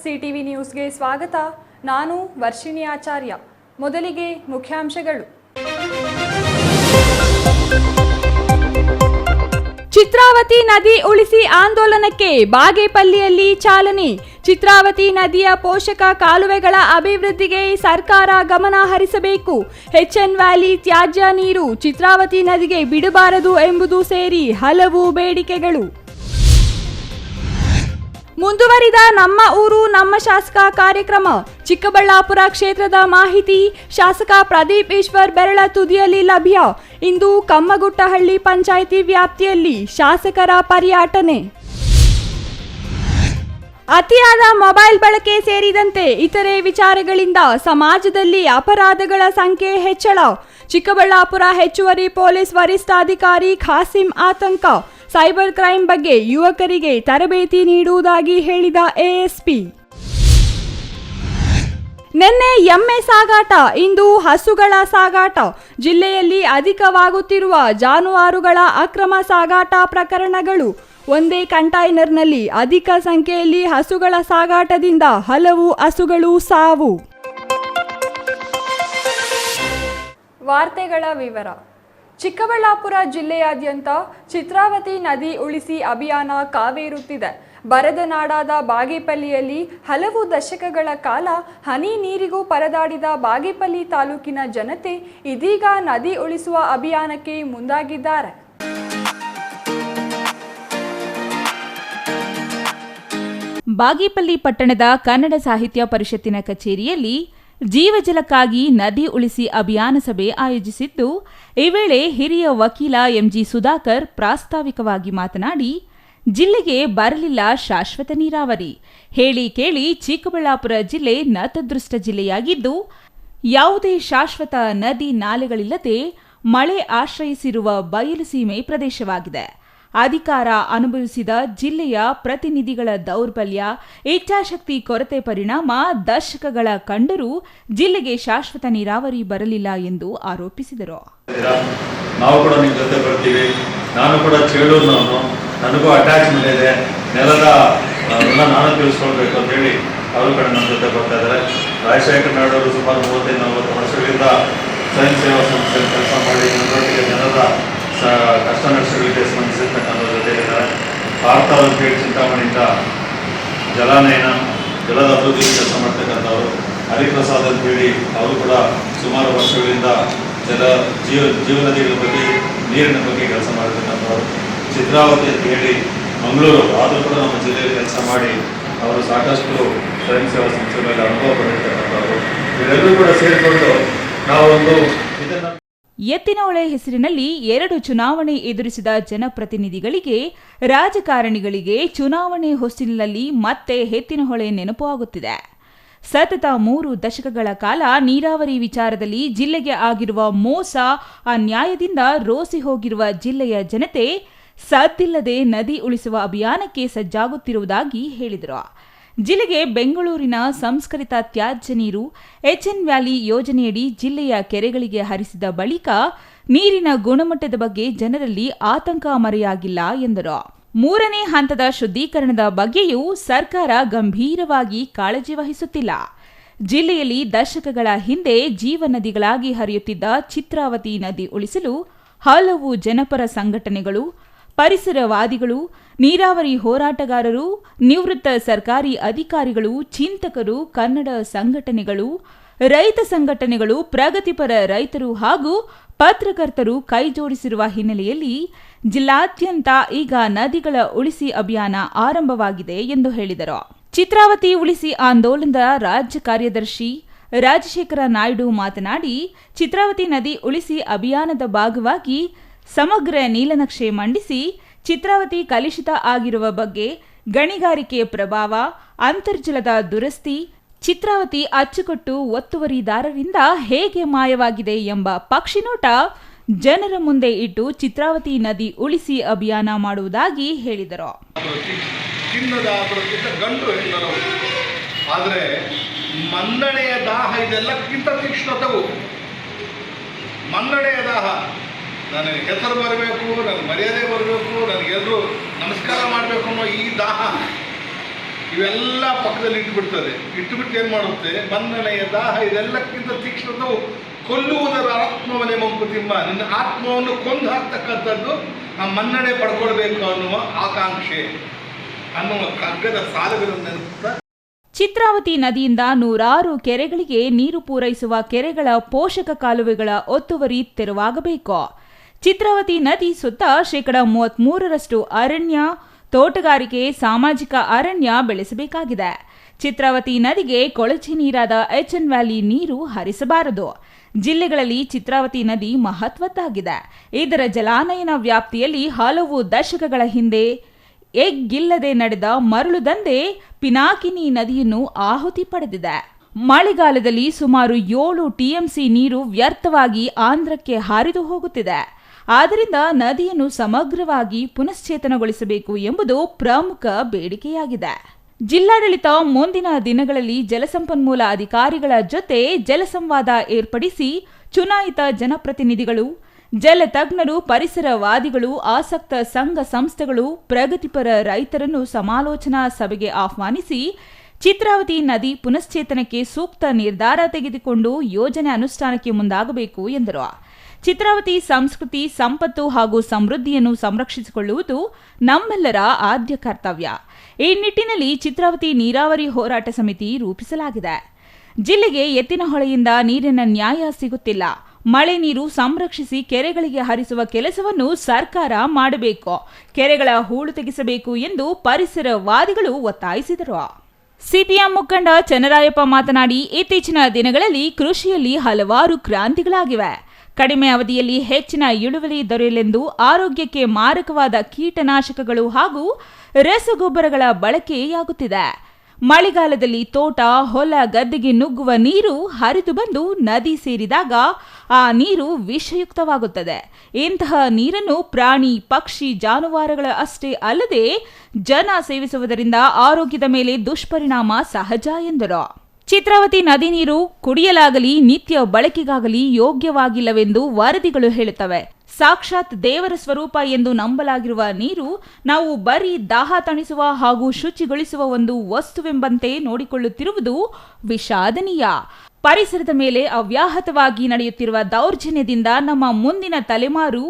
CTV ನ್ಯೂಸ್ಗೆ ಸ್ವಾಗತ. ನಾನು ವರ್ಷಿಣಿ ಆಚಾರ್ಯ. ಮೊದಲಿಗೆ ಮುಖ್ಯಾಂಶಗಳು. ಚಿತ್ರಾವತಿ ನದಿ ಉಳಿಸಿ ಆಂದೋಲನಕ್ಕೆ ಬಾಗೇಪಲ್ಲಿಯಲ್ಲಿ ಚಾಲನೆ. ಚಿತ್ರಾವತಿ ನದಿಯ ಪೋಷಕ ಕಾಲುವೆಗಳ ಅಭಿವೃದ್ಧಿಗೆ ಸರ್ಕಾರ ಗಮನ ಹರಿಸಬೇಕು. ಎಚ್ಎನ್ ವ್ಯಾಲಿ ತ್ಯಾಜ್ಯ ನೀರು ಚಿತ್ರಾವತಿ ನದಿಗೆ ಬಿಡಬಾರದು ಎಂಬುದು ಸೇರಿ ಹಲವು ಬೇಡಿಕೆಗಳು. ಮುಂದುವರಿದ ನಮ್ಮ ಊರು ನಮ್ಮ ಶಾಸಕ ಕಾರ್ಯಕ್ರಮ. ಚಿಕ್ಕಬಳ್ಳಾಪುರ ಕ್ಷೇತ್ರದ ಮಾಹಿತಿ ಶಾಸಕ ಪ್ರದೀಪ್ ಈಶ್ವರ್ ಬೆರಳ ತುದಿಯಲ್ಲಿ ಲಭ್ಯ. ಇಂದು ಕಮ್ಮಗುಟ್ಟಹಳ್ಳಿ ಪಂಚಾಯಿತಿ ವ್ಯಾಪ್ತಿಯಲ್ಲಿ ಶಾಸಕರ ಪರ್ಯಟನೆ. ಅತಿಯಾದ ಮೊಬೈಲ್ ಬಳಕೆ ಸೇರಿದಂತೆ ಇತರೆ ವಿಚಾರಗಳಿಂದ ಸಮಾಜದಲ್ಲಿ ಅಪರಾಧಗಳ ಸಂಖ್ಯೆ ಹೆಚ್ಚಳ. ಚಿಕ್ಕಬಳ್ಳಾಪುರ ಹೆಚ್ಚುವರಿ ಪೊಲೀಸ್ ವರಿಷ್ಠಾಧಿಕಾರಿ ಖಾಸಿಂ ಆತಂಕ. ಸೈಬರ್ ಕ್ರೈಂ ಬಗ್ಗೆ ಯುವಕರಿಗೆ ತರಬೇತಿ ನೀಡುವುದಾಗಿ ಹೇಳಿದ ಎಎಸ್ಪಿ. ನಿನ್ನೆ ಎಮ್ಮೆ ಸಾಗಾಟ, ಇಂದು ಹಸುಗಳ ಸಾಗಾಟ. ಜಿಲ್ಲೆಯಲ್ಲಿ ಅಧಿಕವಾಗುತ್ತಿರುವ ಜಾನುವಾರುಗಳ ಅಕ್ರಮ ಸಾಗಾಟ ಪ್ರಕರಣಗಳು. ಒಂದೇ ಕಂಟೈನರ್ನಲ್ಲಿ ಅಧಿಕ ಸಂಖ್ಯೆಯಲ್ಲಿ ಹಸುಗಳ ಸಾಗಾಟದಿಂದ ಹಲವು ಹಸುಗಳು ಸಾವು. ವಾರ್ತೆಗಳ ವಿವರ. ಚಿಕ್ಕಬಳ್ಳಾಪುರ ಜಿಲ್ಲೆಯಾದ್ಯಂತ ಚಿತ್ರಾವತಿ ನದಿ ಉಳಿಸಿ ಅಭಿಯಾನ ಕಾವೇರುತ್ತಿದೆ. ಬರದ ನಾಡಾದ ಬಾಗೇಪಲ್ಲಿಯಲ್ಲಿ ಹಲವು ದಶಕಗಳ ಕಾಲ ಹನಿ ನೀರಿಗೂ ಪರದಾಡಿದ ಬಾಗೇಪಲ್ಲಿ ತಾಲೂಕಿನ ಜನತೆ ಇದೀಗ ನದಿ ಉಳಿಸುವ ಅಭಿಯಾನಕ್ಕೆ ಮುಂದಾಗಿದ್ದಾರೆ. ಬಾಗೇಪಲ್ಲಿ ಪಟ್ಟಣದ ಕನ್ನಡ ಸಾಹಿತ್ಯ ಪರಿಷತ್ತಿನ ಕಚೇರಿಯಲ್ಲಿ ಜೀವಜಲಕ್ಕಾಗಿ ನದಿ ಉಳಿಸಿ ಅಭಿಯಾನ ಸಭೆ ಆಯೋಜಿಸಿದ್ದು, ಈ ವೇಳೆ ಹಿರಿಯ ವಕೀಲ ಎಂಜಿ ಸುಧಾಕರ್ ಪ್ರಾಸ್ತಾವಿಕವಾಗಿ ಮಾತನಾಡಿ, ಜಿಲ್ಲೆಗೆ ಬರಲಿಲ್ಲ ಶಾಶ್ವತ ನೀರಾವರಿ. ಹೇಳಿ ಕೇಳಿ ಚಿಕ್ಕಬಳ್ಳಾಪುರ ಜಿಲ್ಲೆ ನತದೃಷ್ಟ ಜಿಲ್ಲೆಯಾಗಿದ್ದು, ಯಾವುದೇ ಶಾಶ್ವತ ನದಿ ನಾಲೆಗಳಿಲ್ಲದೆ ಮಳೆ ಆಶ್ರಯಿಸಿರುವ ಬಯಲುಸೀಮೆ ಪ್ರದೇಶವಾಗಿದೆ. ಅಧಿಕಾರ ಅನುಭವಿಸಿದ ಜಿಲ್ಲೆಯ ಪ್ರತಿನಿಧಿಗಳ ದೌರ್ಬಲ್ಯ, ಇಚ್ಛಾಶಕ್ತಿ ಕೊರತೆ ಪರಿಣಾಮ ದಶಕಗಳ ಕಂಡರೂ ಜಿಲ್ಲೆಗೆ ಶಾಶ್ವತ ನೀರಾವರಿ ಬರಲಿಲ್ಲ ಎಂದು ಆರೋಪಿಸಿದರು. ನಾವು ಕೂಡ ನಿಮ್ಮ ಜೊತೆ ಬರ್ತೀವಿ. ನಾನು ಕೂಡ ಚೇಳೂರಿನವನು, ನನಗೂ ಅಟ್ಯಾಚ್ಮೆಂಟ್ ಇದೆ, ನೆಲದ ನಾನು ತಿಳಿಸ್ಕೊಳ್ಬೇಕು ಅಂತ ಹೇಳಿ ಅವರು ಕೂಡ ನಮ್ಮ ಜೊತೆ ಬರ್ತಾ ಇದ್ದಾರೆ. ರಾಜಶೇಖರ ನಾಡವರು ಸುಮಾರು 35-40 ವರ್ಷಗಳಿಂದ ಸ್ವಯಂ ಸೇವಾ ಸಂಸ್ಥೆ ಕೆಲಸ ಮಾಡಿ ನಮ್ಮೊಟ್ಟಿಗೆ ಜನರ ಕಷ್ಟ ನಷ್ಟಗಳಿಗೆ ಸ್ಪಂದಿಸಿರ್ತಕ್ಕಂಥ ಜೊತೆಗಿದ್ದಾರೆ. ಭಾರತ ಅಂತೇಳಿ ಚಿಂತಾಮಣಿಯಿಂದ ಜಲಾನಯನ ಜಲದ ಅಭಿವೃದ್ಧಿಗೆ ಕೆಲಸ ಮಾಡ್ತಕ್ಕಂಥವ್ರು. ಹರಿಪ್ರಸಾದ್ ಅಂತೇಳಿ ಅವರು ಕೂಡ ಸುಮಾರು ವರ್ಷಗಳಿಂದ ಜೀವನದಿಗಳ ಬಗ್ಗೆ ನೀರಿನ ಬಗ್ಗೆ ಕೆಲಸ ಮಾಡಿರ್ತಕ್ಕಂಥವ್ರು. ಚಿತ್ರಾವತಿ ಅಂತ ಹೇಳಿ ಮಂಗಳೂರು, ಆದರೂ ಕೂಡ ನಮ್ಮ ಜಿಲ್ಲೆಯಲ್ಲಿ ಕೆಲಸ ಮಾಡಿ ಅವರು ಸಾಕಷ್ಟು ಸ್ವಯಂ ಸೇವಾ ಸಂಸ್ಥೆ ಮೇಲೆ ಅನುಭವ ಪಡೆದಿರ್ತಕ್ಕಂಥವ್ರು. ಇವರೆಲ್ಲರೂ ಕೂಡ ಸೇರಿಕೊಂಡು ನಾವೊಂದು ಇದನ್ನು ಎತ್ತಿನಹೊಳೆ ಹೆಸರಿನಲ್ಲಿ 2 ಚುನಾವಣೆ ಎದುರಿಸಿದ ಜನಪ್ರತಿನಿಧಿಗಳಿಗೆ, ರಾಜಕಾರಣಿಗಳಿಗೆ ಚುನಾವಣೆ ಹೊಸ್ತಿಲಿನಲ್ಲಿ ಮತ್ತೆ ಎತ್ತಿನಹೊಳೆ ನೆನಪು ಆಗುತ್ತಿದೆ. ಸತತ 3 ದಶಕಗಳ ಕಾಲ ನೀರಾವರಿ ವಿಚಾರದಲ್ಲಿ ಜಿಲ್ಲೆಗೆ ಆಗಿರುವ ಮೋಸ, ಅನ್ಯಾಯದಿಂದ ರೋಸಿ ಹೋಗಿರುವ ಜಿಲ್ಲೆಯ ಜನತೆ ಸದ್ದಿಲ್ಲದೆ ನದಿ ಉಳಿಸುವ ಅಭಿಯಾನಕ್ಕೆ ಸಜ್ಜಾಗುತ್ತಿರುವುದಾಗಿ ಹೇಳಿದರು. ಜಿಲ್ಲೆಗೆ ಬೆಂಗಳೂರಿನ ಸಂಸ್ಕರಿತ ತ್ಯಾಜ್ಯ ನೀರು ಎಚ್ಎನ್ ವ್ಯಾಲಿ ಯೋಜನೆಯಡಿ ಜಿಲ್ಲೆಯ ಕೆರೆಗಳಿಗೆ ಹರಿಸಿದ ಬಳಿಕ ನೀರಿನ ಗುಣಮಟ್ಟದ ಬಗ್ಗೆ ಜನರಲ್ಲಿ ಆತಂಕ ಮರೆಯಾಗಿಲ್ಲ ಎಂದರು. 3ನೇ ಹಂತದ ಶುದ್ಧೀಕರಣದ ಬಗ್ಗೆಯೂ ಸರ್ಕಾರ ಗಂಭೀರವಾಗಿ ಕಾಳಜಿ ವಹಿಸುತ್ತಿಲ್ಲ. ಜಿಲ್ಲೆಯಲ್ಲಿ ದಶಕಗಳ ಹಿಂದೆ ಜೀವನದಿಗಳಾಗಿ ಹರಿಯುತ್ತಿದ್ದ ಚಿತ್ರಾವತಿ ನದಿ ಉಳಿಸಲು ಹಲವು ಜನಪರ ಸಂಘಟನೆಗಳು, ಪರಿಸರವಾದಿಗಳು, ನೀರಾವರಿ ಹೋರಾಟಗಾರರು, ನಿವೃತ್ತ ಸರ್ಕಾರಿ ಅಧಿಕಾರಿಗಳು, ಚಿಂತಕರು, ಕನ್ನಡ ಸಂಘಟನೆಗಳು, ರೈತ ಸಂಘಟನೆಗಳು, ಪ್ರಗತಿಪರ ರೈತರು ಹಾಗೂ ಪತ್ರಕರ್ತರು ಕೈಜೋಡಿಸಿರುವ ಹಿನ್ನೆಲೆಯಲ್ಲಿ ಜಿಲ್ಲಾದ್ಯಂತ ಈಗ ನದಿಗಳ ಉಳಿಸಿ ಅಭಿಯಾನ ಆರಂಭವಾಗಿದೆ ಎಂದು ಹೇಳಿದರು. ಚಿತ್ರಾವತಿ ಉಳಿಸಿ ಆಂದೋಲನದ ರಾಜ್ಯ ಕಾರ್ಯದರ್ಶಿ ರಾಜಶೇಖರ ನಾಯ್ಡು ಮಾತನಾಡಿ, ಚಿತ್ರಾವತಿ ನದಿ ಉಳಿಸಿ ಅಭಿಯಾನದ ಭಾಗವಾಗಿ ಸಮಗ್ರ ನೀಲನಕ್ಷೆ ಮಂಡಿಸಿ ಚಿತ್ರಾವತಿ ಕಲುಷಿತ ಆಗಿರುವ ಬಗ್ಗೆ, ಗಣಿಗಾರಿಕೆ ಪ್ರಭಾವ, ಅಂತರ್ಜಲದ ದುರಸ್ತಿ, ಚಿತ್ರಾವತಿ ಅಚ್ಚುಕಟ್ಟು ಒತ್ತುವರಿದಾರರಿಂದ ಹೇಗೆ ಮಾಯವಾಗಿದೆ ಎಂಬ ಪಕ್ಷಿನೋಟ ಜನರ ಮುಂದೆ ಇಟ್ಟು ಚಿತ್ರಾವತಿ ನದಿ ಉಳಿಸಿ ಅಭಿಯಾನ ಮಾಡುವುದಾಗಿ ಹೇಳಿದರು. ಆದರೆ ಮನ್ನಣೆಯ ದಾಹ ಇದೆಲ್ಲಕ್ಕಿಂತ ತೀಕ್ಷ್ಣತವು. ಮನ್ನಣೆಯ ದಾಹ, ನನಗೆ ಹೆಸರು ಬರಬೇಕು, ನನಗೆ ಮರ್ಯಾದೆ ಬರಬೇಕು, ನನಗೆಲ್ಲರೂ ನಮಸ್ಕಾರ ಮಾಡಬೇಕು ಅನ್ನೋ ಈ ದಾಹ ಇವೆಲ್ಲ ಪಕ್ಕದಲ್ಲಿ ಇಟ್ಬಿಡ್ತದೆ. ಇಟ್ಟುಬಿಟ್ಟು ಏನು ಮಾಡುತ್ತೆ, ಮನ್ನಣೆಯ ದಾಹ ಇದೆಲ್ಲಕ್ಕಿಂತ ತೀಕ್ಷ್ಣತೆಯು ಕೊಲ್ಲುವುದರ ಆತ್ಮವನೇ ಮಂಕುತಿಮ್ಮ. ನಿನ್ನ ಆತ್ಮವನ್ನು ಕೊಂದು ಹಾಕ್ತಕ್ಕಂಥದ್ದು ಆ ಮನ್ನಣೆ ಪಡ್ಕೊಳ್ಬೇಕು ಅನ್ನುವ ಆಕಾಂಕ್ಷೆ ಅನ್ನುವ ಕಗ್ಗದ ಸಾಲುಗಳನ್ನು ನೆನಪುತ್ತಾ ಚಿತ್ರಾವತಿ ನದಿಯಿಂದ ನೂರಾರು ಕೆರೆಗಳಿಗೆ ನೀರು ಪೂರೈಸುವ ಕೆರೆಗಳ ಪೋಷಕ ಕಾಲುವೆಗಳ ಒತ್ತುವರಿ ತೆರವಾಗಬೇಕು. ಚಿತ್ರಾವತಿ ನದಿ ಸುತ್ತ 33% ಅರಣ್ಯ, ತೋಟಗಾರಿಕೆ, ಸಾಮಾಜಿಕ ಅರಣ್ಯ ಬೆಳೆಸಬೇಕಾಗಿದೆ. ಚಿತ್ರಾವತಿ ನದಿಗೆ ಕೊಳಚೆ ನೀರಾದ ಎಚ್ಎನ್ ವ್ಯಾಲಿ ನೀರು ಹರಿಸಬಾರದು. ಜಿಲ್ಲೆಗಳಲ್ಲಿ ಚಿತ್ರಾವತಿ ನದಿ ಮಹತ್ವದ್ದಾಗಿದೆ. ಇದರ ಜಲಾನಯನ ವ್ಯಾಪ್ತಿಯಲ್ಲಿ ಹಲವು ದಶಕಗಳ ಹಿಂದೆ ಎಗ್ಗಿಲ್ಲದೆ ನಡೆದ ಮರಳು ದಂಧೆ ಪಿನಾಕಿನಿ ನದಿಯನ್ನು ಆಹುತಿ ಪಡೆದಿದೆ. ಮಳೆಗಾಲದಲ್ಲಿ ಸುಮಾರು 7 ಟಿಎಂಸಿ ನೀರು ವ್ಯರ್ಥವಾಗಿ ಆಂಧ್ರಕ್ಕೆ ಹಾರಿದು ಹೋಗುತ್ತಿದೆ. ಆದ್ದರಿಂದ ನದಿಯನ್ನು ಸಮಗ್ರವಾಗಿ ಪುನಶ್ಚೇತನಗೊಳಿಸಬೇಕು ಎಂಬುದು ಪ್ರಮುಖ ಬೇಡಿಕೆಯಾಗಿದೆ. ಜಿಲ್ಲಾಡಳಿತ ಮುಂದಿನ ದಿನಗಳಲ್ಲಿ ಜಲಸಂಪನ್ಮೂಲ ಅಧಿಕಾರಿಗಳ ಜೊತೆ ಜಲಸಂವಾದ ಏರ್ಪಡಿಸಿ ಚುನಾಯಿತ ಜನಪ್ರತಿನಿಧಿಗಳು, ಜಲತಜ್ಞರು, ಪರಿಸರವಾದಿಗಳು, ಆಸಕ್ತ ಸಂಘ ಸಂಸ್ಥೆಗಳು, ಪ್ರಗತಿಪರ ರೈತರನ್ನು ಸಮಾಲೋಚನಾ ಸಭೆಗೆ ಆಹ್ವಾನಿಸಿ ಚಿತ್ರಾವತಿ ನದಿ ಪುನಶ್ಚೇತನಕ್ಕೆ ಸೂಕ್ತ ನಿರ್ಧಾರ ತೆಗೆದುಕೊಂಡು ಯೋಜನೆ ಅನುಷ್ಠಾನಕ್ಕೆ ಮುಂದಾಗಬೇಕು ಎಂದರು. ಚಿತ್ರಾವತಿ ಸಂಸ್ಕೃತಿ, ಸಂಪತ್ತು ಹಾಗೂ ಸಮೃದ್ಧಿಯನ್ನು ಸಂರಕ್ಷಿಸಿಕೊಳ್ಳುವುದು ನಮ್ಮೆಲ್ಲರ ಆದ್ಯ ಕರ್ತವ್ಯ. ಈ ನಿಟ್ಟಿನಲ್ಲಿ ಚಿತ್ರಾವತಿ ನೀರಾವರಿ ಹೋರಾಟ ಸಮಿತಿ ರೂಪಿಸಲಾಗಿದೆ. ಜಿಲ್ಲೆಗೆ ಎತ್ತಿನಹೊಳೆಯಿಂದ ನೀರಿನ ನ್ಯಾಯ ಸಿಗುತ್ತಿಲ್ಲ. ಮಳೆ ನೀರು ಸಂರಕ್ಷಿಸಿ ಕೆರೆಗಳಿಗೆ ಹರಿಸುವ ಕೆಲಸವನ್ನು ಸರ್ಕಾರ ಮಾಡಬೇಕು. ಕೆರೆಗಳ ಹೂಳು ತೆಗೆಸಬೇಕು ಎಂದು ಪರಿಸರವಾದಿಗಳು ಒತ್ತಾಯಿಸಿದರು. ಸಿಪಿಎಂ ಮುಖಂಡ ಚನ್ನರಾಯಪ್ಪ ಮಾತನಾಡಿ, ಇತ್ತೀಚಿನ ದಿನಗಳಲ್ಲಿ ಕೃಷಿಯಲ್ಲಿ ಹಲವಾರು ಕ್ರಾಂತಿಗಳಾಗಿವೆ. ಕಡಿಮೆ ಅವಧಿಯಲ್ಲಿ ಹೆಚ್ಚಿನ ಇಳುವರಿ ದೊರೆಯಲೆಂದು ಆರೋಗ್ಯಕ್ಕೆ ಮಾರಕವಾದ ಕೀಟನಾಶಕಗಳು ಹಾಗೂ ರಸಗೊಬ್ಬರಗಳ ಬಳಕೆಯಾಗುತ್ತಿದೆ. ಮಳೆಗಾಲದಲ್ಲಿ ತೋಟ, ಹೊಲ, ಗದ್ದೆಗೆ ನುಗ್ಗುವ ನೀರು ಹರಿದು ಬಂದು ನದಿ ಸೇರಿದಾಗ ಆ ನೀರು ವಿಷಯುಕ್ತವಾಗುತ್ತದೆ. ಇಂತಹ ನೀರನ್ನು ಪ್ರಾಣಿ, ಪಕ್ಷಿ, ಜಾನುವಾರುಗಳ ಅಷ್ಟೇ ಅಲ್ಲದೆ ಜನ ಸೇವಿಸುವುದರಿಂದ ಆರೋಗ್ಯದ ಮೇಲೆ ದುಷ್ಪರಿಣಾಮ ಸಹಜ ಎಂದರು. ಚಿತ್ರಾವತಿ ನದಿ ನೀರು ಕುಡಿಯಲಾಗಲಿ ನಿತ್ಯ ಬಳಕೆಗಾಗಲಿ ಯೋಗ್ಯವಾಗಿಲ್ಲವೆಂದು ವರದಿಗಳು ಹೇಳುತ್ತವೆ. ಸಾಕ್ಷಾತ್ ದೇವರ ಸ್ವರೂಪ ಎಂದು ನಂಬಲಾಗಿರುವ ನೀರು ನಾವು ಬರೀ ದಾಹ ತಣಿಸುವ ಹಾಗೂ ಶುಚಿಗೊಳಿಸುವ ಒಂದು ವಸ್ತುವೆಂಬಂತೆ ನೋಡಿಕೊಳ್ಳುತ್ತಿರುವುದು ವಿಷಾದನೀಯ. ಪರಿಸರದ ಮೇಲೆ ಅವ್ಯಾಹತವಾಗಿ ನಡೆಯುತ್ತಿರುವ ದೌರ್ಜನ್ಯದಿಂದ ನಮ್ಮ ಮುಂದಿನ ತಲೆಮಾರು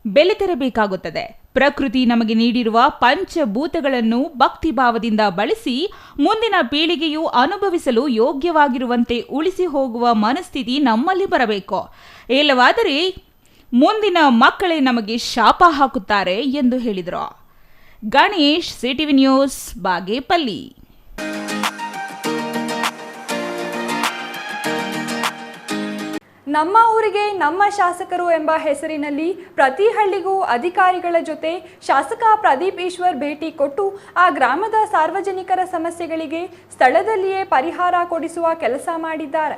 ಬೆಳೆತೆರಬೇಕಾಗುತ್ತದೆ. ಪ್ರಕೃತಿ ನಮಗೆ ನೀಡಿರುವ ಪಂಚಭೂತಗಳನ್ನು ಭಕ್ತಿಭಾವದಿಂದ ಬಳಸಿ ಮುಂದಿನ ಪೀಳಿಗೆಯು ಅನುಭವಿಸಲು ಯೋಗ್ಯವಾಗಿರುವಂತೆ ಉಳಿಸಿ ಹೋಗುವ ಮನಸ್ಥಿತಿ ನಮ್ಮಲ್ಲಿ ಬರಬೇಕು. ಇಲ್ಲವಾದರೆ ಮುಂದಿನ ಮಕ್ಕಳೇ ನಮಗೆ ಶಾಪ ಹಾಕುತ್ತಾರೆ ಎಂದು ಹೇಳಿದರು. Ganesh, CTV news, Bagepalli. ನಮ್ಮ ಊರಿಗೆ ನಮ್ಮ ಶಾಸಕರು ಎಂಬ ಹೆಸರಿನಲ್ಲಿ ಪ್ರತಿ ಹಳ್ಳಿಗೂ ಅಧಿಕಾರಿಗಳ ಜೊತೆ ಶಾಸಕ ಪ್ರದೀಪ್ ಈಶ್ವರ್ ಭೇಟಿ ಕೊಟ್ಟು ಆ ಗ್ರಾಮದ ಸಾರ್ವಜನಿಕರ ಸಮಸ್ಯೆಗಳಿಗೆ ಸ್ಥಳದಲ್ಲಿಯೇ ಪರಿಹಾರ ಕೊಡಿಸುವ ಕೆಲಸ ಮಾಡಿದ್ದಾರೆ.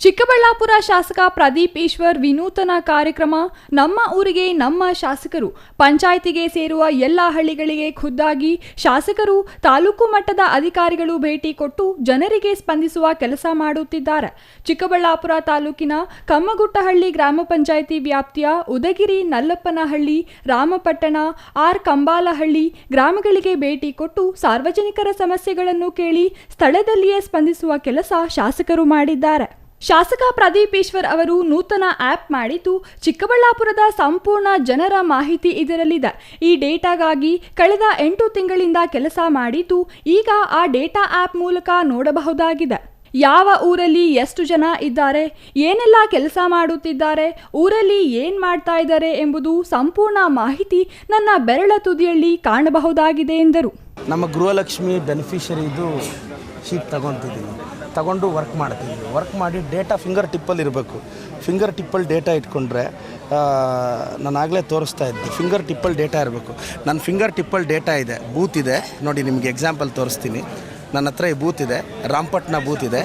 ಚಿಕ್ಕಬಳ್ಳಾಪುರ ಶಾಸಕ ಪ್ರದೀಪ್ ಈಶ್ವರ್ ವಿನೂತನ ಕಾರ್ಯಕ್ರಮ ನಮ್ಮ ಊರಿಗೆ ನಮ್ಮ ಶಾಸಕರು. ಪಂಚಾಯಿತಿಗೆ ಸೇರುವ ಎಲ್ಲ ಹಳ್ಳಿಗಳಿಗೆ ಖುದ್ದಾಗಿ ಶಾಸಕರು, ತಾಲೂಕು ಮಟ್ಟದ ಅಧಿಕಾರಿಗಳು ಭೇಟಿ ಕೊಟ್ಟು ಜನರಿಗೆ ಸ್ಪಂದಿಸುವ ಕೆಲಸ ಮಾಡುತ್ತಿದ್ದಾರೆ. ಚಿಕ್ಕಬಳ್ಳಾಪುರ ತಾಲೂಕಿನ ಕಮ್ಮಗುಟ್ಟಹಳ್ಳಿ ಗ್ರಾಮ ಪಂಚಾಯಿತಿ ವ್ಯಾಪ್ತಿಯ ಉದಗಿರಿ, ನಲ್ಲಪ್ಪನಹಳ್ಳಿ, ರಾಮಪಟ್ಟಣ, ಆರ್ ಕಂಬಾಲಹಳ್ಳಿ ಗ್ರಾಮಗಳಿಗೆ ಭೇಟಿ ಕೊಟ್ಟು ಸಾರ್ವಜನಿಕರ ಸಮಸ್ಯೆಗಳನ್ನು ಕೇಳಿ ಸ್ಥಳದಲ್ಲಿಯೇ ಸ್ಪಂದಿಸುವ ಕೆಲಸ ಶಾಸಕರು ಮಾಡಿದ್ದಾರೆ. ಶಾಸಕ ಪ್ರದೀಪ್ ಈಶ್ವರ್ ಅವರು ನೂತನ ಆ್ಯಪ್ ಮಾಡಿದ್ದು ಚಿಕ್ಕಬಳ್ಳಾಪುರದ ಸಂಪೂರ್ಣ ಜನರ ಮಾಹಿತಿ ಇದರಲ್ಲಿದೆ. ಈ ಡೇಟಾಗಾಗಿ ಕಳೆದ 8 ತಿಂಗಳಿಂದ ಕೆಲಸ ಮಾಡಿದ್ದು ಈಗ ಆ ಡೇಟಾ ಆ್ಯಪ್ ಮೂಲಕ ನೋಡಬಹುದಾಗಿದೆ. ಯಾವ ಊರಲ್ಲಿ ಎಷ್ಟು ಜನ ಇದ್ದಾರೆ, ಏನೆಲ್ಲ ಕೆಲಸ ಮಾಡುತ್ತಿದ್ದಾರೆ, ಊರಲ್ಲಿ ಏನು ಮಾಡ್ತಾ ಇದ್ದಾರೆ ಎಂಬುದು ಸಂಪೂರ್ಣ ಮಾಹಿತಿ ನನ್ನ ಬೆರಳ ತುದಿಯಲ್ಲಿ ಕಾಣಬಹುದಾಗಿದೆ ಎಂದರು. ನಮ್ಮ ಗೃಹಲಕ್ಷ್ಮಿ ಬೆನಿಫಿಷರಿದು ಶೀಟ್ ತಗೊಂಡು ವರ್ಕ್ ಮಾಡ್ತೀವಿ. ವರ್ಕ್ ಮಾಡಿ ಡೇಟಾ ಫಿಂಗರ್ ಟಿಪ್ಪಲ್ಲಿ ಇರಬೇಕು. ಫಿಂಗರ್ ಟಿಪ್ಪಲ್ಲಿ ಡೇಟಾ ಇಟ್ಕೊಂಡ್ರೆ ನಾನು ಆಗಲೇ ತೋರಿಸ್ತಾ ಇದ್ದೆ, ಫಿಂಗರ್ ಟಿಪ್ಪಲ್ಲಿ ಡೇಟಾ ಇರಬೇಕು. ನನ್ನ ಫಿಂಗರ್ ಟಿಪ್ಪಲ್ಲಿ ಡೇಟಾ ಇದೆ, ಬೂತ್ ಇದೆ ನೋಡಿ, ನಿಮಗೆ ಎಕ್ಸಾಂಪಲ್ ತೋರಿಸ್ತೀನಿ. ನನ್ನ ಹತ್ರ ಈ ಬೂತ್ ಇದೆ, ರಾಮಪಟ್ಟಣ ಬೂತ್ ಇದೆ.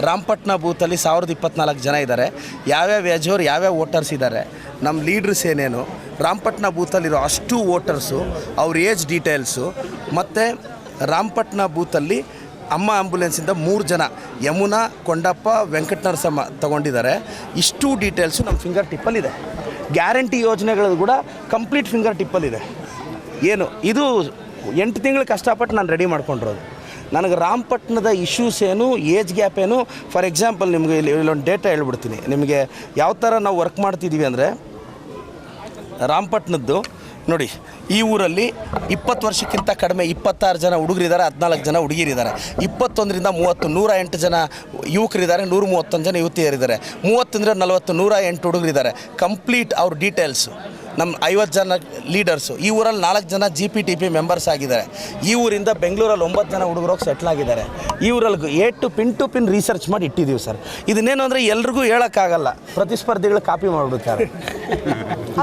ರಾಮಪಟ್ಟಣ ಬೂತಲ್ಲಿ 1024 ಜನ ಇದ್ದಾರೆ. ಯಾವ್ಯಾವ ಏಜೋರು, ಯಾವ್ಯಾವ ವೋಟರ್ಸ್ ಇದ್ದಾರೆ, ನಮ್ಮ ಲೀಡ್ರಸ್ ಏನೇನು, ರಾಮಪಟ್ಟಣ ಬೂತಲ್ಲಿರೋ ಅಷ್ಟು ವೋಟರ್ಸು, ಅವ್ರ ಏಜ್ ಡೀಟೇಲ್ಸು, ಮತ್ತು ರಾಮಪಟ್ಟಣ ಬೂತಲ್ಲಿ ಅಮ್ಮ ಆ್ಯಂಬುಲೆನ್ಸಿಂದ 3 ಜನ ಯಮುನಾ, ಕೊಂಡಪ್ಪ, ವೆಂಕಟನರಸಮ್ಮ ತಗೊಂಡಿದ್ದಾರೆ. ಇಷ್ಟು ಡೀಟೇಲ್ಸು ನಮ್ಮ ಫಿಂಗರ್ ಟಿಪ್ಪಲ್ಲಿದೆ. ಗ್ಯಾರಂಟಿ ಯೋಜನೆಗಳು ಕೂಡ ಕಂಪ್ಲೀಟ್ ಫಿಂಗರ್ ಟಿಪ್ಪಲ್ಲಿದೆ. ಏನು ಇದು 8 ತಿಂಗಳು ಕಷ್ಟಪಟ್ಟು ನಾನು ರೆಡಿ ಮಾಡ್ಕೊಂಡಿರೋದು. ನನಗೆ ರಾಮಪಟ್ಟಣದ ಇಶ್ಯೂಸ್ ಏನು, ಏಜ್ ಗ್ಯಾಪ್ ಏನು, ಫಾರ್ ಎಕ್ಸಾಂಪಲ್ ನಿಮಗೆ ಇಲ್ಲೊಂದು ಡೇಟಾ ಹೇಳ್ಬಿಡ್ತೀನಿ ನಿಮಗೆ. ಯಾವ ಥರ ನಾವು ವರ್ಕ್ ಮಾಡ್ತಿದ್ದೀವಿ ಅಂದರೆ, ರಾಮಪಟ್ಟಣದ್ದು ನೋಡಿ, ಈ ಊರಲ್ಲಿ 20 ವರ್ಷಕ್ಕಿಂತ ಕಡಿಮೆ 26 ಜನ ಹುಡುಗರಿದ್ದಾರೆ, 14 ಜನ ಹುಡುಗಿರಿದ್ದಾರೆ. 21ರಿಂದ 30, 108 ಜನ ಯುವಕರಿದ್ದಾರೆ, 131 ಜನ ಯುವತಿಯರಿದ್ದಾರೆ. 30ರಿಂದ 40, 108 ಹುಡುಗರಿದ್ದಾರೆ. ಕಂಪ್ಲೀಟ್ ಅವ್ರ ಡೀಟೇಲ್ಸು. ನಮ್ಮ 50 ಜನ ಲೀಡರ್ಸು. ಈ ಊರಲ್ಲಿ 4 ಜನ GPTP ಮೆಂಬರ್ಸ್ ಆಗಿದ್ದಾರೆ. ಈ ಊರಿಂದ ಬೆಂಗಳೂರಲ್ಲಿ 9 ಜನ ಹುಡುಗರು ಹೋಗಿ ಸೆಟ್ಲ್ ಆಗಿದ್ದಾರೆ. ಈ ಊರಲ್ಲಿ ಪಿನ್ ಟು ಪಿನ್ ರಿಸರ್ಚ್ ಮಾಡಿ ಇಟ್ಟಿದ್ದೀವಿ ಸರ್. ಇದನ್ನೇನು ಅಂದರೆ ಎಲ್ರಿಗೂ ಹೇಳೋಕ್ಕಾಗಲ್ಲ, ಪ್ರತಿಸ್ಪರ್ಧಿಗಳು ಕಾಪಿ ಮಾಡಿಬಿಡ್ತಾರೆ.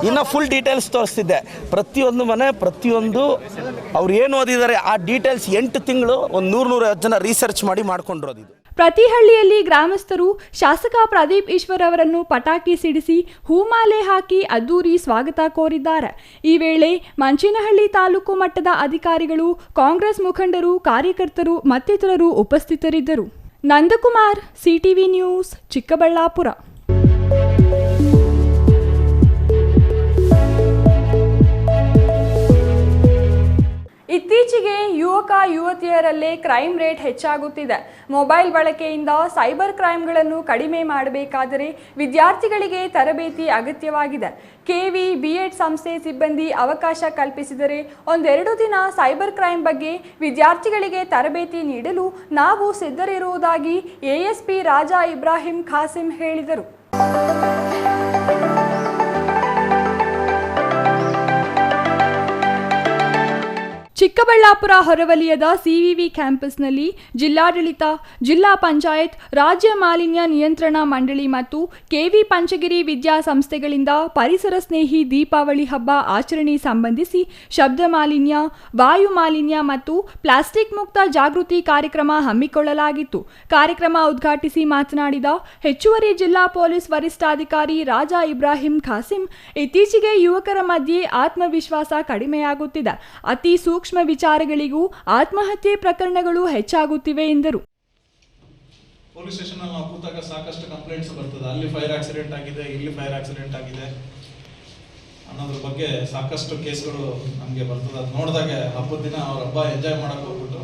ಇನ್ನು ಫುಲ್ ಡೀಟೇಲ್ಸ್ ತೋರಿಸ್ತಿದ್ದೆ. ಪ್ರತಿಯೊಂದು ಮನೆ, ಪ್ರತಿಯೊಂದು ಅವ್ರು ಏನು ಓದಿದ್ದಾರೆ ಆ ಡೀಟೇಲ್ಸ್ 8 ತಿಂಗಳು ಒಂದು 100-150 ಜನ ರಿಸರ್ಚ್ ಮಾಡಿ ಮಾಡ್ಕೊಂಡಿರೋದು ಇದು. ಪ್ರತಿ ಹಳ್ಳಿಯಲ್ಲಿ ಗ್ರಾಮಸ್ಥರು ಶಾಸಕ ಪ್ರದೀಪ್ ಈಶ್ವರ್ ಅವರನ್ನು ಪಟಾಕಿ ಸಿಡಿಸಿ ಹೂಮಾಲೆ ಹಾಕಿ ಅದ್ದೂರಿ ಸ್ವಾಗತ ಕೋರಿದ್ದಾರೆ. ಈ ವೇಳೆ ಮಂಚೇನಹಳ್ಳಿ ತಾಲೂಕು ಮಟ್ಟದ ಅಧಿಕಾರಿಗಳು, ಕಾಂಗ್ರೆಸ್ ಮುಖಂಡರು, ಕಾರ್ಯಕರ್ತರು ಮತ್ತಿತರರು ಉಪಸ್ಥಿತರಿದ್ದರು. Nandakumar, CTV news, Chikkaballapur. ಇತ್ತೀಚೆಗೆ ಯುವತಿಯರಲ್ಲೇ ಕ್ರೈಮ್ ರೇಟ್ ಹೆಚ್ಚಾಗುತ್ತಿದೆ. ಮೊಬೈಲ್ ಬಳಕೆಯಿಂದ ಸೈಬರ್ ಕ್ರೈಮ್ಗಳನ್ನು ಕಡಿಮೆ ಮಾಡಬೇಕಾದರೆ ವಿದ್ಯಾರ್ಥಿಗಳಿಗೆ ತರಬೇತಿ ಅಗತ್ಯವಾಗಿದೆ. ಕೆವಿ BEd ಸಂಸ್ಥೆ ಸಿಬ್ಬಂದಿ ಅವಕಾಶ ಕಲ್ಪಿಸಿದರೆ 1-2 ದಿನ ಸೈಬರ್ ಕ್ರೈಮ್ ಬಗ್ಗೆ ವಿದ್ಯಾರ್ಥಿಗಳಿಗೆ ತರಬೇತಿ ನೀಡಲು ನಾವು ಸಿದ್ಧರಿರುವುದಾಗಿ ASP ರಾಜಾ ಇಬ್ರಾಹಿಂ ಖಾಸಿಂ ಹೇಳಿದರು. ಚಿಕ್ಕಬಳ್ಳಾಪುರ ಹೊರವಲಯದ CVV ಕ್ಯಾಂಪಸ್ನಲ್ಲಿ ಜಿಲ್ಲಾಡಳಿತ, ಜಿಲ್ಲಾ ಪಂಚಾಯತ್, ರಾಜ್ಯ ಮಾಲಿನ್ಯ ನಿಯಂತ್ರಣ ಮಂಡಳಿ ಮತ್ತು KV ಪಂಚಗಿರಿ ವಿದ್ಯಾಸಂಸ್ಥೆಗಳಿಂದ ಪರಿಸರ ಸ್ನೇಹಿ ದೀಪಾವಳಿ ಹಬ್ಬ ಆಚರಣೆ ಸಂಬಂಧಿಸಿ ಶಬ್ದ ಮಾಲಿನ್ಯ, ವಾಯು ಮಾಲಿನ್ಯ ಮತ್ತು ಪ್ಲಾಸ್ಟಿಕ್ ಮುಕ್ತ ಜಾಗೃತಿ ಕಾರ್ಯಕ್ರಮ ಹಮ್ಮಿಕೊಳ್ಳಲಾಗಿತ್ತು. ಕಾರ್ಯಕ್ರಮ ಉದ್ಘಾಟಿಸಿ ಮಾತನಾಡಿದ ಹೆಚ್ಚುವರಿ ಜಿಲ್ಲಾ ಪೊಲೀಸ್ ವರಿಷ್ಠಾಧಿಕಾರಿ ರಾಜಾ ಇಬ್ರಾಹಿಂ ಖಾಸಿಂ, ಇತ್ತೀಚೆಗೆ ಯುವಕರ ಮಧ್ಯೆ ಆತ್ಮವಿಶ್ವಾಸ ಕಡಿಮೆಯಾಗುತ್ತಿದೆ. ಅತಿ ಸೂಕ್ಷ್ಮ ವಿಚಾರಗಳಿಗೂ ಆತ್ಮಹತ್ಯೆ ಪ್ರಕರಣಗಳು ಹೆಚ್ಚಾಗುತ್ತಿವೆ ಎಂದರು. ಪೊಲೀಸ್ ಸ್ಟೇಷನ್ ಅಲ್ಲಿ ನಾವು ಕೂತಾಗ ಸಾಕಷ್ಟು ಕಂಪ್ಲೇಂಟ್ಸ್ ಬರ್ತದೆ. ಅಲ್ಲಿ ಫೈರ್ ಆಕ್ಸಿಡೆಂಟ್ ಆಗಿದೆ, ಇಲ್ಲಿ ಫೈರ್ ಆಕ್ಸಿಡೆಂಟ್ ಆಗಿದೆ ಅನ್ನೋದ್ರ ಬಗ್ಗೆ ಸಾಕಷ್ಟು ಕೇಸ್ಗಳು ನಮಗೆ ಬರ್ತದೆ. ಅದು ನೋಡಿದಾಗ ಹಬ್ಬದ ದಿನ ಅವ್ರ ಹಬ್ಬ ಎಂಜಾಯ್ ಮಾಡಕ್ಕೆ ಹೋಗ್ಬಿಟ್ಟು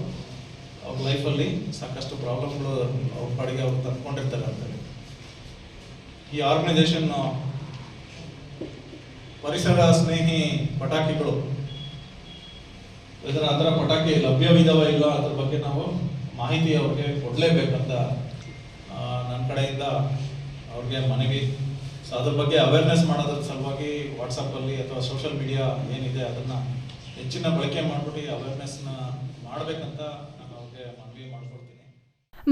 ಅವ್ರ ಲೈಫಲ್ಲಿ ಸಾಕಷ್ಟು ಪ್ರಾಬ್ಲಮ್ಗಳು ಅವ್ರ ಪಾಡಿಗೆ ಅವ್ರು ತಂದ್ಕೊಂಡಿರ್ತಾರೆ ಅಂತೇಳಿ ಈ ಆರ್ಗನೈಸೇಷನ್ ಪರಿಸರ ಸ್ನೇಹಿ ಪಟಾಕಿಗಳು ಅದರ ಪಟಾಕಿ ಲಭ್ಯವಿದಾವ ಇಲ್ಲ ಅದ್ರ ಬಗ್ಗೆ ನಾವು ಮಾಹಿತಿ ಅವ್ರಿಗೆ ಕೊಡಲೇಬೇಕಂತ ನನ್ನ ಕಡೆಯಿಂದ ಅವ್ರಿಗೆ ಮನವಿ. ಸೊ ಅದ್ರ ಬಗ್ಗೆ ಅವೇರ್ನೆಸ್ ಮಾಡೋದ್ರ ಸಲುವಾಗಿ ವಾಟ್ಸಪ್ಪಲ್ಲಿ ಅಥವಾ ಸೋಷಿಯಲ್ ಮೀಡಿಯಾ ಏನಿದೆ ಅದನ್ನು ಹೆಚ್ಚಿನ ಬಳಕೆ ಮಾಡಿಬಿಟ್ಟು ಅವೇರ್ನೆಸ್ನ ಮಾಡಬೇಕಂತ ನಾನು ಅವ್ರಿಗೆ ಮನವಿ ಮಾಡ್ಕೊಡ್ತೀನಿ.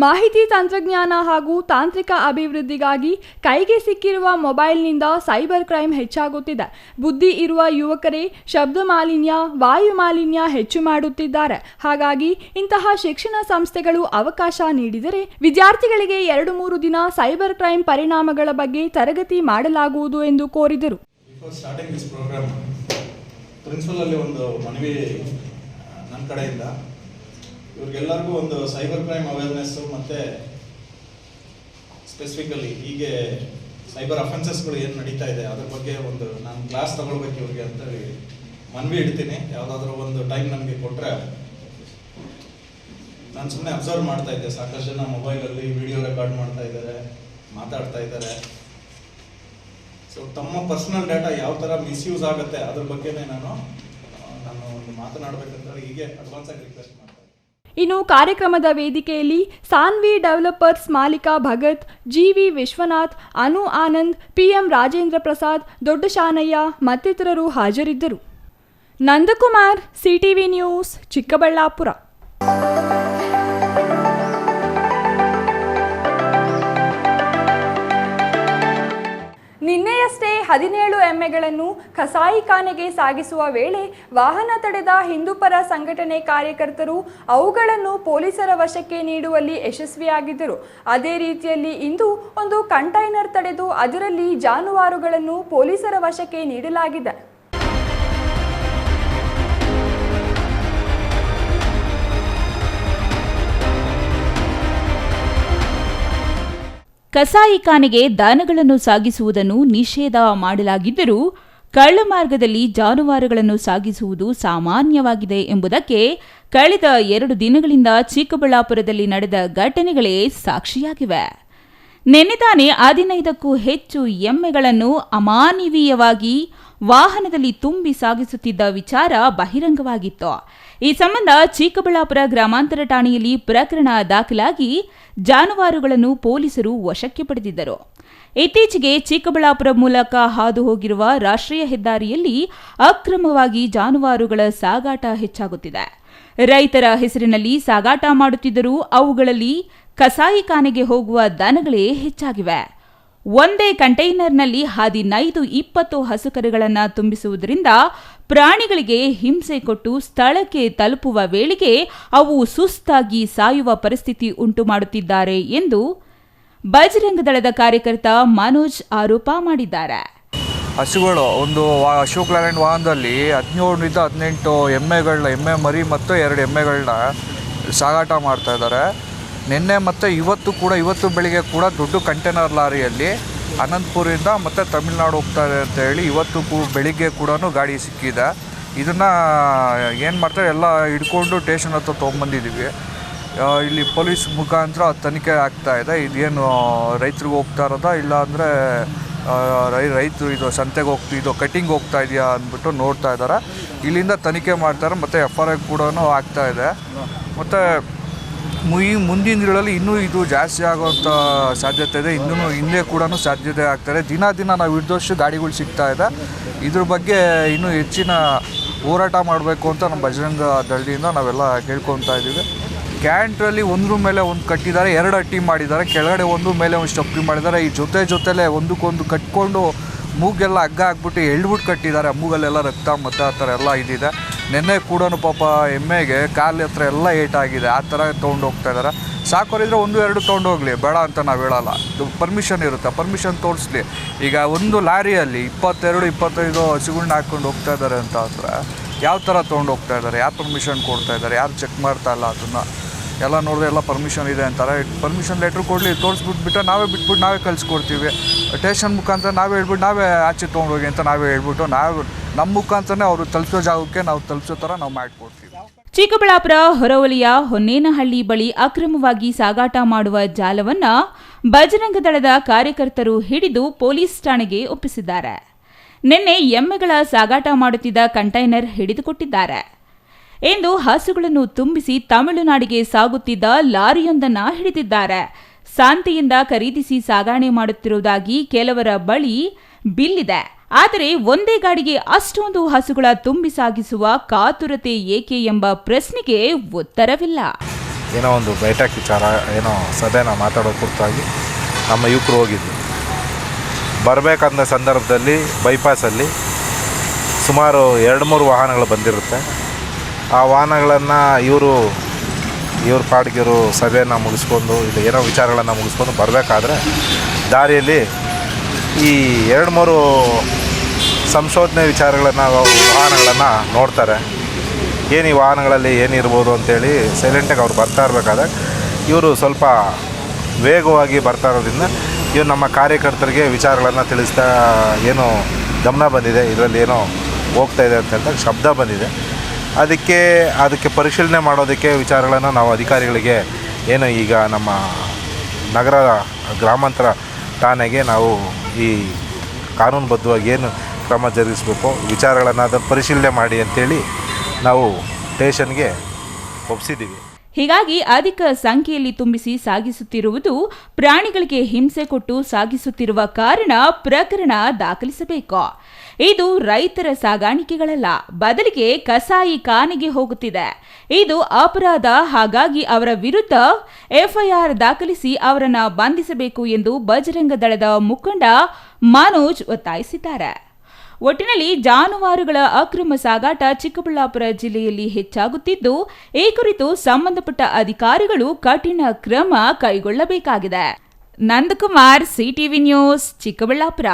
ಮಾಹಿತಿ ತಂತ್ರಜ್ಞಾನ ಹಾಗೂ ತಾಂತ್ರಿಕ ಅಭಿವೃದ್ಧಿಗಾಗಿ ಕೈಗೆ ಸಿಕ್ಕಿರುವ ಮೊಬೈಲ್ನಿಂದ ಸೈಬರ್ ಕ್ರೈಮ್ ಹೆಚ್ಚಾಗುತ್ತಿದೆ. ಬುದ್ಧಿ ಇರುವ ಯುವಕರೇ ಶಬ್ದ ಮಾಲಿನ್ಯ, ವಾಯು ಮಾಲಿನ್ಯ ಹೆಚ್ಚು ಮಾಡುತ್ತಿದ್ದಾರೆ. ಹಾಗಾಗಿ ಇಂತಹ ಶಿಕ್ಷಣ ಸಂಸ್ಥೆಗಳು ಅವಕಾಶ ನೀಡಿದರೆ ವಿದ್ಯಾರ್ಥಿಗಳಿಗೆ 2-3 ದಿನ ಸೈಬರ್ ಕ್ರೈಮ್ ಪರಿಣಾಮಗಳ ಬಗ್ಗೆ ತರಗತಿ ಮಾಡಲಾಗುವುದು ಎಂದು ಕೋರಿದರು. ಪ್ರಿನ್ಸಿಪಲ್ ಅಲ್ಲಿ ಒಂದು ಮನವಿ ನನ್ನ ಕಡೆಯಿಂದ ಇವ್ರಿಗೆಲ್ಲರಿಗೂ ಒಂದು ಸೈಬರ್ ಕ್ರೈಮ್ ಅವೇರ್ನೆಸ್ ಮತ್ತೆ ಸ್ಪೆಸಿಫಿಕಲಿ ಹೀಗೆ ಸೈಬರ್ ಅಫೆನ್ಸಸ್ಗಳು ಏನು ನಡೀತಾ ಇದೆ ಅದ್ರ ಬಗ್ಗೆ ಒಂದು ನಾನು ಕ್ಲಾಸ್ ತಗೊಳ್ಬೇಕು ಇವ್ರಿಗೆ ಅಂತ ಹೇಳಿ ಮನವಿ ಇಡ್ತೀನಿ. ಯಾವುದಾದ್ರೂ ಒಂದು ಟೈಮ್ ನನಗೆ ಕೊಟ್ಟರೆ ನಾನು ಸುಮ್ಮನೆ ಅಬ್ಸರ್ವ್ ಮಾಡ್ತಾ ಇದ್ದೆ, ಸಾಕಷ್ಟು ಜನ ಮೊಬೈಲಲ್ಲಿ ವಿಡಿಯೋ ರೆಕಾರ್ಡ್ ಮಾಡ್ತಾ ಇದ್ದಾರೆ, ಮಾತಾಡ್ತಾ ಇದ್ದಾರೆ. ಸೊ ತಮ್ಮ ಪರ್ಸನಲ್ ಡೇಟಾ ಯಾವ ಥರ ಮಿಸ್ಯೂಸ್ ಆಗುತ್ತೆ ಅದ್ರ ಬಗ್ಗೆನೇ ನಾನು ಒಂದು ಮಾತನಾಡಬೇಕಂತ ಹೀಗೆ ಅಡ್ವಾನ್ಸ್ ಆಗಿ ರಿಕ್ವೆಸ್ಟ್ ಮಾಡ್ತೀನಿ. ಇನ್ನು ಕಾರ್ಯಕ್ರಮದ ವೇದಿಕೆಯಲ್ಲಿ ಸಾನ್ವಿ ಡೆವಲಪರ್ಸ್ ಮಾಲೀಕ ಭಗತ್, GV ವಿಶ್ವನಾಥ್, ಅನು ಆನಂದ್, PM ರಾಜೇಂದ್ರ ಪ್ರಸಾದ್, ದೊಡ್ಡ ಶಾನಯ್ಯ ಮತ್ತಿತರರು ಹಾಜರಿದ್ದರು. Nandakumar, CTV news, Chikkaballapur. ನಿನ್ನೆಯಷ್ಟೇ 17 ಎಮ್ಮೆಗಳನ್ನು ಕಸಾಯಿಖಾನೆಗೆ ಸಾಗಿಸುವ ವೇಳೆ ವಾಹನ ತಡೆದ ಹಿಂದೂಪರ ಸಂಘಟನೆ ಕಾರ್ಯಕರ್ತರು ಅವುಗಳನ್ನು ಪೊಲೀಸರ ವಶಕ್ಕೆ ನೀಡುವಲ್ಲಿ ಯಶಸ್ವಿಯಾಗಿದ್ದರು. ಅದೇ ರೀತಿಯಲ್ಲಿ ಇಂದು ಒಂದು ಕಂಟೈನರ್ ತಡೆದು ಅದರಲ್ಲಿ ಜಾನುವಾರುಗಳನ್ನು ಪೊಲೀಸರ ವಶಕ್ಕೆ ನೀಡಲಾಗಿದೆ. ಕಸಾಯಿಖಾನೆಗೆ ದನಗಳನ್ನು ಸಾಗಿಸುವುದನ್ನು ನಿಷೇಧ ಮಾಡಲಾಗಿದ್ದರೂ ಕಳ್ಳ ಮಾರ್ಗದಲ್ಲಿ ಜಾನುವಾರುಗಳನ್ನು ಸಾಗಿಸುವುದು ಸಾಮಾನ್ಯವಾಗಿದೆ ಎಂಬುದಕ್ಕೆ ಕಳೆದ 2 ದಿನಗಳಿಂದ ಚಿಕ್ಕಬಳ್ಳಾಪುರದಲ್ಲಿ ನಡೆದ ಘಟನೆಗಳೇ ಸಾಕ್ಷಿಯಾಗಿವೆ. ನಿನ್ನೆ ತಾನೇ 15ಕ್ಕೂ ಹೆಚ್ಚು ಎಮ್ಮೆಗಳನ್ನು ಅಮಾನವೀಯವಾಗಿ ವಾಹನದಲ್ಲಿ ತುಂಬಿ ಸಾಗಿಸುತ್ತಿದ್ದ ವಿಚಾರ ಬಹಿರಂಗವಾಗಿತ್ತು. ಈ ಸಂಬಂಧ ಚಿಕ್ಕಬಳ್ಳಾಪುರ ಗ್ರಾಮಾಂತರ ಠಾಣೆಯಲ್ಲಿ ಪ್ರಕರಣ ದಾಖಲಾಗಿ ಜಾನುವಾರುಗಳನ್ನು ಪೊಲೀಸರು ವಶಕ್ಕೆ ಪಡೆದಿದ್ದರು. ಇತ್ತೀಚೆಗೆ ಚಿಕ್ಕಬಳ್ಳಾಪುರ ಮೂಲಕ ಹಾದು ಹೋಗಿರುವ ರಾಷ್ಟ್ರೀಯ ಹೆದ್ದಾರಿಯಲ್ಲಿ ಅಕ್ರಮವಾಗಿ ಜಾನುವಾರುಗಳ ಸಾಗಾಟ ಹೆಚ್ಚಾಗುತ್ತಿದೆ. ರೈತರ ಹೆಸರಿನಲ್ಲಿ ಸಾಗಾಟ ಮಾಡುತ್ತಿದ್ದರೂ ಅವುಗಳಲ್ಲಿ ಕಸಾಯಿಖಾನೆಗೆ ಹೋಗುವ ದನಗಳೇ ಹೆಚ್ಚಾಗಿವೆ. ಒಂದೇ ಕಂಟೈನರ್ನಲ್ಲಿ 15-20 ಹಸುಕರುಗಳನ್ನು ತುಂಬಿಸುವುದರಿಂದ ಪ್ರಾಣಿಗಳಿಗೆ ಹಿಂಸೆ ಕೊಟ್ಟು ಸ್ಥಳಕ್ಕೆ ತಲುಪುವ ವೇಳೆಗೆ ಅವು ಸುಸ್ತಾಗಿ ಸಾಯುವ ಪರಿಸ್ಥಿತಿ ಉಂಟು ಮಾಡುತ್ತಿದ್ದಾರೆ ಎಂದು ಬಜರಂಗ ದಳದ ಕಾರ್ಯಕರ್ತ ಮನೋಜ್ ಆರೋಪ ಮಾಡಿದ್ದಾರೆ. ಹಸುಗಳು ಒಂದು ಅಶೋಕ್ ಲೇಲ್ಯಾಂಡ್ ವಾಹನದಲ್ಲಿ 17-18 ಎಮ್ಮೆ ಮರಿ ಮತ್ತು 2 ಎಮ್ಮೆಗಳನ್ನ ಸಾಗಾಟ ಮಾಡ್ತಾ ಇದ್ದಾರೆ. ನಿನ್ನೆ ಮತ್ತು ಇವತ್ತು ಬೆಳಿಗ್ಗೆ ಕೂಡ ದೊಡ್ಡ ಕಂಟೈನರ್ ಲಾರಿಯಲ್ಲಿ ಅನಂತಪುರದಿಂದ ಮತ್ತು ತಮಿಳುನಾಡು ಹೋಗ್ತಾ ಇದೆ ಅಂತ ಹೇಳಿ ಬೆಳಿಗ್ಗೆ ಕೂಡ ಗಾಡಿ ಸಿಕ್ಕಿದೆ. ಇದನ್ನು ಏನು ಮಾಡ್ತಾರೆ, ಎಲ್ಲ ಹಿಡ್ಕೊಂಡು ಸ್ಟೇಷನ್ ಹತ್ರ ತೊಗೊಂಬಂದಿದ್ದೀವಿ. ಇಲ್ಲಿ ಪೊಲೀಸ್ ಮುಖಾಂತರ ತನಿಖೆ ಆಗ್ತಾ ಇದೆ. ಇದೇನು ರೈತರಿಗೆ ಹೋಗ್ತಾ ಇರೋದಾ ಇಲ್ಲ ಅಂದರೆ ರೈತರು ಇದು ಸಂತೆಗೆ ಇದು ಕಟ್ಟಿಂಗ್ ಹೋಗ್ತಾ ಇದೆಯಾ ಅಂದ್ಬಿಟ್ಟು ನೋಡ್ತಾ ಇದ್ದಾರೆ. ಇಲ್ಲಿಂದ ತನಿಖೆ ಮಾಡ್ತಾರೆ ಮತ್ತು FRI ಕೂಡ ಆಗ್ತಾ ಇದೆ. ಮತ್ತು ಮುಂದಿನ ದಿನಗಳಲ್ಲಿ ಇನ್ನೂ ಇದು ಜಾಸ್ತಿ ಆಗೋವಂಥ ಸಾಧ್ಯತೆ ಇದೆ. ಹಿಂದೆ ಕೂಡ ಸಾಧ್ಯತೆ ಆಗ್ತಾಯಿದೆ. ದಿನ ನಾವು ಹಿಡಿದಷ್ಟು ಗಾಡಿಗಳು ಸಿಗ್ತಾ ಇದೆ. ಇದ್ರ ಬಗ್ಗೆ ಇನ್ನೂ ಹೆಚ್ಚಿನ ಹೋರಾಟ ಮಾಡಬೇಕು ಅಂತ ನಮ್ಮ ಬಜರಂಗ ದಳದಿಂದ ನಾವೆಲ್ಲ ಕೇಳ್ಕೊತಾ ಇದ್ದೀವಿ. ಕ್ಯಾಂಟ್ರಲ್ಲಿ ಒಂದ್ರ ಮೇಲೆ ಒಂದು ಕಟ್ಟಿದ್ದಾರೆ, 2 ಅಟ್ಟಿ ಮಾಡಿದ್ದಾರೆ, ಕೆಳಗಡೆ ಒಂದು ಮೇಲೆ ಒಂದು ಸ್ಟಪ್ಪಿ ಮಾಡಿದ್ದಾರೆ. ಈ ಜೊತೆಲೇ ಒಂದಕ್ಕೊಂದು ಕಟ್ಕೊಂಡು ಮೂಗೆಲ್ಲ ಹಗ್ಗ ಹಾಕ್ಬಿಟ್ಟು ಎಳ್ಬಿಟ್ಟು ಕಟ್ಟಿದ್ದಾರೆ. ಮೂಗಲ್ಲೆಲ್ಲ ರಕ್ತ ಮತ್ತು ಆ ಥರ ಎಲ್ಲ ಇದಿದೆ. ನಿನ್ನೆ ಕೂಡ ಪಾಪ ಎಮ್ಮೆಗೆ ಕಾಲು ಹತ್ರ ಎಲ್ಲ ಏಟಾಗಿದೆ. ಆ ಥರ ತೊಗೊಂಡು ಹೋಗ್ತಾ ಇದ್ದಾರೆ. ಸಾಕೋರಿದ್ರೆ 1-2 ತೊಗೊಂಡು ಹೋಗಲಿ, ಬೇಡ ಅಂತ ನಾವು ಹೇಳಲ್ಲ. ಪರ್ಮಿಷನ್ ಇರುತ್ತೆ, ಪರ್ಮಿಷನ್ ತೋರಿಸ್ಲಿ. ಈಗ ಒಂದು ಲಾರಿಯಲ್ಲಿ 22-25 ಹಸುಗಳ್ನ ಹಾಕ್ಕೊಂಡು ಹೋಗ್ತಾ ಇದ್ದಾರೆ ಅಂತ ಅಂದರೆ ಯಾವ ಥರ ತೊಗೊಂಡು ಹೋಗ್ತಾ ಇದ್ದಾರೆ, ಯಾರು ಪರ್ಮಿಷನ್ ಕೊಡ್ತಾ ಇದ್ದಾರೆ, ಯಾರು ಚೆಕ್ ಮಾಡ್ತಾ ಇಲ್ಲ ಅದನ್ನು ಎಲ್ಲ ನೋಡಿದ್ರೆ ಎಲ್ಲ ಪರ್ಮಿಷನ್ ಇದೆ ಅಂತಾರೆ. ಪರ್ಮಿಷನ್ ಲೆಟ್ರ್ ಕೊಡಲಿ, ತೋರಿಸ್ಬಿಟ್ಟು ನಾವೇ ಕಳಿಸ್ಕೊಡ್ತೀವಿ. ಸ್ಟೇಷನ್ ಮುಖಾಂತರ ನಾವೇ ಆಚೆ ತೊಗೊಂಡೋಗಿ ಅಂತ ಹೇಳ್ಬಿಟ್ಟು ನಮ್ಮ ಮುಖಾಂತರನೇ ಅವರು ತಲುಪಿಸೋ ಜಾಗಕ್ಕೆ ನಾವು ತಲುಪಿಸೋ ಥರ ನಾವು ಮಾಡಿಕೊಡ್ತೀವಿ. ಚಿಕ್ಕಬಳ್ಳಾಪುರ ಹೊರವಲಯ ಹೊನ್ನೇನಹಳ್ಳಿ ಬಳಿ ಅಕ್ರಮವಾಗಿ ಸಾಗಾಟ ಮಾಡುವ ಜಾಲವನ್ನ ಬಜರಂಗ ದಳದ ಕಾರ್ಯಕರ್ತರು ಹಿಡಿದು ಪೊಲೀಸ್ ಠಾಣೆಗೆ ಒಪ್ಪಿಸಿದ್ದಾರೆ. ನಿನ್ನೆ ಎಮ್ಮೆಗಳ ಸಾಗಾಟ ಮಾಡುತ್ತಿದ್ದ ಕಂಟೈನರ್ ಹಿಡಿದುಕೊಟ್ಟಿದ್ದಾರೆ. ಇಂದು ಹಸುಗಳನ್ನು ತುಂಬಿಸಿ ತಮಿಳುನಾಡಿಗೆ ಸಾಗುತ್ತಿದ್ದ ಲಾರಿಯೊಂದನ್ನು ಹಿಡಿದಿದ್ದಾರೆ. ಶಾಂತಿಯಿಂದ ಖರೀದಿಸಿ ಸಾಗಾಣೆ ಮಾಡುತ್ತಿರುವುದಾಗಿ ಕೆಲವರ ಬಳಿ ಬಿಲ್ಲಿದೆ. ಆದರೆ ಒಂದೇ ಗಾಡಿಗೆ ಅಷ್ಟೊಂದು ಹಸುಗಳ ತುಂಬಿ ಸಾಗಿಸುವ ಕಾತುರತೆ ಏಕೆ ಎಂಬ ಪ್ರಶ್ನೆಗೆ ಉತ್ತರವಿಲ್ಲ. ಏನೋ ಒಂದು ಬೈಠಕ್ ವಿಚಾರ, ಏನೋ ಸಭೆನ ಮಾತಾಡೋ ಕುರಿತಾಗಿ ನಮ್ಮ ಯುವಕರು ಹೋಗಿದ್ದರು. ಬರಬೇಕಂದ ಸಂದರ್ಭದಲ್ಲಿ ಬೈಪಾಸಲ್ಲಿ ಸುಮಾರು 2-3 ವಾಹನಗಳು ಬಂದಿರುತ್ತೆ. ಆ ವಾಹನಗಳನ್ನು ಇವ್ರ ಪಾಡಿಗೆರು ಸಭೆಯನ್ನು ಮುಗಿಸ್ಕೊಂಡು ಇಲ್ಲ ಏನೋ ವಿಚಾರಗಳನ್ನು ಮುಗಿಸ್ಕೊಂಡು ಬರಬೇಕಾದ್ರೆ ದಾರಿಯಲ್ಲಿ ಈ 2-3 ಸಂಶೋಧನೆ ವಿಚಾರಗಳನ್ನು ವಾಹನಗಳನ್ನು ನೋಡ್ತಾರೆ. ಏನು ಈ ವಾಹನಗಳಲ್ಲಿ ಏನಿರ್ಬೋದು ಅಂತೇಳಿ ಸೈಲೆಂಟಾಗಿ ಅವ್ರು ಬರ್ತಾ ಇರಬೇಕಾದ್ರೆ ಇವರು ಸ್ವಲ್ಪ ವೇಗವಾಗಿ ಬರ್ತಾ ಇರೋದ್ರಿಂದ ಇವರು ನಮ್ಮ ಕಾರ್ಯಕರ್ತರಿಗೆ ವಿಚಾರಗಳನ್ನು ತಿಳಿಸ್ತಾ ಏನೋ ಗಮನ ಬಂದಿದೆ, ಇದರಲ್ಲಿ ಏನೋ ಹೋಗ್ತಾ ಇದೆ ಅಂತ ಶಬ್ದ ಬಂದಿದೆ. ಅದಕ್ಕೆ ಪರಿಶೀಲನೆ ಮಾಡೋದಕ್ಕೆ ವಿಚಾರಗಳನ್ನು ನಾವು ಅಧಿಕಾರಿಗಳಿಗೆ ಏನು ಈಗ ನಮ್ಮ ನಗರ ಗ್ರಾಮಾಂತರ ಠಾಣೆಗೆ ನಾವು ಈ ಕಾನೂನುಬದ್ಧವಾಗಿ ಏನು ಕ್ರಮ ಜರುಗಿಸಬೇಕು ವಿಚಾರಗಳನ್ನು ಅದನ್ನು ಪರಿಶೀಲನೆ ಮಾಡಿ ಅಂತೇಳಿ ನಾವು ಸ್ಟೇಷನ್ಗೆ ಒಪ್ಪಿಸಿದ್ದೀವಿ. ಹೀಗಾಗಿ ಅಧಿಕ ಸಂಖ್ಯೆಯಲ್ಲಿ ತುಂಬಿಸಿ ಸಾಗಿಸುತ್ತಿರುವುದು ಪ್ರಾಣಿಗಳಿಗೆ ಹಿಂಸೆ ಕೊಟ್ಟು ಸಾಗಿಸುತ್ತಿರುವ ಕಾರಣ ಪ್ರಕರಣ ದಾಖಲಿಸಬೇಕು. ಇದು ರೈತರ ಸಾಗಾಣಿಕೆಗಳಲ್ಲ, ಬದಲಿಗೆ ಕಸಾಯಿಖಾನೆಗೆ ಹೋಗುತ್ತಿದೆ. ಇದು ಅಪರಾಧ. ಹಾಗಾಗಿ ಅವರ ವಿರುದ್ಧ FIR ದಾಖಲಿಸಿ ಅವರನ್ನು ಬಂಧಿಸಬೇಕು ಎಂದು ಬಜರಂಗ ದಳದ ಮುಖಂಡ ಮನೋಜ್ ಒತ್ತಾಯಿಸಿದ್ದಾರೆ. ಒಟ್ಟಿನಲ್ಲಿ ಜಾನುವಾರುಗಳ ಅಕ್ರಮ ಸಾಗಾಟ ಚಿಕ್ಕಬಳ್ಳಾಪುರ ಜಿಲ್ಲೆಯಲ್ಲಿ ಹೆಚ್ಚಾಗುತ್ತಿದ್ದು, ಈ ಕುರಿತು ಸಂಬಂಧಪಟ್ಟ ಅಧಿಕಾರಿಗಳು ಕಠಿಣ ಕ್ರಮ ಕೈಗೊಳ್ಳಬೇಕಾಗಿದೆ. Nandakumar, CTV news, Chikkaballapur.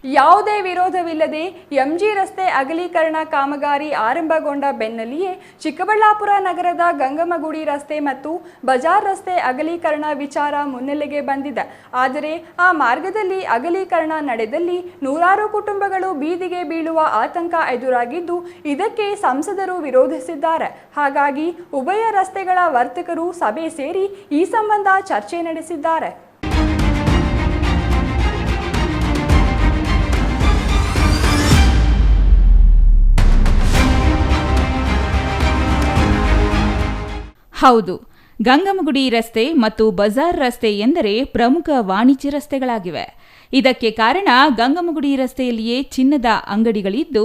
ಯಾವುದೇ ವಿರೋಧವಿಲ್ಲದೆ ಎಂಜಿ ರಸ್ತೆ ಅಗಲೀಕರಣ ಕಾಮಗಾರಿ ಆರಂಭಗೊಂಡ ಬೆನ್ನಲ್ಲಿಯೇ ಚಿಕ್ಕಬಳ್ಳಾಪುರ ನಗರದ ಗಂಗಮ್ಮಗುಡಿ ರಸ್ತೆ ಮತ್ತು ಬಜಾರ್ ರಸ್ತೆ ಅಗಲೀಕರಣ ವಿಚಾರ ಮುನ್ನೆಲೆಗೆ ಬಂದಿದೆ. ಆದರೆ ಆ ಮಾರ್ಗದಲ್ಲಿ ಅಗಲೀಕರಣ ನಡೆದಲ್ಲಿ ನೂರಾರು ಕುಟುಂಬಗಳು ಬೀದಿಗೆ ಬೀಳುವ ಆತಂಕ ಎದುರಾಗಿದ್ದು, ಇದಕ್ಕೆ ಸಂಸದರು ವಿರೋಧಿಸಿದ್ದಾರೆ. ಹಾಗಾಗಿ ಉಭಯ ರಸ್ತೆಗಳ ವರ್ತಕರು ಸಭೆ ಸೇರಿ ಈ ಸಂಬಂಧ ಚರ್ಚೆ ನಡೆಸಿದ್ದಾರೆ. ಹೌದು, ಗಂಗಮ್ಮಗುಡಿ ರಸ್ತೆ ಮತ್ತು ಬಜಾರ್ ರಸ್ತೆ ಎಂದರೆ ಪ್ರಮುಖ ವಾಣಿಜ್ಯ ರಸ್ತೆಗಳಾಗಿವೆ. ಇದಕ್ಕೆ ಕಾರಣ ಗಂಗಮ್ಮಗುಡಿ ರಸ್ತೆಯಲ್ಲಿಯೇ ಚಿನ್ನದ ಅಂಗಡಿಗಳಿದ್ದು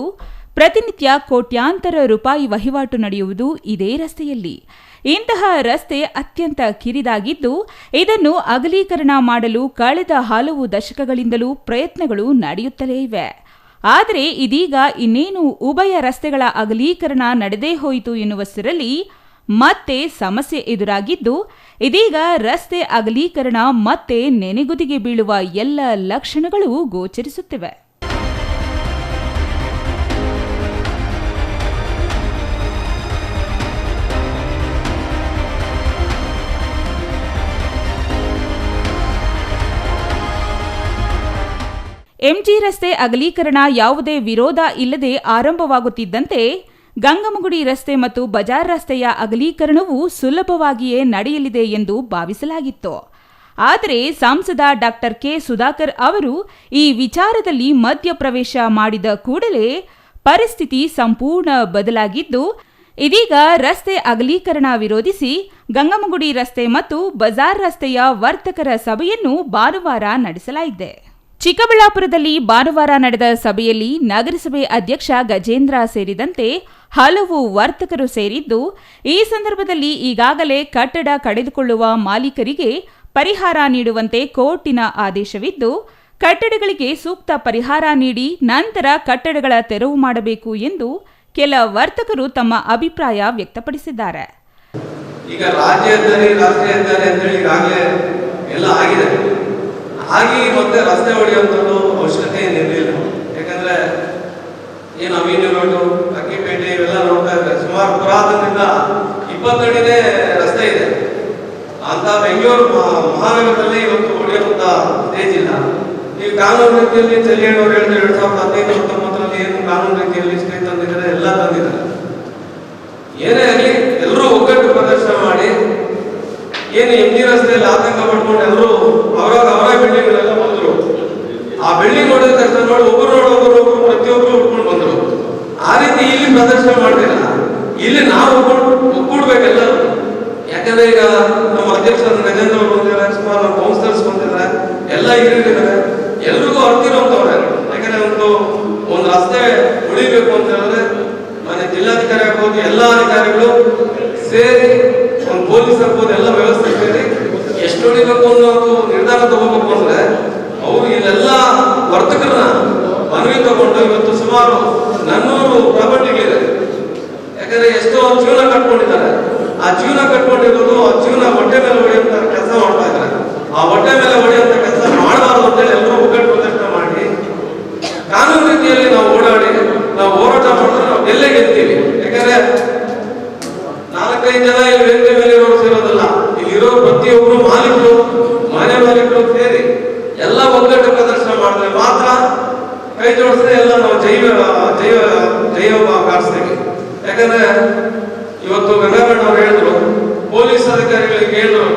ಪ್ರತಿನಿತ್ಯ ಕೋಟ್ಯಾಂತರ ರೂಪಾಯಿ ವಹಿವಾಟು ನಡೆಯುವುದು ಇದೇ ರಸ್ತೆಯಲ್ಲಿ. ಇಂತಹ ರಸ್ತೆ ಅತ್ಯಂತ ಕಿರಿದಾಗಿದ್ದು ಇದನ್ನು ಅಗಲೀಕರಣ ಮಾಡಲು ಕಳೆದ ಹಲವು ದಶಕಗಳಿಂದಲೂ ಪ್ರಯತ್ನಗಳು ನಡೆಯುತ್ತಲೇ ಇವೆ. ಆದರೆ ಇದೀಗ ಇನ್ನೇನು ಉಭಯ ರಸ್ತೆಗಳ ಅಗಲೀಕರಣ ನಡೆದೇ ಹೋಯಿತು ಎನ್ನುವಷ್ಟರಲ್ಲಿ ಮತ್ತೆ ಸಮಸ್ಯೆ ಎದುರಾಗಿದ್ದು, ಇದೀಗ ರಸ್ತೆ ಅಗಲೀಕರಣ ಮತ್ತೆ ನೆನೆಗುದಿಗೆ ಬೀಳುವ ಎಲ್ಲ ಲಕ್ಷಣಗಳು ಗೋಚರಿಸುತ್ತಿವೆ. ಎಂಜಿ ರಸ್ತೆ ಅಗಲೀಕರಣ ಯಾವುದೇ ವಿರೋಧ ಇಲ್ಲದೆ ಆರಂಭವಾಗುತ್ತಿದ್ದಂತೆ ಗಂಗಮ್ಮಗುಡಿ ರಸ್ತೆ ಮತ್ತು ಬಜಾರ್ ರಸ್ತೆಯ ಅಗಲೀಕರಣವು ಸುಲಭವಾಗಿಯೇ ನಡೆಯಲಿದೆ ಎಂದು ಭಾವಿಸಲಾಗಿತ್ತು. ಆದರೆ ಸಂಸದ ಡಾಕ್ಟರ್ ಕೆ ಸುಧಾಕರ್ ಅವರು ಈ ವಿಚಾರದಲ್ಲಿ ಮಧ್ಯಪ್ರವೇಶ ಮಾಡಿದ ಕೂಡಲೇ ಪರಿಸ್ಥಿತಿ ಸಂಪೂರ್ಣ ಬದಲಾಗಿದ್ದು, ಇದೀಗ ರಸ್ತೆ ಅಗಲೀಕರಣ ವಿರೋಧಿಸಿ ಗಂಗಮ್ಮಗುಡಿ ರಸ್ತೆ ಮತ್ತು ಬಜಾರ್ ರಸ್ತೆಯ ವರ್ತಕರ ಸಭೆಯನ್ನು ಭಾನುವಾರ ನಡೆಸಲಾಗಿದೆ. ಚಿಕ್ಕಬಳ್ಳಾಪುರದಲ್ಲಿ ಭಾನುವಾರ ನಡೆದ ಸಭೆಯಲ್ಲಿ ನಗರಸಭೆ ಅಧ್ಯಕ್ಷ ಗಜೇಂದ್ರ ಸೇರಿದಂತೆ ಹಲವು ವರ್ತಕರು ಸೇರಿದ್ದು, ಈ ಸಂದರ್ಭದಲ್ಲಿ ಈಗಾಗಲೇ ಕಟ್ಟಡ ಕಳೆದುಕೊಳ್ಳುವ ಮಾಲೀಕರಿಗೆ ಪರಿಹಾರ ನೀಡುವಂತೆ ಕೋರ್ಟಿನ ಆದೇಶವಿದ್ದು, ಕಟ್ಟಡಗಳಿಗೆ ಸೂಕ್ತ ಪರಿಹಾರ ನೀಡಿ ನಂತರ ಕಟ್ಟಡಗಳ ತೆರವು ಮಾಡಬೇಕು ಎಂದು ಕೆಲ ವರ್ತಕರು ತಮ್ಮ ಅಭಿಪ್ರಾಯ ವ್ಯಕ್ತಪಡಿಸಿದ್ದಾರೆ. ಈಗ ರಾಜ್ಯ ಹೆದ್ದಾರಿ ರಾಷ್ಟ್ರೀಯ ಹೆದ್ದಾರಿ ಅಂತೇಳಿ ಈಗಾಗಲೇ ಎಲ್ಲ ಆಗಿದೆ. ಹಾಗೆ ಮತ್ತೆ ರಸ್ತೆ ಹೊಡೆಯುವಂಥದ್ದು ಅವಶ್ಯಕತೆ ಏನಿರಲಿಲ್ಲ. ಯಾಕಂದ್ರೆ ಏನು ಅಮೀನು ರೋಡು, ಅಕ್ಕಿಪೇಟೆ ಇವೆಲ್ಲ ನೋಡ್ತಾ ಇದ್ದಾರೆ. ಸುಮಾರು ಪುರಾತನದಿಂದ 20 ಅಡಿನೇ ರಸ್ತೆ ಇದೆ. ಅಂತ ಬೆಂಗಳೂರು ಮಹಾನಗರದಲ್ಲಿ ಇವತ್ತು ಹೊಡೆಯುವಂತ ಸ್ಟೇಜ್ ಇಲ್ಲ. ಈ ಕಾನೂನು ರೀತಿಯಲ್ಲಿ ಚೆಲ್ಲಿಯಣ್ಣವ್ರು ಹೇಳಿದ್ರೆ 2015-19 ಏನು ಕಾನೂನು ರೀತಿಯಲ್ಲಿ ಸ್ಟೇಜ್ ತಂದಿದ್ದಾರೆ, ಎಲ್ಲ ತಂದಿದ್ದಾರೆ. ಏನೇ ಆಗಲಿ ಎಲ್ಲರೂ ಒಗ್ಗಟ್ಟು ಪ್ರದರ್ಶನ ಮಾಡಿ ಏನು ಎಂಜಿ ರಸ್ತೆಯಲ್ಲಿ ಆತಂಕ ಪಡ್ಕೊಂಡು ಎಲ್ಲರೂ ಅವರ ಬಿಲ್ಡಿಂಗ್ಗಳೆಲ್ಲ ಬಂದರು. ಆ ಬಿಲ್ಡಿಂಗ್ ನೋಡಿದ ತಕ್ಷಣ ನೋಡಿ ಒಬ್ಬರು ಪ್ರತಿಯೊಬ್ಬರು ಉಟ್ಕೊಂಡು ಬಂದರು. ಆ ರೀತಿ ಇಲ್ಲಿ ಪ್ರದರ್ಶನ ಮಾಡ್ತಿಲ್ಲ. ಇಲ್ಲಿ ನಾವು ಒಕ್ಕೂಡ್ಬೇಕೆಲ್ಲರೂ. ಯಾಕಂದ್ರೆ ಈಗ ನಮ್ಮ ಅಧ್ಯಕ್ಷರಾದ ಗಜೇಂದ್ರ ಅವರು ಬಂದಿದ್ದಾರೆ, ಸುಮಾರು ನಮ್ಮ ಕೌನ್ಸಿಲರ್ಸ್ ಬಂದಿದ್ದಾರೆ, ಎಲ್ಲ ಹಿರಿಯರಿದ್ದಾರೆ. ಎಲ್ರಿಗೂ ಅರ್ತಿರುವಂತವ್ರೆ. ಯಾಕಂದ್ರೆ ಒಂದು ರಸ್ತೆ ಉಳಿಬೇಕು ಅಂತ ಹೇಳಿದ್ರೆ ಮನೆ ಜಿಲ್ಲಾಧಿಕಾರಿ ಆಗ್ಬೋದು, ಎಲ್ಲ ಅಧಿಕಾರಿಗಳು ಸೇರಿ, ಒಂದು ಪೊಲೀಸ್ ಆಗ್ಬೋದು, ಎಲ್ಲ ವ್ಯವಸ್ಥೆ ಸೇರಿ ಎಷ್ಟು ಉಳಿಬೇಕು ಅನ್ನೋ ನಿರ್ಧಾರ ತಗೋಬೇಕು ಅಂದ್ರೆ ಅವರು ಇಲ್ಲೆಲ್ಲ ವರ್ತಕರನ್ನ ಮನವಿ ತಗೊಂಡು ಇವತ್ತು ಸುಮಾರು 400 ಪ್ರಾಪರ್ಟಿಗಳಿದೆ. ಯಾಕಂದ್ರೆ ಎಷ್ಟೋ ಜೀವನ ಕಟ್ಕೊಂಡಿದ್ದಾರೆ. ಆ ಜೀವನ ಕಟ್ಕೊಂಡಿರೋದು ಆ ಜೀವನ ಹೊಟ್ಟೆ ಮೇಲೆ ಹೊಡೆಯುವಂತ ಕೆಲಸ ಮಾಡ್ತಾ ಇದ್ದಾರೆ. ಆ ಹೊಟ್ಟೆ ಮೇಲೆ ಹೊಡೆಯುವಂತ ಕೆಲಸ ಮಾಡಬಾರ್ದು ಅಂತೇಳಿ ಎಲ್ಲರೂ ಒಗ್ಗಟ್ಟು ಪ್ರದರ್ಶನ ಮಾಡಿ ಕಾನೂನು ರೀತಿಯಲ್ಲಿ ನಾವು ಓಡಾಡಿ ನಾವು ಹೋರಾಟ ಮಾಡಿದ್ರೆ ನಾವು ಗೆಲ್ಲೇ ಗೆಲ್ತೀವಿ. ಯಾಕಂದ್ರೆ 4-5 ಜನ ಇಲ್ಲಿ ವೇದಿಕೆ ಮೇಲೆ ಸೇರೋದಲ್ಲ, ಇಲ್ಲಿರೋ ಪ್ರತಿಯೊಬ್ಬರು ಮಾಲೀಕರು, ಮನೆ ಮಾಲೀಕರು ಸೇರಿ ಎಲ್ಲ ಒಗ್ಗಟ್ಟು ಪ್ರದರ್ಶನ ಮಾಡಿದ್ರೆ ಮಾತ್ರ, ಕೈ ಜೋಡಿಸಿದ್ರೆ ಎಲ್ಲ ನಾವು ಜೈವ ಕಾಣಿಸ್ತೇವೆ. ಯಾಕಂದ್ರೆ ಇವತ್ತು ಗಂಗಾಧರ್ ಅವ್ರು ಹೇಳಿದ್ರು, ಪೊಲೀಸ್ ಅಧಿಕಾರಿಗಳಿಗೆ ಹೇಳಿದ್ರು,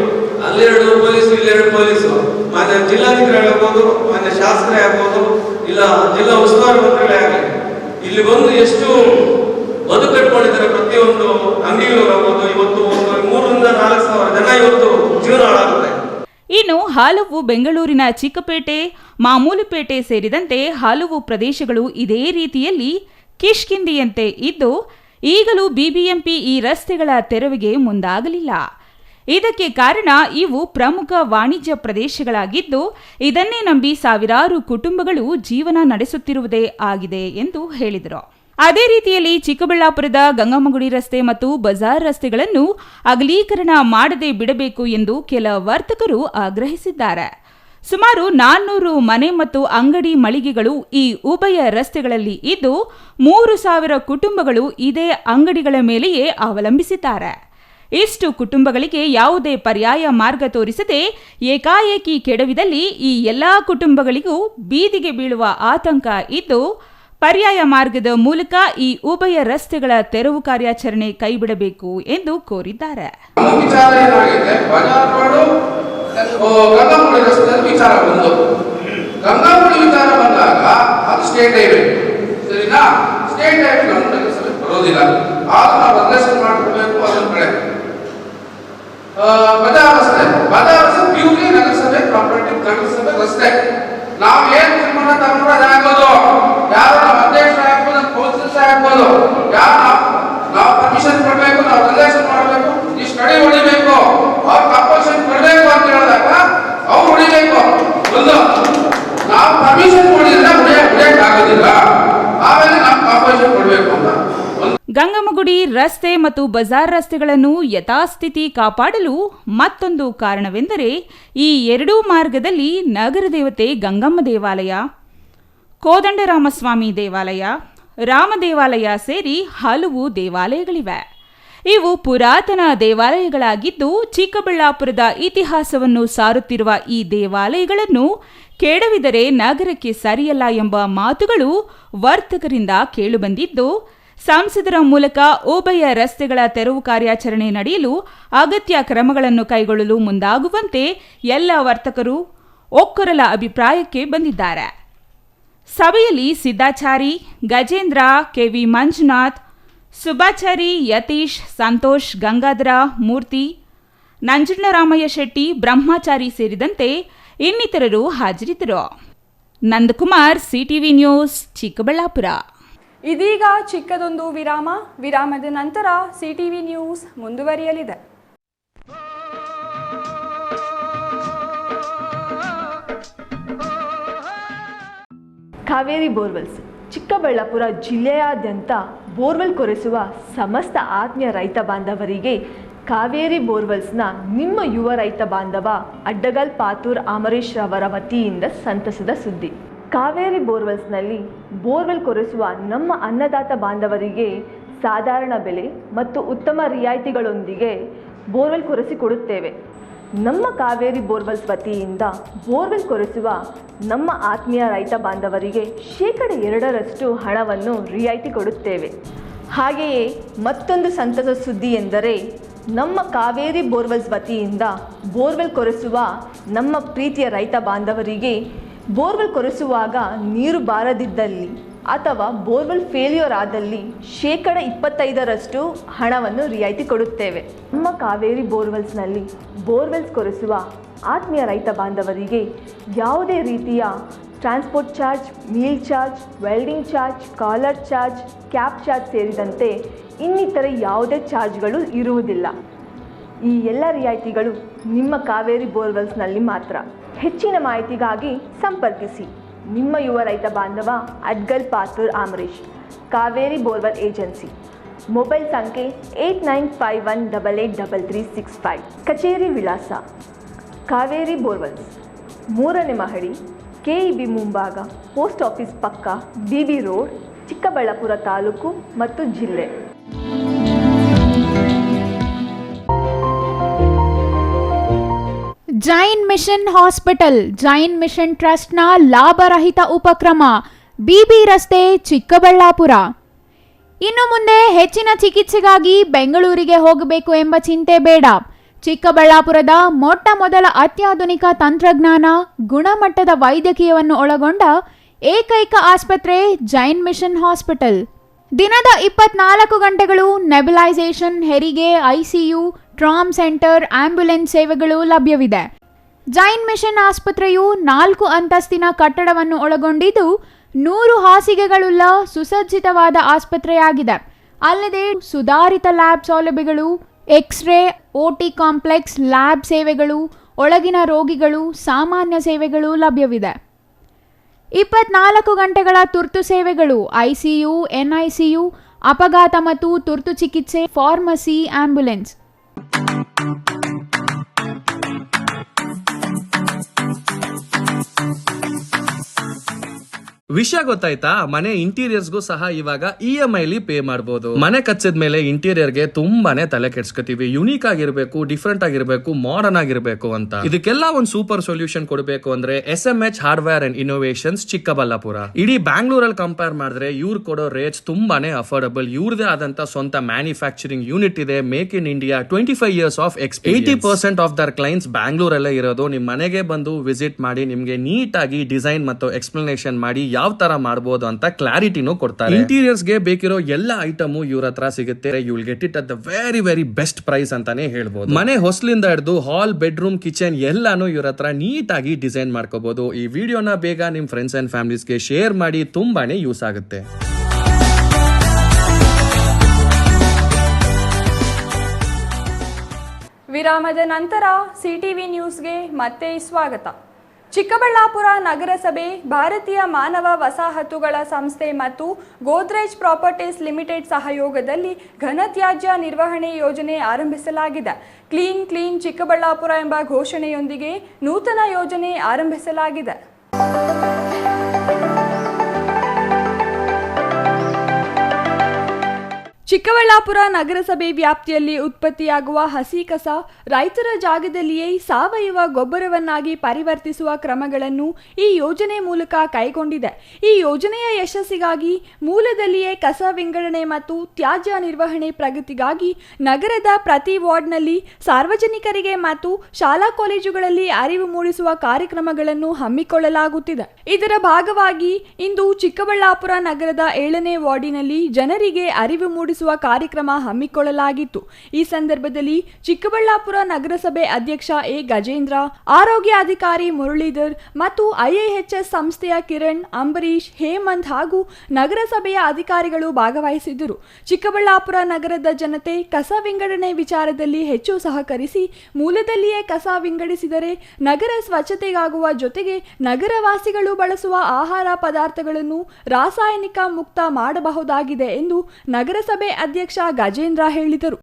ಅಲ್ಲಿ 2 ಪೊಲೀಸು ಇಲ್ಲಿ 2 ಪೊಲೀಸು, ಮಾನ್ಯ ಜಿಲ್ಲಾಧಿಕಾರಿ ಆಗ್ಬೋದು, ಮಾನ್ಯ ಶಾಸಕರೇ ಆಗ್ಬೋದು, ಇಲ್ಲ ಜಿಲ್ಲಾ ಉಸ್ತುವಾರಿ ಮಂತ್ರಿಗಳೇ ಆಗಲಿ, ಇಲ್ಲಿ ಬಂದು ಎಷ್ಟು ಬದುಕು ಕಟ್ಕೊಂಡಿದ್ದಾರೆ. ಪ್ರತಿಯೊಂದು ಅಂಗಡಿಗಳು ಆಗ್ಬೋದು, ಇವತ್ತು 3,000-4,000 ಜನ ಇವತ್ತು ಜೀವನ ಹಾಳಾಗುತ್ತೆ. ಇನ್ನು ಹಲವು ಬೆಂಗಳೂರಿನ ಚಿಕ್ಕಪೇಟೆ, ಮಾಮೂಲುಪೇಟೆ ಸೇರಿದಂತೆ ಹಲವು ಪ್ರದೇಶಗಳು ಇದೇ ರೀತಿಯಲ್ಲಿ ಕಿಷ್ಕಿಂದಿಯಂತೆ ಇದ್ದು, ಈಗಲೂ ಬಿಬಿಎಂಪಿ ಈ ರಸ್ತೆಗಳ ತೆರವಿಗೆ ಮುಂದಾಗಲಿಲ್ಲ. ಇದಕ್ಕೆ ಕಾರಣ ಇವು ಪ್ರಮುಖ ವಾಣಿಜ್ಯ ಪ್ರದೇಶಗಳಾಗಿದ್ದು, ಇದನ್ನೇ ನಂಬಿ ಸಾವಿರಾರು ಕುಟುಂಬಗಳು ಜೀವನ ನಡೆಸುತ್ತಿರುವುದೇ ಆಗಿದೆ ಎಂದು ಹೇಳಿದರು. ಅದೇ ರೀತಿಯಲ್ಲಿ ಚಿಕ್ಕಬಳ್ಳಾಪುರದ ಗಂಗಮ್ಮಗುಡಿ ರಸ್ತೆ ಮತ್ತು ಬಜಾರ್ ರಸ್ತೆಗಳನ್ನು ಅಗಲೀಕರಣ ಮಾಡದೆ ಬಿಡಬೇಕು ಎಂದು ಕೆಲ ವರ್ತಕರು ಆಗ್ರಹಿಸಿದ್ದಾರೆ. ಸುಮಾರು 400 ಮನೆ ಮತ್ತು ಅಂಗಡಿ ಮಳಿಗೆಗಳು ಈ ಉಭಯ ರಸ್ತೆಗಳಲ್ಲಿ ಇದ್ದು 3,000 ಕುಟುಂಬಗಳು ಇದೇ ಅಂಗಡಿಗಳ ಮೇಲೆಯೇ ಅವಲಂಬಿಸಿದ್ದಾರೆ. ಇಷ್ಟು ಕುಟುಂಬಗಳಿಗೆ ಯಾವುದೇ ಪರ್ಯಾಯ ಮಾರ್ಗ ತೋರಿಸದೆ ಏಕಾಏಕಿ ಕೆಡವಿದಲ್ಲಿ ಈ ಎಲ್ಲಾ ಕುಟುಂಬಗಳಿಗೂ ಬೀದಿಗೆ ಬೀಳುವ ಆತಂಕ ಇದ್ದು ಪರ್ಯಾಯ ಮಾರ್ಗದ ಮೂಲಕ ಈ ಉಭಯ ರಸ್ತೆಗಳ ತೆರವು ಕಾರ್ಯಾಚರಣೆ ಕೈಬಿಡಬೇಕು ಎಂದು ಕೋರಿದ್ದಾರೆ. ಗಂಗಾಪುರಿ ರಸ್ತೆಯಲ್ಲಿ ವಿಚಾರ ಬಂದು ಗಂಗಾಪುರಿ ವಿಚಾರ ಬಂದಾಗ ಅದು ಸ್ಟೇಟ್ ಹೈವೇ, ಸರಿನಾ? ಸ್ಟೇಟ್ ಹೈವೇ ನಮ್ಮ ನಗರಸಭೆ ಬರೋದಿಲ್ಲ, ಆಗ ನಾವು ಬದಲಾವಣೆ ಮಾಡ್ಕೊಳ್ಬೇಕು. ಅದೊಂದು ಕಡೆ ಬಜಾರ್ ಪ್ಯೂರ್ಲಿ ನಗರಸಭೆ ಪ್ರಾಪರ್ಟಿ, ನಗರಸಭೆ ರಸ್ತೆ. ನಾವು ಏನ್ ತೀರ್ಮಾನ ತಗೊಂಡ್ರೆ ಅದಾಗೋದು. ಯಾರು ನಾವು ಅಧ್ಯಕ್ಷ ಆಗ್ಬೋದು, ಕೌನ್ಸಿಲರ್ಸ್ ಆಗ್ಬೋದು, ಯಾರು ನಾವು ಪರ್ಮಿಷನ್ ಕೊಡಬೇಕು, ನಾವು ರಿಲೇಷನ್ ಮಾಡಬೇಕು, ಈ ಸ್ಟಡಿ ಹೊಡಿಬೇಕು, ಅವ್ರು ಕಂಪಲ್ಸರಿ ಕೊಡಬೇಕು ಅಂತ ಹೇಳಿದಾಗ ಅವ್ರು ಹೊಡಿಬೇಕು. ಒಂದು ನಾವು ಪರ್ಮಿಷನ್ ಕೊಡಿದ್ರೆ ಹೊಡಿಯಕ್ ಆಗೋದಿಲ್ಲ, ಆಮೇಲೆ ನಾವು ಕಂಪಲ್ಸರಿ ಕೊಡಬೇಕು ಅಂತ. ಗಂಗಮಗುಡಿ ರಸ್ತೆ ಮತ್ತು ಬಜಾರ್ ರಸ್ತೆಗಳನ್ನು ಯಥಾಸ್ಥಿತಿ ಕಾಪಾಡಲು ಮತ್ತೊಂದು ಕಾರಣವೆಂದರೆ ಈ ಎರಡೂ ಮಾರ್ಗದಲ್ಲಿ ನಗರ ದೇವತೆ ಗಂಗಮ್ಮ ದೇವಾಲಯ, ಕೋದಂಡರಾಮಸ್ವಾಮಿ ದೇವಾಲಯ, ರಾಮ ದೇವಾಲಯ ಸೇರಿ ಹಲವು ದೇವಾಲಯಗಳಿವೆ. ಇವು ಪುರಾತನ ದೇವಾಲಯಗಳಾಗಿದ್ದು ಚಿಕ್ಕಬಳ್ಳಾಪುರದ ಇತಿಹಾಸವನ್ನು ಸಾರುತ್ತಿರುವ ಈ ದೇವಾಲಯಗಳನ್ನು ಕೆಡವಿದರೆ ನಗರಕ್ಕೆ ಸರಿಯಲ್ಲ ಎಂಬ ಮಾತುಗಳು ವರ್ತಕರಿಂದ ಕೇಳಿಬಂದಿದ್ದು ಸಂಸದರ ಮೂಲಕ ಉಭಯ ರಸ್ತೆಗಳ ತೆರವು ಕಾರ್ಯಾಚರಣೆ ನಡೆಯಲು ಅಗತ್ಯ ಕ್ರಮಗಳನ್ನು ಕೈಗೊಳ್ಳಲು ಮುಂದಾಗುವಂತೆ ಎಲ್ಲ ವರ್ತಕರು ಒಕ್ಕೊರಲ ಅಭಿಪ್ರಾಯಕ್ಕೆ ಬಂದಿದ್ದಾರೆ. ಸಭೆಯಲ್ಲಿ ಸಿದ್ದಾಚಾರಿ, ಗಜೇಂದ್ರ, ಕೆವಿ ಮಂಜುನಾಥ್, ಸುಭಾಚಾರಿ, ಯತೀಶ್, ಸಂತೋಷ್, ಗಂಗಾಧರ, ಮೂರ್ತಿ, ನಂಜುಂಡರಾಮಯ್ಯ ಶೆಟ್ಟಿ, ಬ್ರಹ್ಮಚಾರಿ ಸೇರಿದಂತೆ ಇನ್ನಿತರರು ಹಾಜರಿದ್ದರು. Nandakumar, CTV news, Chikkaballapur. ಇದೀಗ ಚಿಕ್ಕದೊಂದು ವಿರಾಮದ ನಂತರ ಸಿಟಿವಿ ನ್ಯೂಸ್ ಮುಂದುವರಿಯಲಿದೆ. ಕಾವೇರಿ ಬೋರ್ವೆಲ್ಸ್ ಚಿಕ್ಕಬಳ್ಳಾಪುರ ಜಿಲ್ಲೆಯಾದ್ಯಂತ ಬೋರ್ವೆಲ್ ಕೊರೆಸುವ ಸಮಸ್ತ ಆತ್ಮೀಯ ರೈತ ಬಾಂಧವರಿಗೆ ಕಾವೇರಿ ಬೋರ್ವೆಲ್ಸ್ನ ನಿಮ್ಮ ಯುವ ರೈತ ಬಾಂಧವ ಅಡ್ಡಗಲ್ ಪಾತೂರ್ ಅಮರೀಶ್ ರವರ ವತಿಯಿಂದ ಸಂತಸದ ಸುದ್ದಿ. ಕಾವೇರಿ ಬೋರ್ವೆಲ್ಸ್ನಲ್ಲಿ ಬೋರ್ವೆಲ್ ಕೊರೆಸುವ ನಮ್ಮ ಅನ್ನದಾತ ಬಾಂಧವರಿಗೆ ಸಾಧಾರಣ ಬೆಲೆ ಮತ್ತು ಉತ್ತಮ ರಿಯಾಯಿತಿಗಳೊಂದಿಗೆ ಬೋರ್ವೆಲ್ ಕೊರೆಸಿಕೊಡುತ್ತೇವೆ. ನಮ್ಮ ಕಾವೇರಿ ಬೋರ್ವೆಲ್ಸ್ ವತಿಯಿಂದ ಬೋರ್ವೆಲ್ ಕೊರೆಸುವ ನಮ್ಮ ಆತ್ಮೀಯ ರೈತ ಬಾಂಧವರಿಗೆ 2% ಹಣವನ್ನು ರಿಯಾಯಿತಿ ಕೊಡುತ್ತೇವೆ. ಹಾಗೆಯೇ ಮತ್ತೊಂದು ಸಂತಸ ಸುದ್ದಿ ಎಂದರೆ ನಮ್ಮ ಕಾವೇರಿ ಬೋರ್ವೆಲ್ಸ್ ವತಿಯಿಂದ ಬೋರ್ವೆಲ್ ಕೊರೆಸುವ ನಮ್ಮ ಪ್ರೀತಿಯ ರೈತ ಬಾಂಧವರಿಗೆ ಬೋರ್ವೆಲ್ ಕೊರೆಸುವಾಗ ನೀರು ಬಾರದಿದ್ದಲ್ಲಿ ಅಥವಾ ಬೋರ್ವೆಲ್ ಫೇಲ್ಯೂರ್ ಆದಲ್ಲಿ 25% ಹಣವನ್ನು ರಿಯಾಯಿತಿ ಕೊಡುತ್ತೇವೆ. ನಮ್ಮ ಕಾವೇರಿ ಬೋರ್ವೆಲ್ಸ್ನಲ್ಲಿ ಬೋರ್ವೆಲ್ಸ್ ಕೊರೆಸುವ ಆತ್ಮೀಯ ರೈತ ಬಾಂಧವರಿಗೆ ಯಾವುದೇ ರೀತಿಯ transport charge, meal charge, welding charge, collar charge, cab charge ಸೇರಿದಂತೆ ಇನ್ನಿತರೆ ಯಾವುದೇ ಚಾರ್ಜ್ಗಳು ಇರುವುದಿಲ್ಲ. ಈ ಎಲ್ಲ ರಿಯಾಯಿತಿಗಳು ನಿಮ್ಮ ಕಾವೇರಿ ಬೋರ್ವೆಲ್ಸ್ನಲ್ಲಿ ಮಾತ್ರ. ಹೆಚ್ಚಿನ ಮಾಹಿತಿಗಾಗಿ ಸಂಪರ್ಕಿಸಿ ನಿಮ್ಮ ಯುವ ರೈತ ಬಾಂಧವ Adgal Patur Amarish, Kaveri borewell agency. Mobile ಸಂಖ್ಯೆ 8951883365. ಕಚೇರಿ ವಿಳಾಸ ಕಾವೇರಿ ಬೋರ್ವೆಲ್ಸ್, 3ನೇ ಮಹಡಿ, ಕೆಇಬಿ ಮುಂಭಾಗ, ಪೋಸ್ಟ್ ಆಫೀಸ್ ಪಕ್ಕ, ಬಿಬಿ ರೋಡ್, ಚಿಕ್ಕಬಳ್ಳಾಪುರ ತಾಲೂಕು ಮತ್ತು ಜಿಲ್ಲೆ. Jain mission hospital, Jain mission ಟ್ರಸ್ಟ್ನ ಲಾಭರಹಿತ ಉಪಕ್ರಮ, ಬಿಬಿ ರಸ್ತೆ, ಚಿಕ್ಕಬಳ್ಳಾಪುರ. ಇನ್ನು ಮುಂದೆ ಹೆಚ್ಚಿನ ಚಿಕಿತ್ಸೆಗಾಗಿ ಬೆಂಗಳೂರಿಗೆ ಹೋಗಬೇಕು ಎಂಬ ಚಿಂತೆ ಬೇಡ. ಚಿಕ್ಕಬಳ್ಳಾಪುರದ ಮೊಟ್ಟ ಮೊದಲ ಅತ್ಯಾಧುನಿಕ ತಂತ್ರಜ್ಞಾನ, ಗುಣಮಟ್ಟದ ವೈದ್ಯಕೀಯವನ್ನು ಒಳಗೊಂಡ ಏಕೈಕ ಆಸ್ಪತ್ರೆ ಜೈನ್ ಮಿಷನ್ ಹಾಸ್ಪಿಟಲ್. ದಿನದ 24 ಗಂಟೆಗಳು ನೆಬುಲೈಸೇಷನ್, ಹೆರಿಗೆ, ಐಸಿಯು, ಟ್ರಾಮ್ ಸೆಂಟರ್, ಆಂಬ್ಯುಲೆನ್ಸ್ ಸೇವೆಗಳು ಲಭ್ಯವಿದೆ. ಜೈನ್ ಮಿಷನ್ ಆಸ್ಪತ್ರೆಯು 4 ಅಂತಸ್ತಿನ ಕಟ್ಟಡವನ್ನು ಒಳಗೊಂಡಿದ್ದು 100 ಹಾಸಿಗೆಗಳುಳ್ಳ ಸುಸಜ್ಜಿತವಾದ ಆಸ್ಪತ್ರೆಯಾಗಿದೆ. ಅಲ್ಲದೆ ಸುಧಾರಿತ ಲ್ಯಾಬ್ ಸೌಲಭ್ಯಗಳು, ಎಕ್ಸ್ರೇ, ಓಟಿ ಕಾಂಪ್ಲೆಕ್ಸ್, ಲ್ಯಾಬ್ ಸೇವೆಗಳು, ಒಳಗಿನ ರೋಗಿಗಳು, ಸಾಮಾನ್ಯ ಸೇವೆಗಳು ಲಭ್ಯವಿದೆ. 24 ಗಂಟೆಗಳ ತುರ್ತು ಸೇವೆಗಳು, ಐಸಿಯು, ಎನ್ಐಸಿಯು, ಅಪಘಾತ ಮತ್ತು ತುರ್ತು ಚಿಕಿತ್ಸೆ, ಫಾರ್ಮಸಿ, ಆಂಬ್ಯುಲೆನ್ಸ್. ವಿಷಯ ಗೊತ್ತಾಯ್ತಾ? ಮನೆ ಇಂಟೀರಿಯರ್ಸ್ಗೂ ಸಹ ಇವಾಗ EMI ಪೇ ಮಾಡಬಹುದು. ಮನೆ ಕಚ್ಚಿದ ಮೇಲೆ ಇಂಟೀರಿಯರ್ಗೆ ತುಂಬಾನೇ ತಲೆ ಕೆಡ್ಸ್ಕೊತೀವಿ. ಯುನೀಕ್ ಆಗಿರ್ಬೇಕು, ಡಿಫ್ರೆಂಟ್ ಆಗಿರ್ಬೇಕು, ಮಾಡರ್ನ್ ಆಗಿರ್ಬೇಕು ಅಂತ. ಇದಕ್ಕೆಲ್ಲ ಒಂದು ಸೂಪರ್ ಸೊಲ್ಯೂಷನ್ ಕೊಡಬೇಕು ಅಂದ್ರೆ SMH hardware and innovations Chikkaballapur. ಇಡೀ ಬ್ಯಾಂಗ್ಳೂರಲ್ಲಿ ಕಂಪೇರ್ ಮಾಡಿದ್ರೆ ಇವ್ರು ಕೊಡೋ ರೇಟ್ಸ್ ತುಂಬಾನೇ ಅಫೋರ್ಡಬಲ್. ಇವ್ರದೇ ಆದಂತ ಸ್ವಂತ ಮ್ಯಾನುಫ್ಯಾಕ್ಚರಿಂಗ್ ಯೂನಿಟ್ ಇದೆ. Make in India 25 years of experience. 80% of their clients ಬ್ಯಾಂಗ್ಳೂರಲ್ಲೇ ಇರೋದು. ನಿಮ್ ಮನೆಗೆ ಬಂದು ವಿಸಿಟ್ ಮಾಡಿ ನಿಮ್ಗೆ ನೀಟ್ ಆಗಿ ಡಿಸೈನ್ ಮತ್ತು ಎಕ್ಸ್ಪ್ಲನೇಷನ್ ಮಾಡಿ ಯಾವ ತರ ಮಾಡಬಹುದು ಅಂತ ಕ್ಲಾರಿಟಿನೂ ಕೊಡ್ತಾರೆ. ಇಂಟೀರಿಯರ್ಸ್ ಗೆ ಬೇಕಿರೋ ಎಲ್ಲ ಐಟಮ್ ಇವ್ರ ಹತ್ರ ಸಿಗುತ್ತೆ. You will get it at the very best price ಅಂತಾನೆ ಹೇಳ್ಬೋದು. ಮನೆ ಹೊಸ್ಲಿಂದ ಹಿಡಿದು ಹಾಲ್, ಬೆಡ್ರೂಮ್, ಕಿಚನ್ ಎಲ್ಲಾನು ಇವ್ರ ಹತ್ರ ನೀಟ್ ಆಗಿ ಡಿಸೈನ್ ಮಾಡ್ಕೋಬಹುದು. ಈ ವಿಡಿಯೋನ ಬೇಗ ನಿಮ್ ಫ್ರೆಂಡ್ಸ್ ಅಂಡ್ ಫ್ಯಾಮಿಲೀಸ್ಗೆ ಶೇರ್ ಮಾಡಿ, ತುಂಬಾನೇ ಯೂಸ್ ಆಗುತ್ತೆ. ವಿರಾಮದ ನಂತರ CTV ನ್ಯೂಸ್ಗೆ ಮತ್ತೆ ಸ್ವಾಗತ. ಚಿಕ್ಕಬಳ್ಳಾಪುರ ನಗರಸಭೆ, ಭಾರತೀಯ ಮಾನವ ವಸಾಹತುಗಳ ಸಂಸ್ಥೆ ಮತ್ತು ಗೋದ್ರೇಜ್ ಪ್ರಾಪರ್ಟೀಸ್ ಲಿಮಿಟೆಡ್ ಸಹಯೋಗದಲ್ಲಿ ಘನತ್ಯಾಜ್ಯ ನಿರ್ವಹಣೆ ಯೋಜನೆ ಆರಂಭಿಸಲಾಗಿದೆ. ಕ್ಲೀನ್ ಚಿಕ್ಕಬಳ್ಳಾಪುರ ಎಂಬ ಘೋಷಣೆಯೊಂದಿಗೆ ನೂತನ ಯೋಜನೆ ಆರಂಭಿಸಲಾಗಿದೆ. ಚಿಕ್ಕಬಳ್ಳಾಪುರ ನಗರಸಭೆ ವ್ಯಾಪ್ತಿಯಲ್ಲಿ ಉತ್ಪತ್ತಿಯಾಗುವ ಹಸಿ ಕಸ ರೈತರ ಜಾಗದಲ್ಲಿಯೇ ಸಾವಯವ ಗೊಬ್ಬರವನ್ನಾಗಿ ಪರಿವರ್ತಿಸುವ ಕ್ರಮಗಳನ್ನು ಈ ಯೋಜನೆ ಮೂಲಕ ಕೈಗೊಂಡಿದೆ. ಈ ಯೋಜನೆಯ ಯಶಸ್ಸಿಗಾಗಿ ಮೂಲದಲ್ಲಿಯೇ ಕಸ ವಿಂಗಡಣೆ ಮತ್ತು ತ್ಯಾಜ್ಯ ನಿರ್ವಹಣೆ ಪ್ರಗತಿಗಾಗಿ ನಗರದ ಪ್ರತಿ ವಾರ್ಡ್ನಲ್ಲಿ ಸಾರ್ವಜನಿಕರಿಗೆ ಮತ್ತು ಶಾಲಾ ಕಾಲೇಜುಗಳಲ್ಲಿ ಅರಿವು ಮೂಡಿಸುವ ಕಾರ್ಯಕ್ರಮಗಳನ್ನು ಹಮ್ಮಿಕೊಳ್ಳಲಾಗುತ್ತಿದೆ. ಇದರ ಭಾಗವಾಗಿ ಇಂದು ಚಿಕ್ಕಬಳ್ಳಾಪುರ ನಗರದ 7ನೇ ವಾರ್ಡಿನಲ್ಲಿ ಜನರಿಗೆ ಅರಿವು ಮೂಡಿಸುವ ಕಾರ್ಯಕ್ರಮ ಹಮ್ಮಿಕೊಳ್ಳಲಾಗಿತ್ತು. ಈ ಸಂದರ್ಭದಲ್ಲಿ ಚಿಕ್ಕಬಳ್ಳಾಪುರ ನಗರಸಭೆ ಅಧ್ಯಕ್ಷ ಎ ಗಜೇಂದ್ರ, ಆರೋಗ್ಯ ಅಧಿಕಾರಿ ಮುರಳೀಧರ್ ಮತ್ತು IIHS ಸಂಸ್ಥೆಯ ಕಿರಣ್, ಅಂಬರೀಶ್, ಹೇಮಂತ್ ಹಾಗೂ ನಗರಸಭೆಯ ಅಧಿಕಾರಿಗಳು ಭಾಗವಹಿಸಿದ್ದರು. ಚಿಕ್ಕಬಳ್ಳಾಪುರ ನಗರದ ಜನತೆ ಕಸ ವಿಂಗಡಣೆ ವಿಚಾರದಲ್ಲಿ ಹೆಚ್ಚು ಸಹಕರಿಸಿ ಮೂಲದಲ್ಲಿಯೇ ಕಸ ವಿಂಗಡಿಸಿದರೆ ನಗರ ಸ್ವಚ್ಛತೆಗಾಗುವ ಜೊತೆಗೆ ನಗರವಾಸಿಗಳು ಬಳಸುವ ಆಹಾರ ಪದಾರ್ಥಗಳನ್ನು ರಾಸಾಯನಿಕ ಮುಕ್ತ ಮಾಡಬಹುದಾಗಿದೆ ಎಂದು ನಗರಸಭೆ ಅಧ್ಯಕ್ಷ ಗಜೇಂದ್ರ ಹೇಳಿದರು.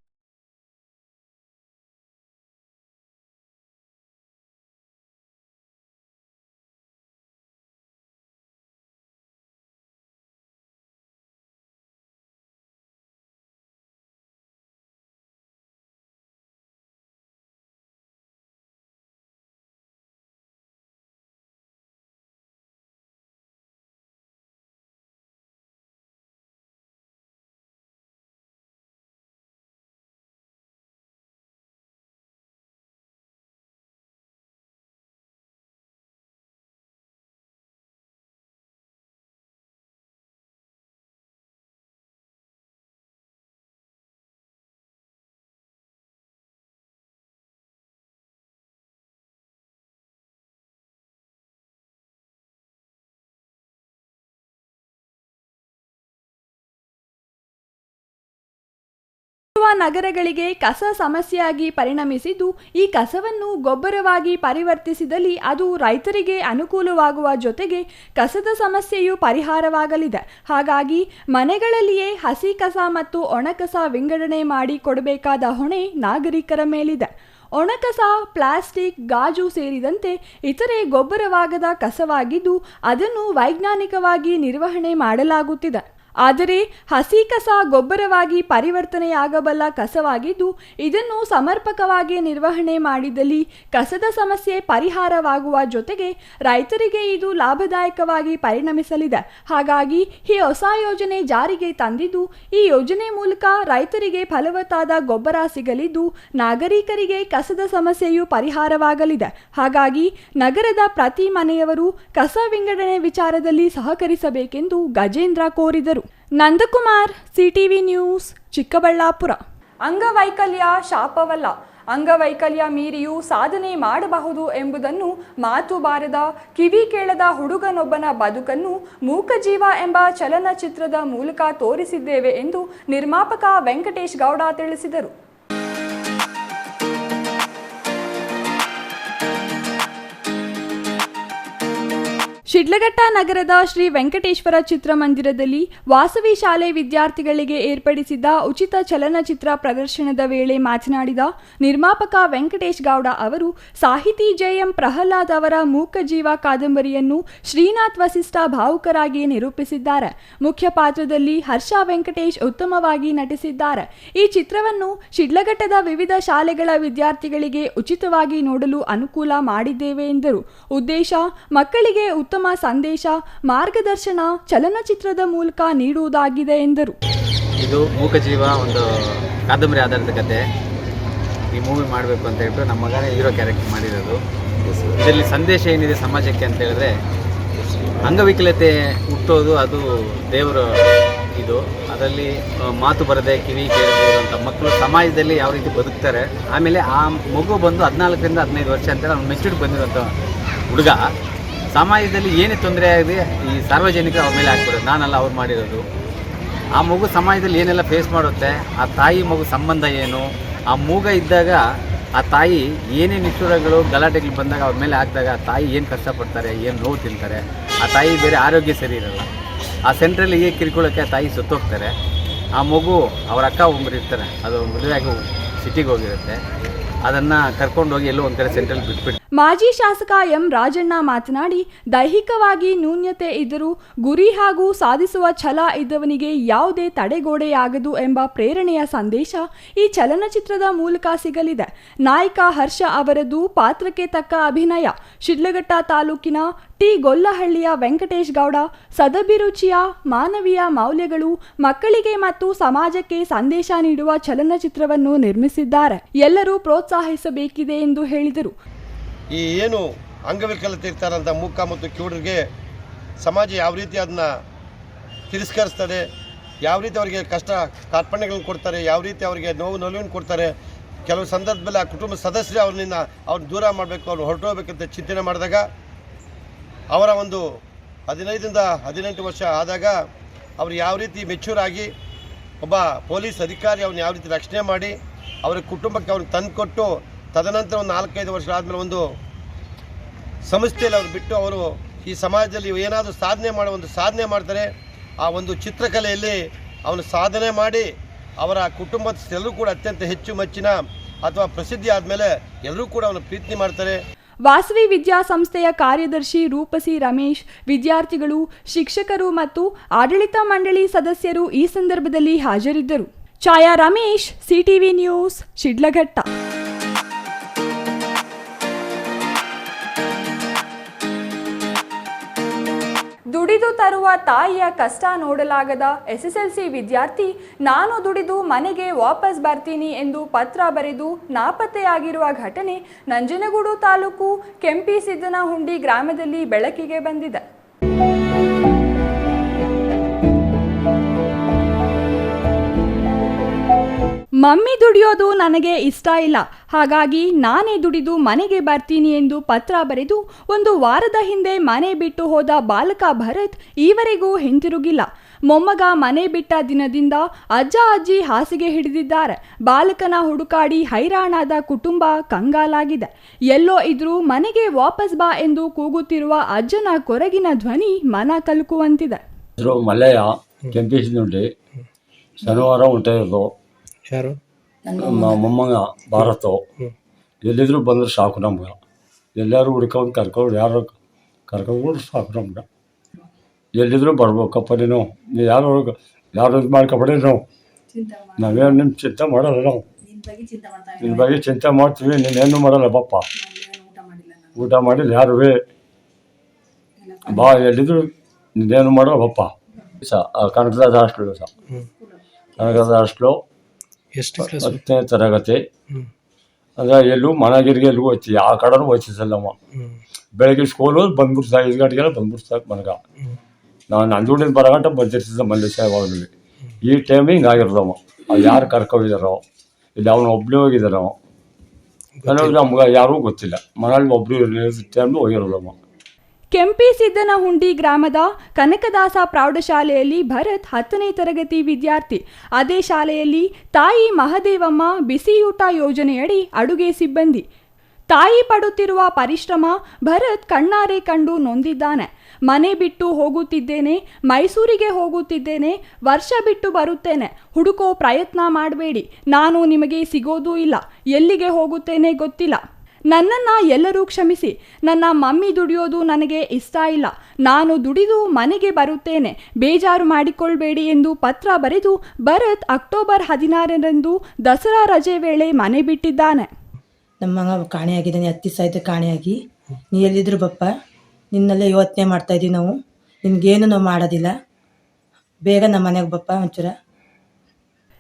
ನಗರಗಳಿಗೆ ಕಸ ಸಮಸ್ಯೆಯಾಗಿ ಪರಿಣಮಿಸಿದ್ದು, ಈ ಕಸವನ್ನು ಗೊಬ್ಬರವಾಗಿ ಪರಿವರ್ತಿಸಿದಲ್ಲಿ ಅದು ರೈತರಿಗೆ ಅನುಕೂಲವಾಗುವ ಜೊತೆಗೆ ಕಸದ ಸಮಸ್ಯೆಯು ಪರಿಹಾರವಾಗಲಿದೆ. ಹಾಗಾಗಿ ಮನೆಗಳಲ್ಲಿಯೇ ಹಸಿ ಕಸ ಮತ್ತು ಒಣಕಸ ವಿಂಗಡಣೆ ಮಾಡಿ ಕೊಡಬೇಕಾದ ಹೊಣೆ ನಾಗರಿಕರ ಮೇಲಿದೆ. ಒಣಕಸ, ಪ್ಲಾಸ್ಟಿಕ್, ಗಾಜು ಸೇರಿದಂತೆ ಇತರೆ ಗೊಬ್ಬರವಾಗದ ಕಸವಾಗಿದ್ದು ಅದನ್ನು ವೈಜ್ಞಾನಿಕವಾಗಿ ನಿರ್ವಹಣೆ ಮಾಡಲಾಗುತ್ತಿದೆ. ಆದರೆ ಹಸಿ ಕಸ ಗೊಬ್ಬರವಾಗಿ ಪರಿವರ್ತನೆಯಾಗಬಲ್ಲ ಕಸವಾಗಿದ್ದು ಇದನ್ನು ಸಮರ್ಪಕವಾಗಿ ನಿರ್ವಹಣೆ ಮಾಡಿದಲ್ಲಿ ಕಸದ ಸಮಸ್ಯೆ ಪರಿಹಾರವಾಗುವ ಜೊತೆಗೆ ರೈತರಿಗೆ ಇದು ಲಾಭದಾಯಕವಾಗಿ ಪರಿಣಮಿಸಲಿದೆ. ಹಾಗಾಗಿ ಈ ಹೊಸ ಯೋಜನೆ ಜಾರಿಗೆ ತಂದಿದ್ದು, ಈ ಯೋಜನೆ ಮೂಲಕ ರೈತರಿಗೆ ಫಲವತ್ತಾದ ಗೊಬ್ಬರ ಸಿಗಲಿದ್ದು ನಾಗರಿಕರಿಗೆ ಕಸದ ಸಮಸ್ಯೆಯು ಪರಿಹಾರವಾಗಲಿದೆ. ಹಾಗಾಗಿ ನಗರದ ಪ್ರತಿ ಮನೆಯವರು ಕಸ ವಿಂಗಡಣೆ ವಿಚಾರದಲ್ಲಿ ಸಹಕರಿಸಬೇಕೆಂದು ಗಜೇಂದ್ರ ಕೋರಿದರು. Nandakumar, CTV news, Chikkaballapur. ಅಂಗವೈಕಲ್ಯ ಶಾಪವಲ್ಲ, ಅಂಗವೈಕಲ್ಯ ಮೀರಿಯೂ ಸಾಧನೆ ಮಾಡಬಹುದು ಎಂಬುದನ್ನು ಮಾತು ಬಾರದ, ಕಿವಿ ಕೇಳದ ಹುಡುಗನೊಬ್ಬನ ಬದುಕನ್ನು ಮೂಕಜೀವ ಎಂಬ ಚಲನಚಿತ್ರದ ಮೂಲಕ ತೋರಿಸಿದ್ದೇವೆ ಎಂದು ನಿರ್ಮಾಪಕ ವೆಂಕಟೇಶ್ ಗೌಡ ತಿಳಿಸಿದರು. ಶಿಡ್ಲಘಟ್ಟ ನಗರದ ಶ್ರೀ ವೆಂಕಟೇಶ್ವರ ಚಿತ್ರಮಂದಿರದಲ್ಲಿ ವಾಸವಿ ಶಾಲೆ ವಿದ್ಯಾರ್ಥಿಗಳಿಗೆ ಏರ್ಪಡಿಸಿದ್ದ ಉಚಿತ ಚಲನಚಿತ್ರ ಪ್ರದರ್ಶನದ ವೇಳೆ ಮಾತನಾಡಿದ ನಿರ್ಮಾಪಕ ವೆಂಕಟೇಶ್ ಗೌಡ ಅವರು ಸಾಹಿತಿ ಜೆಎಂ ಪ್ರಹ್ಲಾದ್ ಅವರ ಮೂಕಜೀವ ಕಾದಂಬರಿಯನ್ನು ಶ್ರೀನಾಥ್ ವಸಿಷ್ಠ ಭಾವುಕರಾಗಿ ನಿರೂಪಿಸಿದ್ದಾರೆ. ಮುಖ್ಯ ಪಾತ್ರದಲ್ಲಿ ಹರ್ಷ ವೆಂಕಟೇಶ್ ಉತ್ತಮವಾಗಿ ನಟಿಸಿದ್ದಾರೆ. ಈ ಚಿತ್ರವನ್ನು ಶಿಡ್ಲಘಟ್ಟದ ವಿವಿಧ ಶಾಲೆಗಳ ವಿದ್ಯಾರ್ಥಿಗಳಿಗೆ ಉಚಿತವಾಗಿ ನೋಡಲು ಅನುಕೂಲ ಮಾಡಿದ್ದೇವೆ ಎಂದರು. ಉದ್ದೇಶ ಮಕ್ಕಳಿಗೆ ಉತ್ತಮ ಸಂದೇಶ ಮಾರ್ಗದರ್ಶನ ಚಲನಚಿತ್ರದ ಮೂಲಕ ನೀಡುವುದಾಗಿದೆ ಎಂದರು. ಇದು ಮೂಕಜೀವ ಒಂದು ಕಾದಂಬರಿ ಆಧಾರಿತ ಕತೆ. ಈ ಮೂವಿ ಮಾಡಬೇಕು ಅಂತ ಹೇಳ್ಬಿಟ್ಟು ನಮ್ಮ ಮಗನೇ ಹೀರೋ ಕ್ಯಾರೆಕ್ಟರ್ ಮಾಡಿರೋದು. ಇದರಲ್ಲಿ ಸಂದೇಶ ಏನಿದೆ ಸಮಾಜಕ್ಕೆ ಅಂತ ಹೇಳಿದ್ರೆ, ಅಂಗವಿಕಲತೆ ಹುಟ್ಟೋದು ಅದು ದೇವರ ಇದು. ಅದರಲ್ಲಿ ಮಾತು ಬರದೆ ಕಿವಿ ಕೇಳಿರುವಂಥ ಮಕ್ಕಳು ಸಮಾಜದಲ್ಲಿ ಯಾವ ರೀತಿ ಬದುಕ್ತಾರೆ. ಆಮೇಲೆ ಆ ಮಗು ಬಂದು 14ರಿಂದ 15 ವರ್ಷ ಅಂತೇಳಿ ಅವ್ನು ಮೆಚೂರ್ಡ್ ಬಂದಿರುವಂಥ ಹುಡುಗ ಸಮಾಜದಲ್ಲಿ ಏನೇ ತೊಂದರೆ ಆಗಿದೆ ಈ ಸಾರ್ವಜನಿಕರು ಅವ್ರ ಮೇಲೆ ಹಾಕ್ಬಿಡೋದು. ನಾನಲ್ಲ ಅವ್ರು ಮಾಡಿರೋದು. ಆ ಮಗು ಸಮಾಜದಲ್ಲಿ ಏನೆಲ್ಲ ಫೇಸ್ ಮಾಡುತ್ತೆ, ಆ ತಾಯಿ ಮಗು ಸಂಬಂಧ ಏನು, ಆ ಮೂಗ ಇದ್ದಾಗ ಆ ತಾಯಿ ಏನೇ ನಿಷ್ಠುರಗಳು ಗಲಾಟೆಗಳು ಬಂದಾಗ ಅವ್ರ ಮೇಲೆ ಹಾಕಿದಾಗ ಆ ತಾಯಿ ಏನು ಕಷ್ಟಪಡ್ತಾರೆ, ಏನು ನೋವು ತಿಂತಾರೆ. ಆ ತಾಯಿ ಬೇರೆ ಆರೋಗ್ಯ ಸರಿ ಇರಲ್ಲ. ಆ ಸೆಂಟ್ರಲ್ಲಿ ಹೇಗೆ ಕಿರ್ಕೊಳ್ಳೋಕ್ಕೆ ಆ ತಾಯಿ ಸುತ್ತೋಗ್ತಾರೆ. ಆ ಮಗು ಅವ್ರ ಅಕ್ಕ ಒಬ್ಬರು ಇರ್ತಾರೆ, ಅದು ಮದುವೆಯಾಗಿ ಸಿಟಿಗೆ ಹೋಗಿರುತ್ತೆ. ಅದನ್ನು ಕರ್ಕೊಂಡೋಗಿ ಎಲ್ಲೋ ಒಂದು ಕಡೆ ಸೆಂಟ್ರಲ್ಲಿ ಬಿಟ್ಬಿಟ್ಟು. ಮಾಜಿ ಶಾಸಕ ಎಂ ರಾಜಣ್ಣ ಮಾತನಾಡಿ, ದೈಹಿಕವಾಗಿ ನ್ಯೂನ್ಯತೆ ಇದ್ದರೂ ಗುರಿ ಹಾಗೂ ಸಾಧಿಸುವ ಛಲ ಇದ್ದವನಿಗೆ ಯಾವುದೇ ತಡೆಗೋಡೆಯಾಗದು ಎಂಬ ಪ್ರೇರಣೆಯ ಸಂದೇಶ ಈ ಚಲನಚಿತ್ರದ ಮೂಲಕ ಸಿಗಲಿದೆ. ನಾಯಕ ಹರ್ಷ ಅವರದ್ದು ಪಾತ್ರಕ್ಕೆ ತಕ್ಕ ಅಭಿನಯ. ಶಿಡ್ಲಘಟ್ಟ ತಾಲೂಕಿನ ಟಿ ಗೊಲ್ಲಹಳ್ಳಿಯ ವೆಂಕಟೇಶ್ ಗೌಡ ಸದಭಿರುಚಿಯ ಮಾನವೀಯ ಮೌಲ್ಯಗಳು ಮಕ್ಕಳಿಗೆ ಮತ್ತು ಸಮಾಜಕ್ಕೆ ಸಂದೇಶ ನೀಡುವ ಚಲನಚಿತ್ರವನ್ನು ನಿರ್ಮಿಸಿದ್ದಾರೆ. ಎಲ್ಲರೂ ಪ್ರೋತ್ಸಾಹಿಸಬೇಕಿದೆ ಎಂದು ಹೇಳಿದರು. ಈ ಏನು ಅಂಗವಿಕಲತೆ ಇರ್ತಾರಂಥ ಮೂಕ ಮತ್ತು ಕಿವುಡರಿಗೆ ಸಮಾಜ ಯಾವ ರೀತಿ ಅದನ್ನ ತಿರಸ್ಕರಿಸ್ತದೆ, ಯಾವ ರೀತಿ ಅವರಿಗೆ ಕಷ್ಟ ಕಾರ್ಪಣ್ಯಗಳನ್ನು ಕೊಡ್ತಾರೆ, ಯಾವ ರೀತಿ ಅವರಿಗೆ ನೋವನ್ನು ಕೊಡ್ತಾರೆ. ಕೆಲವು ಸಂದರ್ಭದಲ್ಲಿ ಆ ಕುಟುಂಬ ಸದಸ್ಯರು ಅವ್ರನ್ನ ದೂರ ಮಾಡಬೇಕು, ಅವ್ರು ಹೊರಟೋಗ್ಬೇಕಂತ ಚಿಂತನೆ ಮಾಡಿದಾಗ ಅವರ ಒಂದು 15ರಿಂದ 18 ವರ್ಷ ಆದಾಗ ಅವರು ಯಾವ ರೀತಿ ಮೆಚ್ಯೂರ್ ಆಗಿ ಒಬ್ಬ ಪೊಲೀಸ್ ಅಧಿಕಾರಿ ಅವ್ರನ್ನ ಯಾವ ರೀತಿ ರಕ್ಷಣೆ ಮಾಡಿ ಅವರ ಕುಟುಂಬಕ್ಕೆ ಅವ್ರಿಗೆ ತಂದುಕೊಟ್ಟು ತದನಂತರ ಒಂದು 4-5 ವರ್ಷ ಆದಮೇಲೆ ಒಂದು ಸಂಸ್ಥೆಯಲ್ಲಿ ಅವ್ರು ಬಿಟ್ಟು ಅವರು ಈ ಸಮಾಜದಲ್ಲಿ ಏನಾದರೂ ಸಾಧನೆ ಮಾಡ್ತಾರೆ. ಆ ಒಂದು ಚಿತ್ರಕಲೆಯಲ್ಲಿ ಅವನು ಸಾಧನೆ ಮಾಡಿ ಅವರ ಕುಟುಂಬದ ಎಲ್ಲರೂ ಕೂಡ ಅತ್ಯಂತ ಹೆಚ್ಚು ಮೆಚ್ಚಿನ ಅಥವಾ ಪ್ರಸಿದ್ಧಿ ಆದಮೇಲೆ ಎಲ್ಲರೂ ಕೂಡ ಅವನು ಪ್ರೀತಿ ಮಾಡ್ತಾರೆ. ವಾಸವಿ ವಿದ್ಯಾಸಂಸ್ಥೆಯ ಕಾರ್ಯದರ್ಶಿ ರೂಪಸಿ ರಮೇಶ್, ವಿದ್ಯಾರ್ಥಿಗಳು, ಶಿಕ್ಷಕರು ಮತ್ತು ಆಡಳಿತ ಮಂಡಳಿ ಸದಸ್ಯರು ಈ ಸಂದರ್ಭದಲ್ಲಿ ಹಾಜರಿದ್ದರು. ಛಾಯಾ ರಮೇಶ್, ಸಿಟಿವಿ ನ್ಯೂಸ್, ಶಿಡ್ಲಘಟ್ಟ. ದುಡಿದು ತರುವ ತಾಯಿಯ ಕಷ್ಟ ನೋಡಲಾಗದ SSLC ವಿದ್ಯಾರ್ಥಿ ನಾನು ದುಡಿದು ಮನೆಗೆ ವಾಪಸ್ ಬರ್ತೀನಿ ಎಂದು ಪತ್ರ ಬರೆದು ನಾಪತ್ತೆಯಾಗಿರುವ ಘಟನೆ ನಂಜನಗೂಡು ತಾಲೂಕು ಕೆಂಪಿಸಿದ್ದನಹುಂಡಿ ಗ್ರಾಮದಲ್ಲಿ ಬೆಳಕಿಗೆ ಬಂದಿದೆ. ಮಮ್ಮಿ ದುಡಿಯೋದು ನನಗೆ ಇಷ್ಟ ಇಲ್ಲ, ಹಾಗಾಗಿ ನಾನೇ ದುಡಿದು ಮನೆಗೆ ಬರ್ತೀನಿ ಎಂದು ಪತ್ರ ಬರೆದು 1 ವಾರದ ಹಿಂದೆ ಮನೆ ಬಿಟ್ಟು ಹೋದ ಬಾಲಕ ಭರತ್ ಈವರೆಗೂ ಹಿಂತಿರುಗಿಲ್ಲ. ಮೊಮ್ಮಗ ಮನೆ ಬಿಟ್ಟ ದಿನದಿಂದ ಅಜ್ಜ ಅಜ್ಜಿ ಹಾಸಿಗೆ ಹಿಡಿದಿದ್ದಾರೆ. ಬಾಲಕನ ಹುಡುಕಾಡಿ ಹೈರಾಣಾದ ಕುಟುಂಬ ಕಂಗಾಲಾಗಿದೆ. ಎಲ್ಲೋ ಇದ್ರೂ ಮನೆಗೆ ವಾಪಸ್ ಬಾ ಎಂದು ಕೂಗುತ್ತಿರುವ ಅಜ್ಜನ ಕೊರಗಿನ ಧ್ವನಿ ಮನ ಕಲುಕುವಂತಿದೆ. ಮಲೆಯ ಕೆಂಪಿಸಿನುಂಡಿ ಶನಿವಾರ ಹೊಂಟಿರೋದು. ಯಾರು ಮೊಮ್ಮಗ ಭಾರತ ಎಲ್ಲಿದ್ರು ಬಂದ್ರೆ ಸಾಕು ನಮ್ಗೆ. ಎಲ್ಲರೂ ಹುಡ್ಕೊಂಡು ಯಾರು ಕರ್ಕೊಂಡು ಸಾಕು ನಮ್ಗೆ. ಎಲ್ಲಿದ್ರು ಬರ್ಬೇಕಪ್ಪ ನೀನು ಯಾರು ಇದು ಮಾಡ್ಕೊಬೇಡಿ. ನಾವೇನು ನಿಮ್ಮ ಚಿಂತೆ ಮಾಡಲ್ಲ, ನಾವು ನಿನ್ನ ಬಗ್ಗೆ ಚಿಂತೆ ಮಾಡ್ತೀವಿ, ನೀನೇನು ಮಾಡಲ್ಲ. ಬಪ್ಪ ಊಟ ಮಾಡಿಲ್ಲ ಯಾರು ಬಾ, ಎಲ್ಲಿದ್ರು ನೀನೇನು ಮಾಡಲ್ಲ ಬಪ್ಪ. ಕನಕದಾಸ ಹಾಸ್ಟೆಲು ಕನಕದಾಸ ಹಾಸ್ಟೆಲು 10ನೇ ತರಗತಿ. ಅಂದರೆ ಎಲ್ಲೂ ಮನೆಗಿರಿಗೆ ಎಲ್ಲಿಗೂ ಹೋಯ್ತಿ, ಆ ಕಡೆನೂ ಹೋಯ್ತಿದ್ದಲ್ಲಮ್ಮ. ಬೆಳಗ್ಗೆ ಸ್ಕೂಲು ಬಂದ್ಬಿಡ್ತಾ 5 ಗಂಟೆಗೆಲ್ಲ ಬಂದ್ಬಿಡ್ತಾ ಮನೆಗೆ. ನಾನು ನಂಜುಡಿನ ಬರಗಂಟ ಬಂದಿರ್ತಿದ್ದೆ ಮಲ್ಲೇಶ ಯಾವಾಗಲೂ. ಈ ಟೈಮ್ ಹಿಂಗಾಗಿರೋದಮ್ಮ. ಅದು ಯಾರು ಕರ್ಕೊಂಡಿದ್ದಾರೋ ಇಲ್ಲಿ ಅವನು ಒಬ್ಬನೇ ಹೋಗಿದ್ದಾರೋ ಅನ್ನೋದು ನಮ್ಗೆ ಯಾರೂ ಗೊತ್ತಿಲ್ಲ. ಮನೇಲಿ ಒಬ್ಬರು ಟೈಮ್ಲು ಹೋಗಿರೋದಮ್ಮ. ಕೆಂಪಿಸಿದ್ದನಹುಂಡಿ ಗ್ರಾಮದ ಕನಕದಾಸ ಪ್ರೌಢಶಾಲೆಯಲ್ಲಿ ಭರತ್ 10ನೇ ತರಗತಿ ವಿದ್ಯಾರ್ಥಿ. ಅದೇ ಶಾಲೆಯಲ್ಲಿ ತಾಯಿ ಮಹದೇವಮ್ಮ ಬಿಸಿಯೂಟ ಯೋಜನೆಯಡಿ ಅಡುಗೆ ಸಿಬ್ಬಂದಿ. ತಾಯಿ ಪಡುತ್ತಿರುವ ಪರಿಶ್ರಮ ಭರತ್ ಕಣ್ಣಾರೆ ಕಂಡು ನೊಂದಿದ್ದಾನೆ. ಮನೆ ಬಿಟ್ಟು ಹೋಗುತ್ತಿದ್ದೇನೆ, ಮೈಸೂರಿಗೆ ಹೋಗುತ್ತಿದ್ದೇನೆ, ವರ್ಷ ಬಿಟ್ಟು ಬರುತ್ತೇನೆ, ಹುಡುಕೋ ಪ್ರಯತ್ನ ಮಾಡಬೇಡಿ, ನಾನು ನಿಮಗೆ ಸಿಗೋದೂ ಇಲ್ಲ, ಎಲ್ಲಿಗೆ ಹೋಗುತ್ತೇನೆ ಗೊತ್ತಿಲ್ಲ, ನನ್ನನ್ನು ಎಲ್ಲರೂ ಕ್ಷಮಿಸಿ, ನನ್ನ ಮಮ್ಮಿ ದುಡಿಯೋದು ನನಗೆ ಇಷ್ಟ ಇಲ್ಲ, ನಾನು ದುಡಿದು ಮನೆಗೆ ಬರುತ್ತೇನೆ, ಬೇಜಾರು ಮಾಡಿಕೊಳ್ಬೇಡಿ ಎಂದು ಪತ್ರ ಬರೆದು ಭರತ್ ಅಕ್ಟೋಬರ್ 16ರಂದು ದಸರಾ ರಜೆ ವೇಳೆ ಮನೆ ಬಿಟ್ಟಿದ್ದಾನೆ. ನಮ್ಮ ಮಗ ಕಾಣೆಯಾಗಿದ್ದಾನೆ, 10 ದಿವಸ ಆಯಿತು ಕಾಣೆಯಾಗಿ. ನೀ ಎಲ್ಲಿದ್ರು ಬಪ್ಪ, ನಿನ್ನಲ್ಲೇ ಯೋಚನೆ ಮಾಡ್ತಾಯಿದ್ದೀವಿ ನಾವು, ನಿನಗೇನು ನಾವು ಮಾಡೋದಿಲ್ಲ, ಬೇಗ ನಮ್ಮ ಮನೆಗೆ ಬಪ್ಪ ಒಂಚೂರ.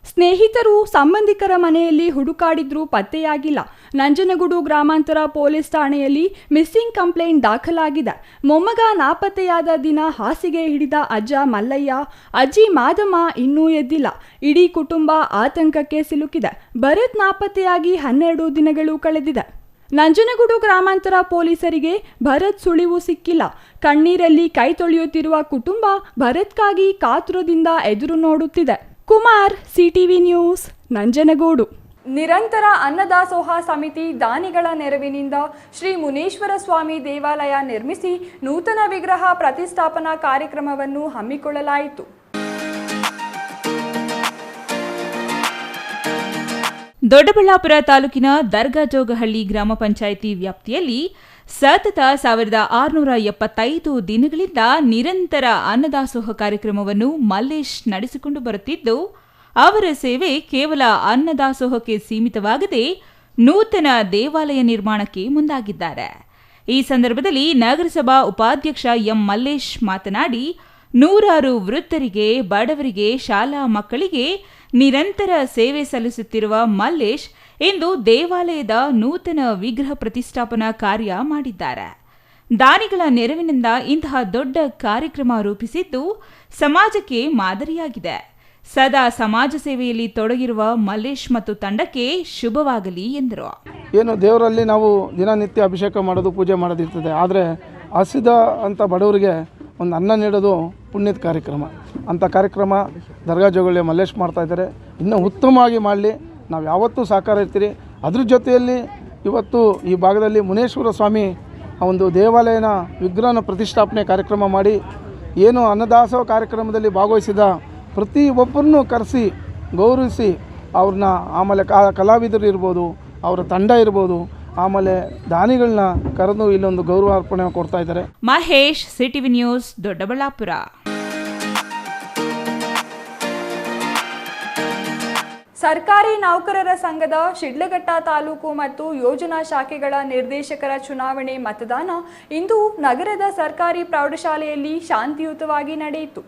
ಸ್ನೇಹಿತರು ಸಂಬಂಧಿಕರ ಮನೆಯಲ್ಲಿ ಹುಡುಕಾಡಿದ್ರೂ ಪತ್ತೆಯಾಗಿಲ್ಲ. ನಂಜನಗೂಡು ಗ್ರಾಮಾಂತರ ಪೊಲೀಸ್ ಠಾಣೆಯಲ್ಲಿ ಮಿಸ್ಸಿಂಗ್ ಕಂಪ್ಲೇಂಟ್ ದಾಖಲಾಗಿದೆ. ಮೊಮ್ಮಗ ನಾಪತ್ತೆಯಾದ ದಿನ ಹಾಸಿಗೆ ಹಿಡಿದ ಅಜ್ಜ ಮಲ್ಲಯ್ಯ, ಅಜ್ಜಿ ಮಾದಮ್ಮ ಇನ್ನೂ ಎದ್ದಿಲ್ಲ. ಇಡೀ ಕುಟುಂಬ ಆತಂಕಕ್ಕೆ ಸಿಲುಕಿದೆ. ಭರತ್ ನಾಪತ್ತೆಯಾಗಿ 12 ದಿನಗಳು ಕಳೆದಿದೆ. ನಂಜನಗೂಡು ಗ್ರಾಮಾಂತರ ಪೊಲೀಸರಿಗೆ ಭರತ್ ಸುಳಿವು ಸಿಕ್ಕಿಲ್ಲ. ಕಣ್ಣೀರಲ್ಲಿ ಕೈ ತೊಳೆಯುತ್ತಿರುವ ಕುಟುಂಬ ಭರತ್ಗಾಗಿ ಕಾತುರದಿಂದ ಎದುರು ನೋಡುತ್ತಿದೆ. Kumar, CTV news, Nanjangud. ನಿರಂತರ ಅನ್ನದಾಸೋಹ ಸಮಿತಿ ದಾನಿಗಳ ನೆರವಿನಿಂದ ಶ್ರೀ ಮುನೇಶ್ವರ ಸ್ವಾಮಿ ದೇವಾಲಯ ನಿರ್ಮಿಸಿ ನೂತನ ವಿಗ್ರಹ ಪ್ರತಿಷ್ಠಾಪನಾ ಕಾರ್ಯಕ್ರಮವನ್ನು ಹಮ್ಮಿಕೊಳ್ಳಲಾಯಿತು. ದೊಡ್ಡಬಳ್ಳಾಪುರ ತಾಲೂಕಿನ ದರ್ಗಾಜೋಗಹಳ್ಳಿ ಗ್ರಾಮ ಪಂಚಾಯಿತಿ ವ್ಯಾಪ್ತಿಯಲ್ಲಿ ಸತತ 1675 ದಿನಗಳಿಂದ ನಿರಂತರ ಅನ್ನದಾಸೋಹ ಕಾರ್ಯಕ್ರಮವನ್ನು ಮಲ್ಲೇಶ್ ನಡೆಸಿಕೊಂಡು ಬರುತ್ತಿದ್ದು, ಅವರ ಸೇವೆ ಕೇವಲ ಅನ್ನದಾಸೋಹಕ್ಕೆ ಸೀಮಿತವಾಗದೆ ನೂತನ ದೇವಾಲಯ ನಿರ್ಮಾಣಕ್ಕೆ ಮುಂದಾಗಿದ್ದಾರೆ. ಈ ಸಂದರ್ಭದಲ್ಲಿ ನಗರಸಭಾ ಉಪಾಧ್ಯಕ್ಷ ಎಂ ಮಲ್ಲೇಶ್ ಮಾತನಾಡಿ, ನೂರಾರು ವೃದ್ಧರಿಗೆ, ಬಡವರಿಗೆ, ಶಾಲಾ ಮಕ್ಕಳಿಗೆ ನಿರಂತರ ಸೇವೆ ಸಲ್ಲಿಸುತ್ತಿರುವ ಮಲ್ಲೇಶ್ ಇಂದು ದೇವಾಲಯದ ನೂತನ ವಿಗ್ರಹ ಪ್ರತಿಷ್ಠಾಪನಾ ಕಾರ್ಯ ಮಾಡಿದ್ದಾರೆ. ದಾನಿಗಳ ನೆರವಿನಿಂದ ಇಂತಹ ದೊಡ್ಡ ಕಾರ್ಯಕ್ರಮ ರೂಪಿಸಿದ್ದು ಸಮಾಜಕ್ಕೆ ಮಾದರಿಯಾಗಿದೆ. ಸದಾ ಸಮಾಜ ಸೇವೆಯಲ್ಲಿ ತೊಡಗಿರುವ ಮಲ್ಲೇಶ್ ಮತ್ತು ತಂಡಕ್ಕೆ ಶುಭವಾಗಲಿ ಎಂದರು. ಏನು ದೇವರಲ್ಲಿ ನಾವು ದಿನನಿತ್ಯ ಅಭಿಷೇಕ ಮಾಡೋದು, ಪೂಜೆ ಮಾಡೋದಿರ್ತದೆ. ಆದರೆ ಹಸಿದ ಅಂತ ಬಡವರಿಗೆ ಒಂದು ಅನ್ನ ನೀಡೋದು ಪುಣ್ಯದ ಕಾರ್ಯಕ್ರಮ. ಅಂಥ ಕಾರ್ಯಕ್ರಮ ದರ್ಗಾಜೋಗಳ್ಳಿ ಮಲ್ಲೇಶ್ ಮಾಡ್ತಾಯಿದ್ದಾರೆ. ಇನ್ನೂ ಉತ್ತಮವಾಗಿ ಮಾಡಲಿ, ನಾವು ಯಾವತ್ತೂ ಸಹಕಾರ ಇರ್ತೀರಿ. ಅದ್ರ ಜೊತೆಯಲ್ಲಿ ಇವತ್ತು ಈ ಭಾಗದಲ್ಲಿ ಮುನೇಶ್ವರ ಸ್ವಾಮಿ ಒಂದು ದೇವಾಲಯನ ವಿಗ್ರಹನ ಪ್ರತಿಷ್ಠಾಪನೆ ಕಾರ್ಯಕ್ರಮ ಮಾಡಿ, ಏನು ಅನ್ನದಾಸೋಹ ಕಾರ್ಯಕ್ರಮದಲ್ಲಿ ಭಾಗವಹಿಸಿದ ಪ್ರತಿಯೊಬ್ಬರನ್ನು ಕರೆಸಿ ಗೌರವಿಸಿ ಅವ್ರನ್ನ, ಆಮೇಲೆ ಕಲಾವಿದರು ಇರ್ಬೋದು, ಅವರ ತಂಡ ಇರ್ಬೋದು, ಆಮೇಲೆ ದಾನಿಗಳನ್ನ ಕರೆದು ಇಲ್ಲೊಂದು ಗೌರವಾರ್ಪಣೆ ಕೊಡ್ತಾ ಇದ್ದಾರೆ. Mahesh, CTV news, Doddaballapur. ಸರ್ಕಾರಿ ನೌಕರರ ಸಂಘದ ಶಿಡ್ಲಘಟ್ಟ ತಾಲೂಕು ಮತ್ತು ಯೋಜನಾ ಶಾಖೆಗಳ ನಿರ್ದೇಶಕರ ಚುನಾವಣೆ ಮತದಾನ ಇಂದು ನಗರದ ಸರ್ಕಾರಿ ಪ್ರೌಢಶಾಲೆಯಲ್ಲಿ ಶಾಂತಿಯುತವಾಗಿ ನಡೆಯಿತು.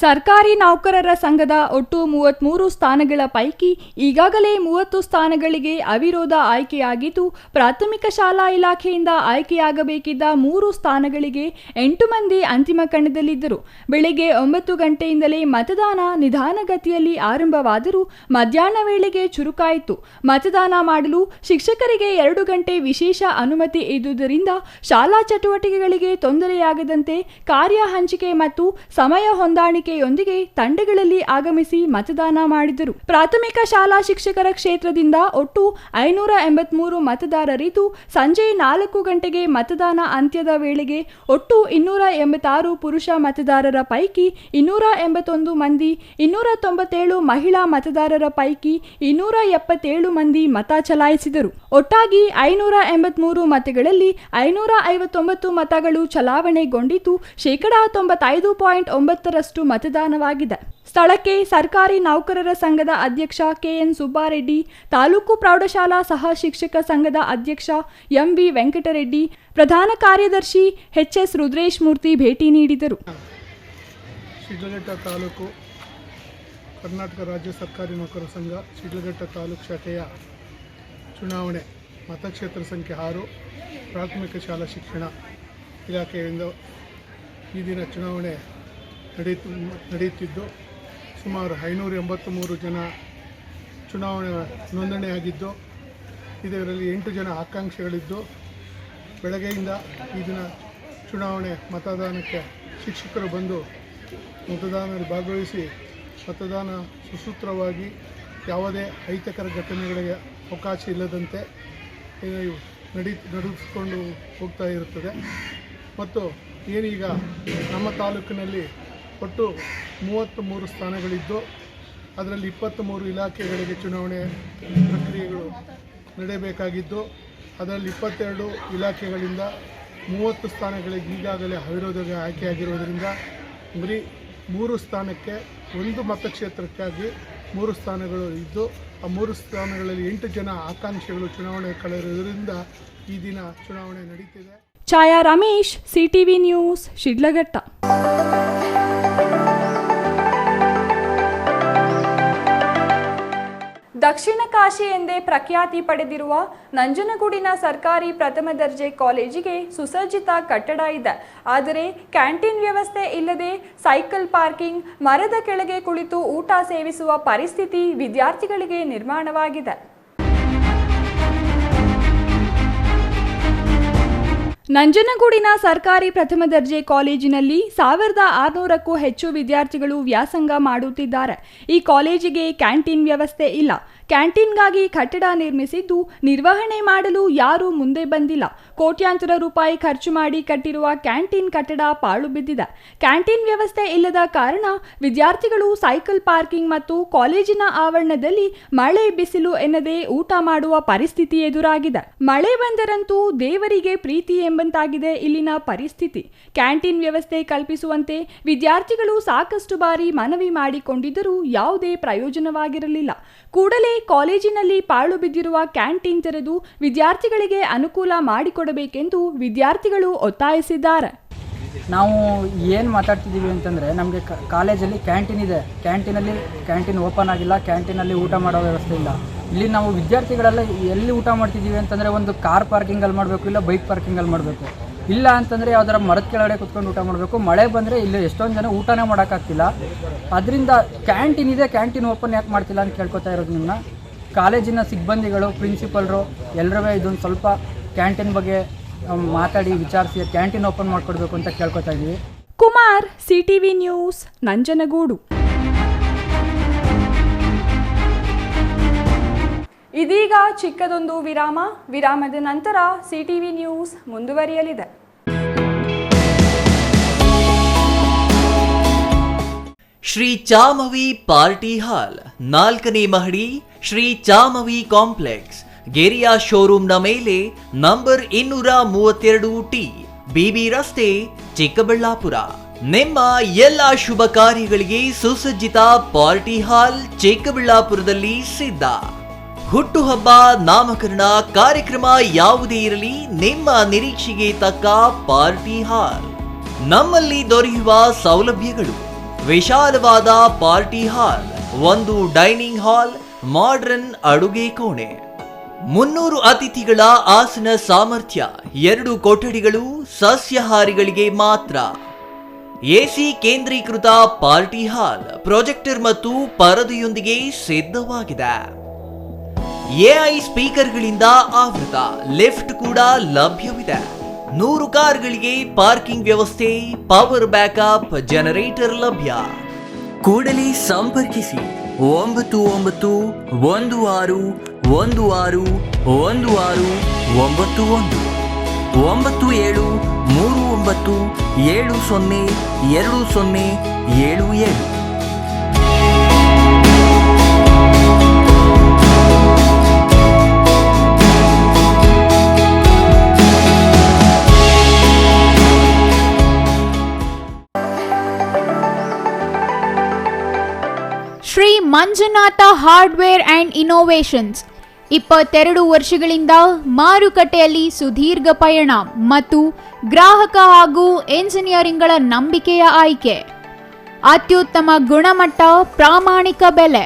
ಸರ್ಕಾರಿ ನೌಕರರ ಸಂಘದ ಒಟ್ಟು 33 ಸ್ಥಾನಗಳ ಪೈಕಿ ಈಗಾಗಲೇ 30 ಸ್ಥಾನಗಳಿಗೆ ಅವಿರೋಧ ಆಯ್ಕೆಯಾಗಿದ್ದು, ಪ್ರಾಥಮಿಕ ಶಾಲಾ ಇಲಾಖೆಯಿಂದ ಆಯ್ಕೆಯಾಗಬೇಕಿದ್ದ 3 ಸ್ಥಾನಗಳಿಗೆ 8 ಮಂದಿ ಅಂತಿಮ ಕಣದಲ್ಲಿದ್ದರು. ಬೆಳಗ್ಗೆ 9 ಗಂಟೆಯಿಂದಲೇ ಮತದಾನ ನಿಧಾನಗತಿಯಲ್ಲಿ ಆರಂಭವಾದರೂ ಮಧ್ಯಾಹ್ನ ವೇಳೆಗೆ ಚುರುಕಾಯಿತು. ಮತದಾನ ಮಾಡಲು ಶಿಕ್ಷಕರಿಗೆ 2 ಗಂಟೆ ವಿಶೇಷ ಅನುಮತಿ ಇದ್ದುದರಿಂದ ಶಾಲಾ ಚಟುವಟಿಕೆಗಳಿಗೆ ತೊಂದರೆಯಾಗದಂತೆ ಕಾರ್ಯ ಹಂಚಿಕೆ ಮತ್ತು ಸಮಯ ಹೊಂದಾಣಿಕೆ ಯೊಂದಿಗೆ ತಂಡಗಳಲ್ಲಿ ಆಗಮಿಸಿ ಮತದಾನ ಮಾಡಿದರು. ಪ್ರಾಥಮಿಕ ಶಾಲಾ ಶಿಕ್ಷಕರ ಕ್ಷೇತ್ರದಿಂದ ಒಟ್ಟು 583 ಮತದಾರರಿದ್ದು, ಸಂಜೆ 4 ಗಂಟೆಗೆ ಮತದಾನ ಅಂತ್ಯದ ವೇಳೆಗೆ ಒಟ್ಟು 286 ಪುರುಷ ಮತದಾರರ ಪೈಕಿ 281 ಮಂದಿ, 297 ಮಹಿಳಾ ಮತದಾರರ ಪೈಕಿ 277 ಮಂದಿ ಮತ ಚಲಾಯಿಸಿದರು. ಒಟ್ಟಾಗಿ 583 ಮತಗಳಲ್ಲಿ 559 ಮತಗಳು ಚಲಾವಣೆಗೊಂಡಿದ್ದು, 95.9% ಮತದಾನವಾಗಿದೆ. ಸ್ಥಳಕ್ಕೆ ಸರ್ಕಾರಿ ನೌಕರರ ಸಂಘದ ಅಧ್ಯಕ್ಷ ಕೆಎನ್ ಸುಬ್ಬಾರೆಡ್ಡಿ, ತಾಲೂಕು ಪ್ರೌಢಶಾಲಾ ಸಹ ಶಿಕ್ಷಕ ಸಂಘದ ಅಧ್ಯಕ್ಷ ಎಂವಿ ವೆಂಕಟರೆಡ್ಡಿ, ಪ್ರಧಾನ ಕಾರ್ಯದರ್ಶಿ ಎಚ್ಎಸ್ ರುದ್ರೇಶ್ ಮೂರ್ತಿ ಭೇಟಿ ನೀಡಿದರು. ಶಿಡ್ಲಘಟ್ಟ ತಾಲೂಕು ಕರ್ನಾಟಕ ರಾಜ್ಯ ಸರ್ಕಾರಿ ನೌಕರರ ಸಂಘ ಶಿಡ್ಲಘಟ್ಟ ತಾಲೂಕು ಶಾಖೆಯ ಚುನಾವಣೆ ಮತಕ್ಷೇತ್ರ ಸಂಖ್ಯೆ 6 ಪ್ರಾಥಮಿಕ ಶಾಲಾ ಶಿಕ್ಷಣ ಇಲಾಖೆಯಿಂದ ಈ ದಿನ ಚುನಾವಣೆ ನಡೆಯುತ್ತಿದ್ದು, ಸುಮಾರು 583 ಜನ ಚುನಾವಣೆ ನೋಂದಣಿಯಾಗಿದ್ದು, ಇದರಲ್ಲಿ 8 ಜನ ಆಕಾಂಕ್ಷಿಗಳಿದ್ದು, ಬೆಳಗ್ಗೆಯಿಂದ ಈ ದಿನ ಚುನಾವಣೆ ಮತದಾನಕ್ಕೆ ಶಿಕ್ಷಕರು ಬಂದು ಮತದಾನದಲ್ಲಿ ಭಾಗವಹಿಸಿ ಮತದಾನ ಸುಸೂತ್ರವಾಗಿ ಯಾವುದೇ ಅಹಿತಕರ ಘಟನೆಗಳಿಗೆ ಅವಕಾಶ ಇಲ್ಲದಂತೆ ನಡೆಸಿಕೊಂಡು ಹೋಗ್ತಾ ಇರುತ್ತದೆ. ಮತ್ತು ಏನೀಗ ನಮ್ಮ ತಾಲೂಕಿನಲ್ಲಿ ಒಟ್ಟು 33 ಸ್ಥಾನಗಳಿದ್ದು ಅದರಲ್ಲಿ 23 ಇಲಾಖೆಗಳಿಗೆ ಚುನಾವಣೆ ಪ್ರಕ್ರಿಯೆಗಳು ನಡೆಯಬೇಕಾಗಿದ್ದು ಅದರಲ್ಲಿ 22 ಇಲಾಖೆಗಳಿಂದ 30 ಸ್ಥಾನಗಳಿಗೆ ಈಗಾಗಲೇ ಅವಿರೋಧ ಆಯ್ಕೆಯಾಗಿರುವುದರಿಂದ ಬರೀ 3 ಸ್ಥಾನಕ್ಕೆ ಒಂದು ಮತಕ್ಷೇತ್ರಕ್ಕಾಗಿ 3 ಸ್ಥಾನಗಳು ಇದ್ದು ಆ 3 ಸ್ಥಾನಗಳಲ್ಲಿ 8 ಜನ ಆಕಾಂಕ್ಷಿಗಳು ಚುನಾವಣೆ ಕಳೆದಿರುವುದರಿಂದ ಈ ದಿನ ಚುನಾವಣೆ ನಡೀತಿದೆ. ಛಾಯಾ ರಮೇಶ್, ಸಿಟಿವಿ ನ್ಯೂಸ್, ಶಿಡ್ಲಘಟ್ಟ. ದಕ್ಷಿಣ ಕಾಶಿ ಎಂದೇ ಪ್ರಖ್ಯಾತಿ ಪಡೆದಿರುವ ನಂಜನಗೂಡಿನ ಸರ್ಕಾರಿ ಪ್ರಥಮ ದರ್ಜೆ ಕಾಲೇಜಿಗೆ ಸುಸಜ್ಜಿತ ಕಟ್ಟಡ ಇದೆ. ಆದರೆ ಕ್ಯಾಂಟೀನ್ ವ್ಯವಸ್ಥೆ ಇಲ್ಲದೆ ಸೈಕಲ್ ಪಾರ್ಕಿಂಗ್, ಮರದ ಕೆಳಗೆ ಕುಳಿತು ಊಟ ಸೇವಿಸುವ ಪರಿಸ್ಥಿತಿ ವಿದ್ಯಾರ್ಥಿಗಳಿಗೆ ನಿರ್ಮಾಣವಾಗಿದೆ. ನಂಜನಗೂಡಿನ ಸರ್ಕಾರಿ ಪ್ರಥಮ ದರ್ಜೆ ಕಾಲೇಜಿನಲ್ಲಿ 1600ಕ್ಕೂ ಹೆಚ್ಚು ವಿದ್ಯಾರ್ಥಿಗಳು ವ್ಯಾಸಂಗ ಮಾಡುತ್ತಿದ್ದಾರೆ. ಈ ಕಾಲೇಜಿಗೆ ಕ್ಯಾಂಟೀನ್ ವ್ಯವಸ್ಥೆ ಇಲ್ಲ. ಕ್ಯಾಂಟೀನ್ಗಾಗಿ ಕಟ್ಟಡ ನಿರ್ಮಿಸಿದ್ದು ನಿರ್ವಹಣೆ ಮಾಡಲು ಯಾರೂ ಮುಂದೆ ಬಂದಿಲ್ಲ. ಕೋಟ್ಯಾಂತರ ರೂಪಾಯಿ ಖರ್ಚು ಮಾಡಿ ಕಟ್ಟಿರುವ ಕ್ಯಾಂಟೀನ್ ಕಟ್ಟಡ ಪಾಳು ಬಿದ್ದಿದೆ. ಕ್ಯಾಂಟೀನ್ ವ್ಯವಸ್ಥೆ ಇಲ್ಲದ ಕಾರಣ ವಿದ್ಯಾರ್ಥಿಗಳು ಸೈಕಲ್ ಪಾರ್ಕಿಂಗ್ ಮತ್ತು ಕಾಲೇಜಿನ ಆವರಣದಲ್ಲಿ ಮಳೆ ಬಿಸಿಲು ಎನ್ನದೇ ಊಟ ಮಾಡುವ ಪರಿಸ್ಥಿತಿ ಎದುರಾಗಿದೆ. ಮಳೆ ಬಂದರಂತೂ ದೇವರಿಗೆ ಪ್ರೀತಿ ಎಂಬಂತಾಗಿದೆ ಇಲ್ಲಿನ ಪರಿಸ್ಥಿತಿ. ಕ್ಯಾಂಟೀನ್ ವ್ಯವಸ್ಥೆ ಕಲ್ಪಿಸುವಂತೆ ವಿದ್ಯಾರ್ಥಿಗಳು ಸಾಕಷ್ಟು ಬಾರಿ ಮನವಿ ಮಾಡಿಕೊಂಡಿದ್ದರೂ ಯಾವುದೇ ಪ್ರಯೋಜನವಾಗಿರಲಿಲ್ಲ. ಕೂಡಲೇ ಕಾಲೇಜಿನಲ್ಲಿ ಪಾಳು ಬಿದ್ದಿರುವ ಕ್ಯಾಂಟೀನ್ ತೆರೆದು ವಿದ್ಯಾರ್ಥಿಗಳಿಗೆ ಅನುಕೂಲ ಮಾಡಿಕೊಡಬೇಕೆಂದು ವಿದ್ಯಾರ್ಥಿಗಳು ಒತ್ತಾಯಿಸಿದ್ದಾರೆ. ನಾವು ಏನು ಮಾತಾಡ್ತಿದ್ದೀವಿ ಅಂತಂದರೆ, ನಮಗೆ ಕಾಲೇಜಲ್ಲಿ ಕ್ಯಾಂಟೀನ್ ಇದೆ, ಕ್ಯಾಂಟೀನ್ ಓಪನ್ ಆಗಿಲ್ಲ, ಕ್ಯಾಂಟೀನಲ್ಲಿ ಊಟ ಮಾಡೋ ವ್ಯವಸ್ಥೆ ಇಲ್ಲ. ಇಲ್ಲಿ ನಾವು ವಿದ್ಯಾರ್ಥಿಗಳೆಲ್ಲ ಎಲ್ಲಿ ಊಟ ಮಾಡ್ತಿದ್ದೀವಿ ಅಂತಂದರೆ ಒಂದು ಕಾರ್ ಪಾರ್ಕಿಂಗಲ್ಲಿ ಮಾಡಬೇಕು, ಇಲ್ಲ ಬೈಕ್ ಪಾರ್ಕಿಂಗಲ್ಲಿ ಮಾಡಬೇಕು. ಇಲ್ಲ ಅಂತಂದರೆ ಯಾವ್ದಾರ ಮರದ ಕೆಳಗಡೆ ಕುತ್ಕೊಂಡು ಊಟ ಮಾಡಬೇಕು. ಮಳೆ ಬಂದರೆ ಇಲ್ಲಿ ಎಷ್ಟೊಂದು ಜನ ಊಟನೇ ಮಾಡೋಕ್ಕಾಗ್ತಿಲ್ಲ. ಅದರಿಂದ ಕ್ಯಾಂಟೀನ್ ಇದೆ, ಕ್ಯಾಂಟೀನ್ ಓಪನ್ ಯಾಕೆ ಮಾಡ್ತಿಲ್ಲ ಅಂತ ಕೇಳ್ಕೊತಾ ಇರೋದು ನಿಮ್ಮನ್ನ. ಕಾಲೇಜಿನ ಸಿಬ್ಬಂದಿಗಳು, ಪ್ರಿನ್ಸಿಪಲ್ರು ಎಲ್ಲರೂ ಇದೊಂದು ಸ್ವಲ್ಪ ಕ್ಯಾಂಟೀನ್ ಬಗ್ಗೆ ಮಾತಾಡಿ ವಿಚಾರಿಸಿ ಕ್ಯಾಂಟೀನ್ ಓಪನ್ ಮಾಡಿಕೊಡ್ಬೇಕು ಅಂತ ಕೇಳ್ಕೊತಾ ಇದ್ದೀವಿ. Kumar, CTV news, Nanjangud. ಇದೀಗ ಚಿಕ್ಕದೊಂದು ವಿರಾಮದ ನಂತರ ಸಿಟಿವಿ ನ್ಯೂಸ್ ಮುಂದುವರಿಯಲಿದೆ. ಶ್ರೀ ಚಾಮವಿ ಪಾರ್ಟಿ ಹಾಲ್, 4ನೇ ಮಹಡಿ, ಶ್ರೀ ಚಾಮವಿ ಕಾಂಪ್ಲೆಕ್ಸ್, ಗೆರಿಯಾ ಶೋರೂಮ್ನ ಮೇಲೆ, ನಂಬರ್ 232T, ಬಿಬಿ ರಸ್ತೆ, ಚಿಕ್ಕಬಳ್ಳಾಪುರ. ನಿಮ್ಮ ಎಲ್ಲ ಶುಭ ಕಾರ್ಯಗಳಿಗೆ ಸುಸಜ್ಜಿತ ಪಾರ್ಟಿ ಹಾಲ್ ಚಿಕ್ಕಬಳ್ಳಾಪುರದಲ್ಲಿ ಸಿದ್ಧ. ಹುಟ್ಟುಹಬ್ಬ, ನಾಮಕರಣ, ಕಾರ್ಯಕ್ರಮ ಯಾವುದೇ ಇರಲಿ, ನಿಮ್ಮ ನಿರೀಕ್ಷೆಗೆ ತಕ್ಕ ಪಾರ್ಟಿ ಹಾಲ್. ನಮ್ಮಲ್ಲಿ ದೊರೆಯುವ ಸೌಲಭ್ಯಗಳು: ವಿಶಾಲವಾದ ಪಾರ್ಟಿ ಹಾಲ್, ಒಂದು ಡೈನಿಂಗ್ ಹಾಲ್, ಮಾಡರ್ನ್ ಅಡುಗೆ ಕೋಣೆ, 300 ಅತಿಥಿಗಳ ಆಸನ ಸಾಮರ್ಥ್ಯ, 2 ಕೊಠಡಿಗಳು ಸಸ್ಯಾಹಾರಿಗಳಿಗೆ ಮಾತ್ರ. ಎಸಿ ಕೇಂದ್ರೀಕೃತ ಪಾರ್ಟಿ ಹಾಲ್, ಪ್ರೊಜೆಕ್ಟರ್ ಮತ್ತು ಪರದೆಯೊಂದಿಗೆ ಸಿದ್ಧವಾಗಿದೆ. ಎಐ ಸ್ಪೀಕರ್ಗಳಿಂದ ಆವೃತ, ಲಿಫ್ಟ್ ಕೂಡ ಲಭ್ಯವಿದೆ. 100 ಕಾರ್ಗಳಿಗೆ ಪಾರ್ಕಿಂಗ್ ವ್ಯವಸ್ಥೆ, ಪವರ್ ಬ್ಯಾಕಪ್ ಜನರೇಟರ್ ಲಭ್ಯ. ಕೂಡಲೇ ಸಂಪರ್ಕಿಸಿ 9916161691 9739702077. Shri Manjunatha hardware and innovations 22 ವರ್ಷಗಳಿಂದ ಮಾರುಕಟ್ಟೆಯಲ್ಲಿ ಸುದೀರ್ಘ ಪಯಣ ಮತ್ತು ಗ್ರಾಹಕ ಹಾಗೂ ಎಂಜಿನಿಯರಿಂಗ್ಗಳ ನಂಬಿಕೆಯ ಆಯ್ಕೆ. ಅತ್ಯುತ್ತಮ ಗುಣಮಟ್ಟ, ಪ್ರಾಮಾಣಿಕ ಬೆಲೆ.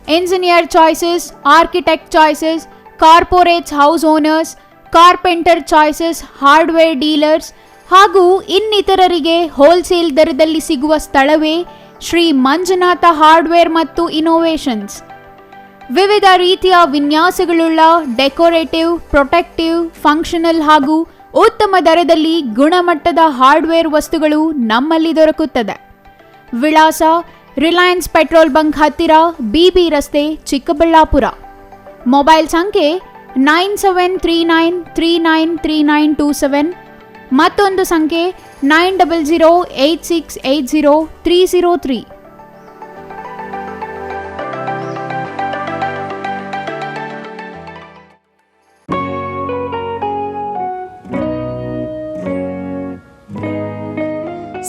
Engineer choices, architect choices, corporates, house owners, carpenter choices, hardware dealers ಹಾಗೂ ಇನ್ನಿತರರಿಗೆ ಹೋಲ್ಸೇಲ್ ದರದಲ್ಲಿ ಸಿಗುವ ಸ್ಥಳವೇ ಶ್ರೀ ಮಂಜುನಾಥ ಹಾರ್ಡ್ವೇರ್ ಮತ್ತು ಇನೋವೇಷನ್ಸ್. ವಿವಿಧ ರೀತಿಯ ವಿನ್ಯಾಸಗಳುಳ್ಳ ಡೆಕೋರೇಟಿವ್, ಪ್ರೊಟೆಕ್ಟಿವ್, ಫಂಕ್ಷನಲ್ ಹಾಗೂ ಉತ್ತಮ ದರದಲ್ಲಿ ಗುಣಮಟ್ಟದ ಹಾರ್ಡ್ವೇರ್ ವಸ್ತುಗಳು ನಮ್ಮಲ್ಲಿ ದೊರಕುತ್ತದೆ. ವಿಳಾಸ: ರಿಲಯನ್ಸ್ ಪೆಟ್ರೋಲ್ ಬಂಕ್ ಹತ್ತಿರ BB ರಸ್ತೆ ಚಿಕ್ಕಬಳ್ಳಾಪುರ. ಮೊಬೈಲ್ ಸಂಖ್ಯೆ 9739393927, ಮತ್ತೊಂದು ಸಂಖ್ಯೆ 9008680303.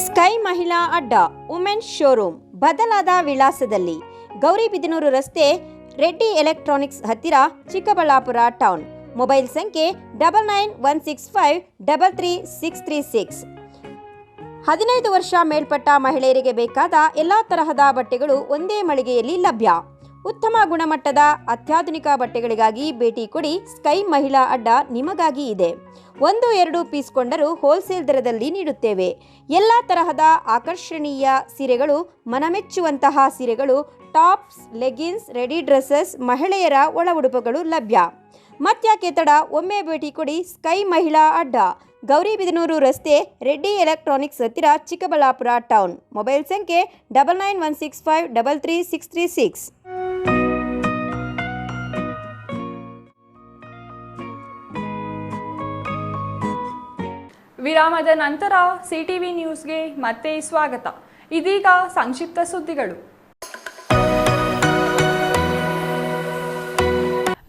ಸ್ಕೈ ಮಹಿಳಾ ಅಡ್ಡ ವುಮೆನ್ಸ್ ಶೋರೂಮ್ ಬದಲಾದ ವಿಳಾಸದಲ್ಲಿ ಗೌರಿಬಿದನೂರು ರಸ್ತೆ, ರೆಡ್ಡಿ ಎಲೆಕ್ಟ್ರಾನಿಕ್ಸ್ ಹತ್ತಿರ, ಚಿಕ್ಕಬಳ್ಳಾಪುರ ಟೌನ್. ಮೊಬೈಲ್ ಸಂಖ್ಯೆ 9916533636. 15 ವರ್ಷ ಮೇಲ್ಪಟ್ಟ ಮಹಿಳೆಯರಿಗೆ ಬೇಕಾದ ಎಲ್ಲ ತರಹದ ಬಟ್ಟೆಗಳು ಒಂದೇ ಮಳಿಗೆಯಲ್ಲಿ ಲಭ್ಯ. ಉತ್ತಮ ಗುಣಮಟ್ಟದ ಅತ್ಯಾಧುನಿಕ ಬಟ್ಟೆಗಳಿಗಾಗಿ ಭೇಟಿ ಕೊಡಿ. ಸ್ಕೈ ಮಹಿಳಾ ಅಡ್ಡ ನಿಮಗಾಗಿ ಇದೆ. 1-2 ಪೀಸ್ ಕೊಂಡರೂ ಹೋಲ್ಸೇಲ್ ದರದಲ್ಲಿ ನೀಡುತ್ತೇವೆ. ಎಲ್ಲ ತರಹದ ಆಕರ್ಷಣೀಯ ಸೀರೆಗಳು, ಮನಮೆಚ್ಚುವಂತಹ ಸೀರೆಗಳು, ಟಾಪ್ಸ್, ಲೆಗಿನ್ಸ್, ರೆಡಿ ಡ್ರೆಸ್ಸಸ್, ಮಹಿಳೆಯರ ಒಳ ಉಡುಪುಗಳು ಲಭ್ಯ. ಮತ್ಯಾಕೆ ತಡ, ಒಮ್ಮೆ ಭೇಟಿ ಕೊಡಿ. ಸ್ಕೈ ಮಹಿಳಾ ಅಡ್ಡ, ಗೌರಿಬಿದನೂರು ರಸ್ತೆ, ರೆಡ್ಡಿ ಎಲೆಕ್ಟ್ರಾನಿಕ್ಸ್ ಹತ್ತಿರ, ಚಿಕ್ಕಬಳ್ಳಾಪುರ ಟೌನ್. ಮೊಬೈಲ್ ಸಂಖ್ಯೆ 9916533636. ವಿರಾಮದ ನಂತರ ಸಿಟಿವಿ ನ್ಯೂಸ್ಗೆ ಮತ್ತೆ ಸ್ವಾಗತ. ಇದೀಗ ಸಂಕ್ಷಿಪ್ತ ಸುದ್ದಿಗಳು.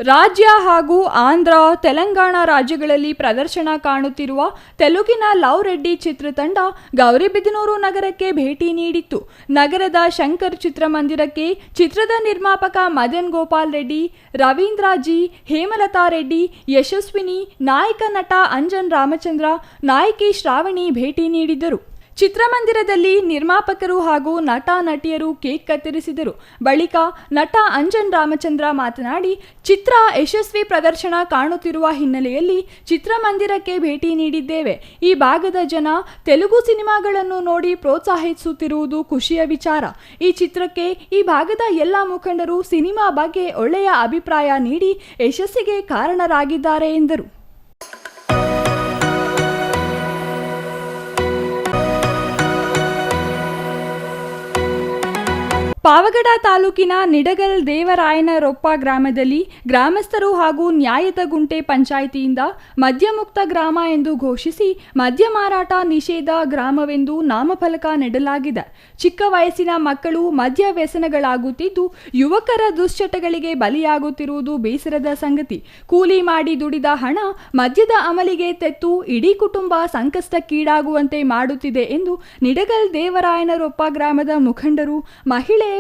ರಾಜ್ಯ ಹಾಗೂ ಆಂಧ್ರ, ತೆಲಂಗಾಣ ರಾಜ್ಯಗಳಲ್ಲಿ ಪ್ರದರ್ಶನ ಕಾಣುತ್ತಿರುವ ತೆಲುಗಿನ ಲವ್ ರೆಡ್ಡಿ ಚಿತ್ರತಂಡ ಗೌರಿಬಿದನೂರು ನಗರಕ್ಕೆ ಭೇಟಿ ನೀಡಿತ್ತು. ನಗರದ ಶಂಕರ್ ಚಿತ್ರಮಂದಿರಕ್ಕೆ ಚಿತ್ರದ ನಿರ್ಮಾಪಕ ಮದನ್ ಗೋಪಾಲ್ ರೆಡ್ಡಿ, ರವೀಂದ್ರ ಜಿ, ಹೇಮಲತಾ ರೆಡ್ಡಿ, ಯಶಸ್ವಿನಿ, ನಾಯಕ ನಟ ಅಂಜನ್ ರಾಮಚಂದ್ರ, ನಾಯಕಿ ಶ್ರಾವಣಿ ಭೇಟಿ ನೀಡಿದ್ದರು. ಚಿತ್ರಮಂದಿರದಲ್ಲಿ ನಿರ್ಮಾಪಕರು ಹಾಗೂ ನಟ ನಟಿಯರು ಕೇಕ್ ಕತ್ತರಿಸಿದರು. ಬಳಿಕ ನಟ ಅಂಜನ್ ರಾಮಚಂದ್ರ ಮಾತನಾಡಿ, ಚಿತ್ರ ಯಶಸ್ವಿ ಪ್ರದರ್ಶನ ಕಾಣುತ್ತಿರುವ ಹಿನ್ನೆಲೆಯಲ್ಲಿ ಚಿತ್ರಮಂದಿರಕ್ಕೆ ಭೇಟಿ ನೀಡಿದ್ದೇವೆ. ಈ ಭಾಗದ ಜನ ತೆಲುಗು ಸಿನಿಮಾಗಳನ್ನು ನೋಡಿ ಪ್ರೋತ್ಸಾಹಿಸುತ್ತಿರುವುದು ಖುಷಿಯ ವಿಚಾರ. ಈ ಚಿತ್ರಕ್ಕೆ ಈ ಭಾಗದ ಎಲ್ಲ ಮುಖಂಡರು ಸಿನಿಮಾ ಬಗ್ಗೆ ಒಳ್ಳೆಯ ಅಭಿಪ್ರಾಯ ನೀಡಿ ಯಶಸ್ಸಿಗೆ ಕಾರಣರಾಗಿದ್ದಾರೆ ಎಂದರು. ಪಾವಗಡ ತಾಲೂಕಿನ ನಿಡಗಲ್ ದೇವರಾಯನರೊಪ್ಪ ಗ್ರಾಮದಲ್ಲಿ ಗ್ರಾಮಸ್ಥರು ಹಾಗೂ ನ್ಯಾಯದಗುಂಟೆ ಪಂಚಾಯಿತಿಯಿಂದ ಮದ್ಯಮುಕ್ತ ಗ್ರಾಮ ಎಂದು ಘೋಷಿಸಿ ಮದ್ಯ ಮಾರಾಟ ನಿಷೇಧ ಗ್ರಾಮವೆಂದು ನಾಮಫಲಕ ನೆಡಲಾಗಿದೆ. ಚಿಕ್ಕ ವಯಸ್ಸಿನ ಮಕ್ಕಳು ಮದ್ಯ ವ್ಯಸನಗಳಾಗುತ್ತಿದ್ದು ಯುವಕರ ದುಶ್ಚಟಗಳಿಗೆ ಬಲಿಯಾಗುತ್ತಿರುವುದು ಬೇಸರದ ಸಂಗತಿ. ಕೂಲಿ ಮಾಡಿ ದುಡಿದ ಹಣ ಮದ್ಯದ ಅಮಲಿಗೆ ತೆತ್ತು ಇಡೀ ಕುಟುಂಬ ಸಂಕಷ್ಟಕ್ಕೀಡಾಗುವಂತೆ ಮಾಡುತ್ತಿದೆ ಎಂದು ನಿಡಗಲ್ ದೇವರಾಯನರೊಪ್ಪ ಗ್ರಾಮದ ಮುಖಂಡರು, ಮಹಿಳೆಯರು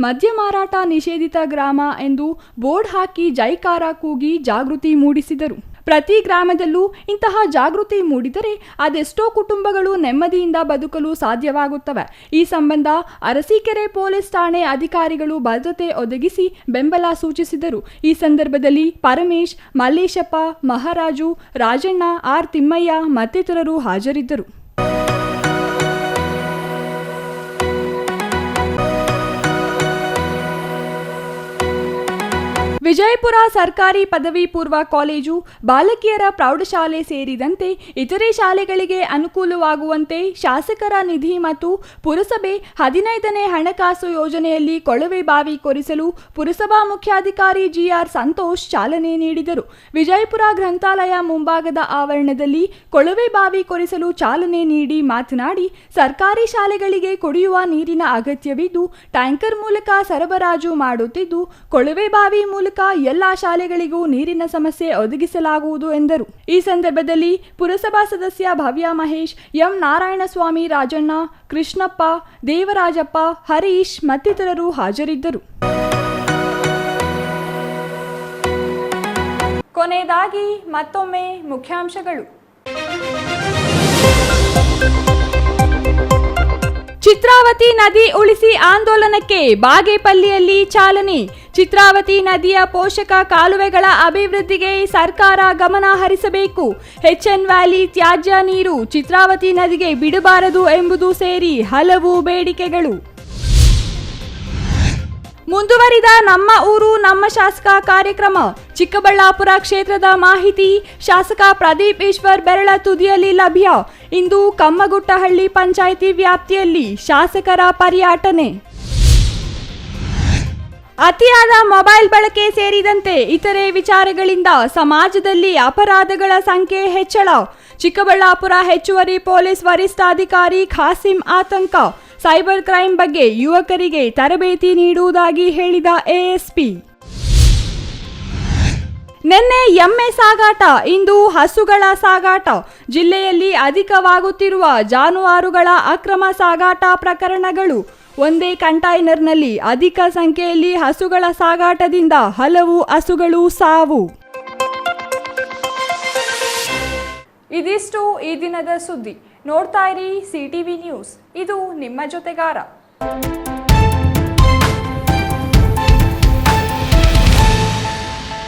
ಮದ್ಯ ಮಾರಾಟ ನಿಷೇಧಿತ ಗ್ರಾಮ ಎಂದು ಬೋರ್ಡ್ ಹಾಕಿ ಜೈಕಾರ ಕೂಗಿ ಜಾಗೃತಿ ಮೂಡಿಸಿದರು. ಪ್ರತಿ ಗ್ರಾಮದಲ್ಲೂ ಇಂತಹ ಜಾಗೃತಿ ಮೂಡಿದರೆ ಅದೆಷ್ಟೋ ಕುಟುಂಬಗಳು ನೆಮ್ಮದಿಯಿಂದ ಬದುಕಲು ಸಾಧ್ಯವಾಗುತ್ತವೆ. ಈ ಸಂಬಂಧ ಅರಸೀಕೆರೆ ಪೊಲೀಸ್ ಠಾಣೆ ಅಧಿಕಾರಿಗಳು ಭದ್ರತೆ ಒದಗಿಸಿ ಬೆಂಬಲ ಸೂಚಿಸಿದರು. ಈ ಸಂದರ್ಭದಲ್ಲಿ ಪರಮೇಶ್, ಮಲ್ಲೇಶಪ್ಪ, ಮಹಾರಾಜು, ರಾಜಣ್ಣ, ಆರ್ ತಿಮ್ಮಯ್ಯ ಮತ್ತಿತರರು ಹಾಜರಿದ್ದರು. ವಿಜಯಪುರ ಸರ್ಕಾರಿ ಪದವಿ ಪೂರ್ವ ಕಾಲೇಜು, ಬಾಲಕಿಯರ ಪ್ರೌಢಶಾಲೆ ಸೇರಿದಂತೆ ಇತರೆ ಶಾಲೆಗಳಿಗೆ ಅನುಕೂಲವಾಗುವಂತೆ ಶಾಸಕರ ನಿಧಿ ಮತ್ತು ಪುರಸಭೆ 15ನೇ ಹಣಕಾಸು ಯೋಜನೆಯಲ್ಲಿ ಕೊಳವೆ ಬಾವಿ ಕೊರೆಸಲು ಪುರಸಭಾ ಮುಖ್ಯಾಧಿಕಾರಿ GR ಸಂತೋಷ್ ಚಾಲನೆ ನೀಡಿದರು. ವಿಜಯಪುರ ಗ್ರಂಥಾಲಯ ಮುಂಭಾಗದ ಆವರಣದಲ್ಲಿ ಕೊಳವೆ ಬಾವಿ ಕೊರೆಸಲು ಚಾಲನೆ ನೀಡಿ ಮಾತನಾಡಿ, ಸರ್ಕಾರಿ ಶಾಲೆಗಳಿಗೆ ಕುಡಿಯುವ ನೀರಿನ ಅಗತ್ಯವಿದ್ದು ಟ್ಯಾಂಕರ್ ಮೂಲಕ ಸರಬರಾಜು ಮಾಡುತ್ತಿದ್ದು ಕೊಳವೆ ಬಾವಿ ಮೂಲಕ ಎಲ್ಲಾ ಶಾಲೆಗಳಿಗೂ ನೀರಿನ ಸಮಸ್ಯೆ ಒದಗಿಸಲಾಗುವುದು ಎಂದರು. ಈ ಸಂದರ್ಭದಲ್ಲಿ ಪುರಸಭಾ ಸದಸ್ಯ ಭವ್ಯ ಮಹೇಶ್, ಎಂ ನಾರಾಯಣಸ್ವಾಮಿ, ರಾಜಣ್ಣ, ಕೃಷ್ಣಪ್ಪ, ದೇವರಾಜಪ್ಪ, ಹರೀಶ್ ಮತ್ತಿತರರು ಹಾಜರಿದ್ದರು. ಕೊನೆಯದಾಗಿ ಮತ್ತೊಮ್ಮೆ ಮುಖ್ಯಾಂಶಗಳು. ಚಿತ್ರಾವತಿ ನದಿ ಉಳಿಸಿ ಆಂದೋಲನಕ್ಕೆ ಬಾಗೇಪಲ್ಲಿಯಲ್ಲಿ ಚಾಲನೆ. ಚಿತ್ರಾವತಿ ನದಿಯ ಪೋಷಕ ಕಾಲುವೆಗಳ ಅಭಿವೃದ್ಧಿಗೆ ಸರ್ಕಾರ ಗಮನ ಹರಿಸಬೇಕು. HN ವ್ಯಾಲಿ ತ್ಯಾಜ್ಯ ನೀರು ಚಿತ್ರಾವತಿ ನದಿಗೆ ಬಿಡಬಾರದು ಎಂಬುದು ಸೇರಿ ಹಲವು ಬೇಡಿಕೆಗಳು. ಮುಂದುವರಿದ ನಮ್ಮ ಊರು ನಮ್ಮ ಶಾಸಕ ಕಾರ್ಯಕ್ರಮ. ಚಿಕ್ಕಬಳ್ಳಾಪುರ ಕ್ಷೇತ್ರದ ಮಾಹಿತಿ ಶಾಸಕ ಪ್ರದೀಪ್ ಈಶ್ವರ್ ಬೆರಳ ತುದಿಯಲ್ಲಿ ಲಭ್ಯ. ಇಂದು ಕಮ್ಮಗುಟ್ಟಹಳ್ಳಿ ಪಂಚಾಯಿತಿ ವ್ಯಾಪ್ತಿಯಲ್ಲಿ ಶಾಸಕರ ಪರ್ಯಟನೆ. ಅತಿಯಾದ ಮೊಬೈಲ್ ಬಳಕೆ ಸೇರಿದಂತೆ ಇತರೆ ವಿಚಾರಗಳಿಂದ ಸಮಾಜದಲ್ಲಿ ಅಪರಾಧಗಳ ಸಂಖ್ಯೆ ಹೆಚ್ಚಳ. ಚಿಕ್ಕಬಳ್ಳಾಪುರ ಹೆಚ್ಚುವರಿ ಪೊಲೀಸ್ ವರಿಷ್ಠಾಧಿಕಾರಿ ಖಾಸಿಂ ಆತಂಕ. ಸೈಬರ್ ಕ್ರೈಂ ಬಗ್ಗೆ ಯುವಕರಿಗೆ ತರಬೇತಿ ನೀಡುವುದಾಗಿ ಹೇಳಿದ ಎಎಸ್ಪಿ. ನಿನ್ನೆ ಎಮ್ಮೆ ಸಾಗಾಟ, ಇಂದು ಹಸುಗಳ ಸಾಗಾಟ. ಜಿಲ್ಲೆಯಲ್ಲಿ ಅಧಿಕವಾಗುತ್ತಿರುವ ಜಾನುವಾರುಗಳ ಅಕ್ರಮ ಸಾಗಾಟ ಪ್ರಕರಣಗಳು. ಒಂದೇ ಕಂಟೈನರ್ನಲ್ಲಿ ಅಧಿಕ ಸಂಖ್ಯೆಯಲ್ಲಿ ಹಸುಗಳ ಸಾಗಾಟದಿಂದ ಹಲವು ಹಸುಗಳು ಸಾವು. ಇದಿಷ್ಟು ಈ ದಿನದ ಸುದ್ದಿ. ನೋಡ್ತಾ ಇರಿ ಸಿಟಿವಿ ನ್ಯೂಸ್, ಇದು ನಿಮ್ಮ ಜೊತೆಗಾರ.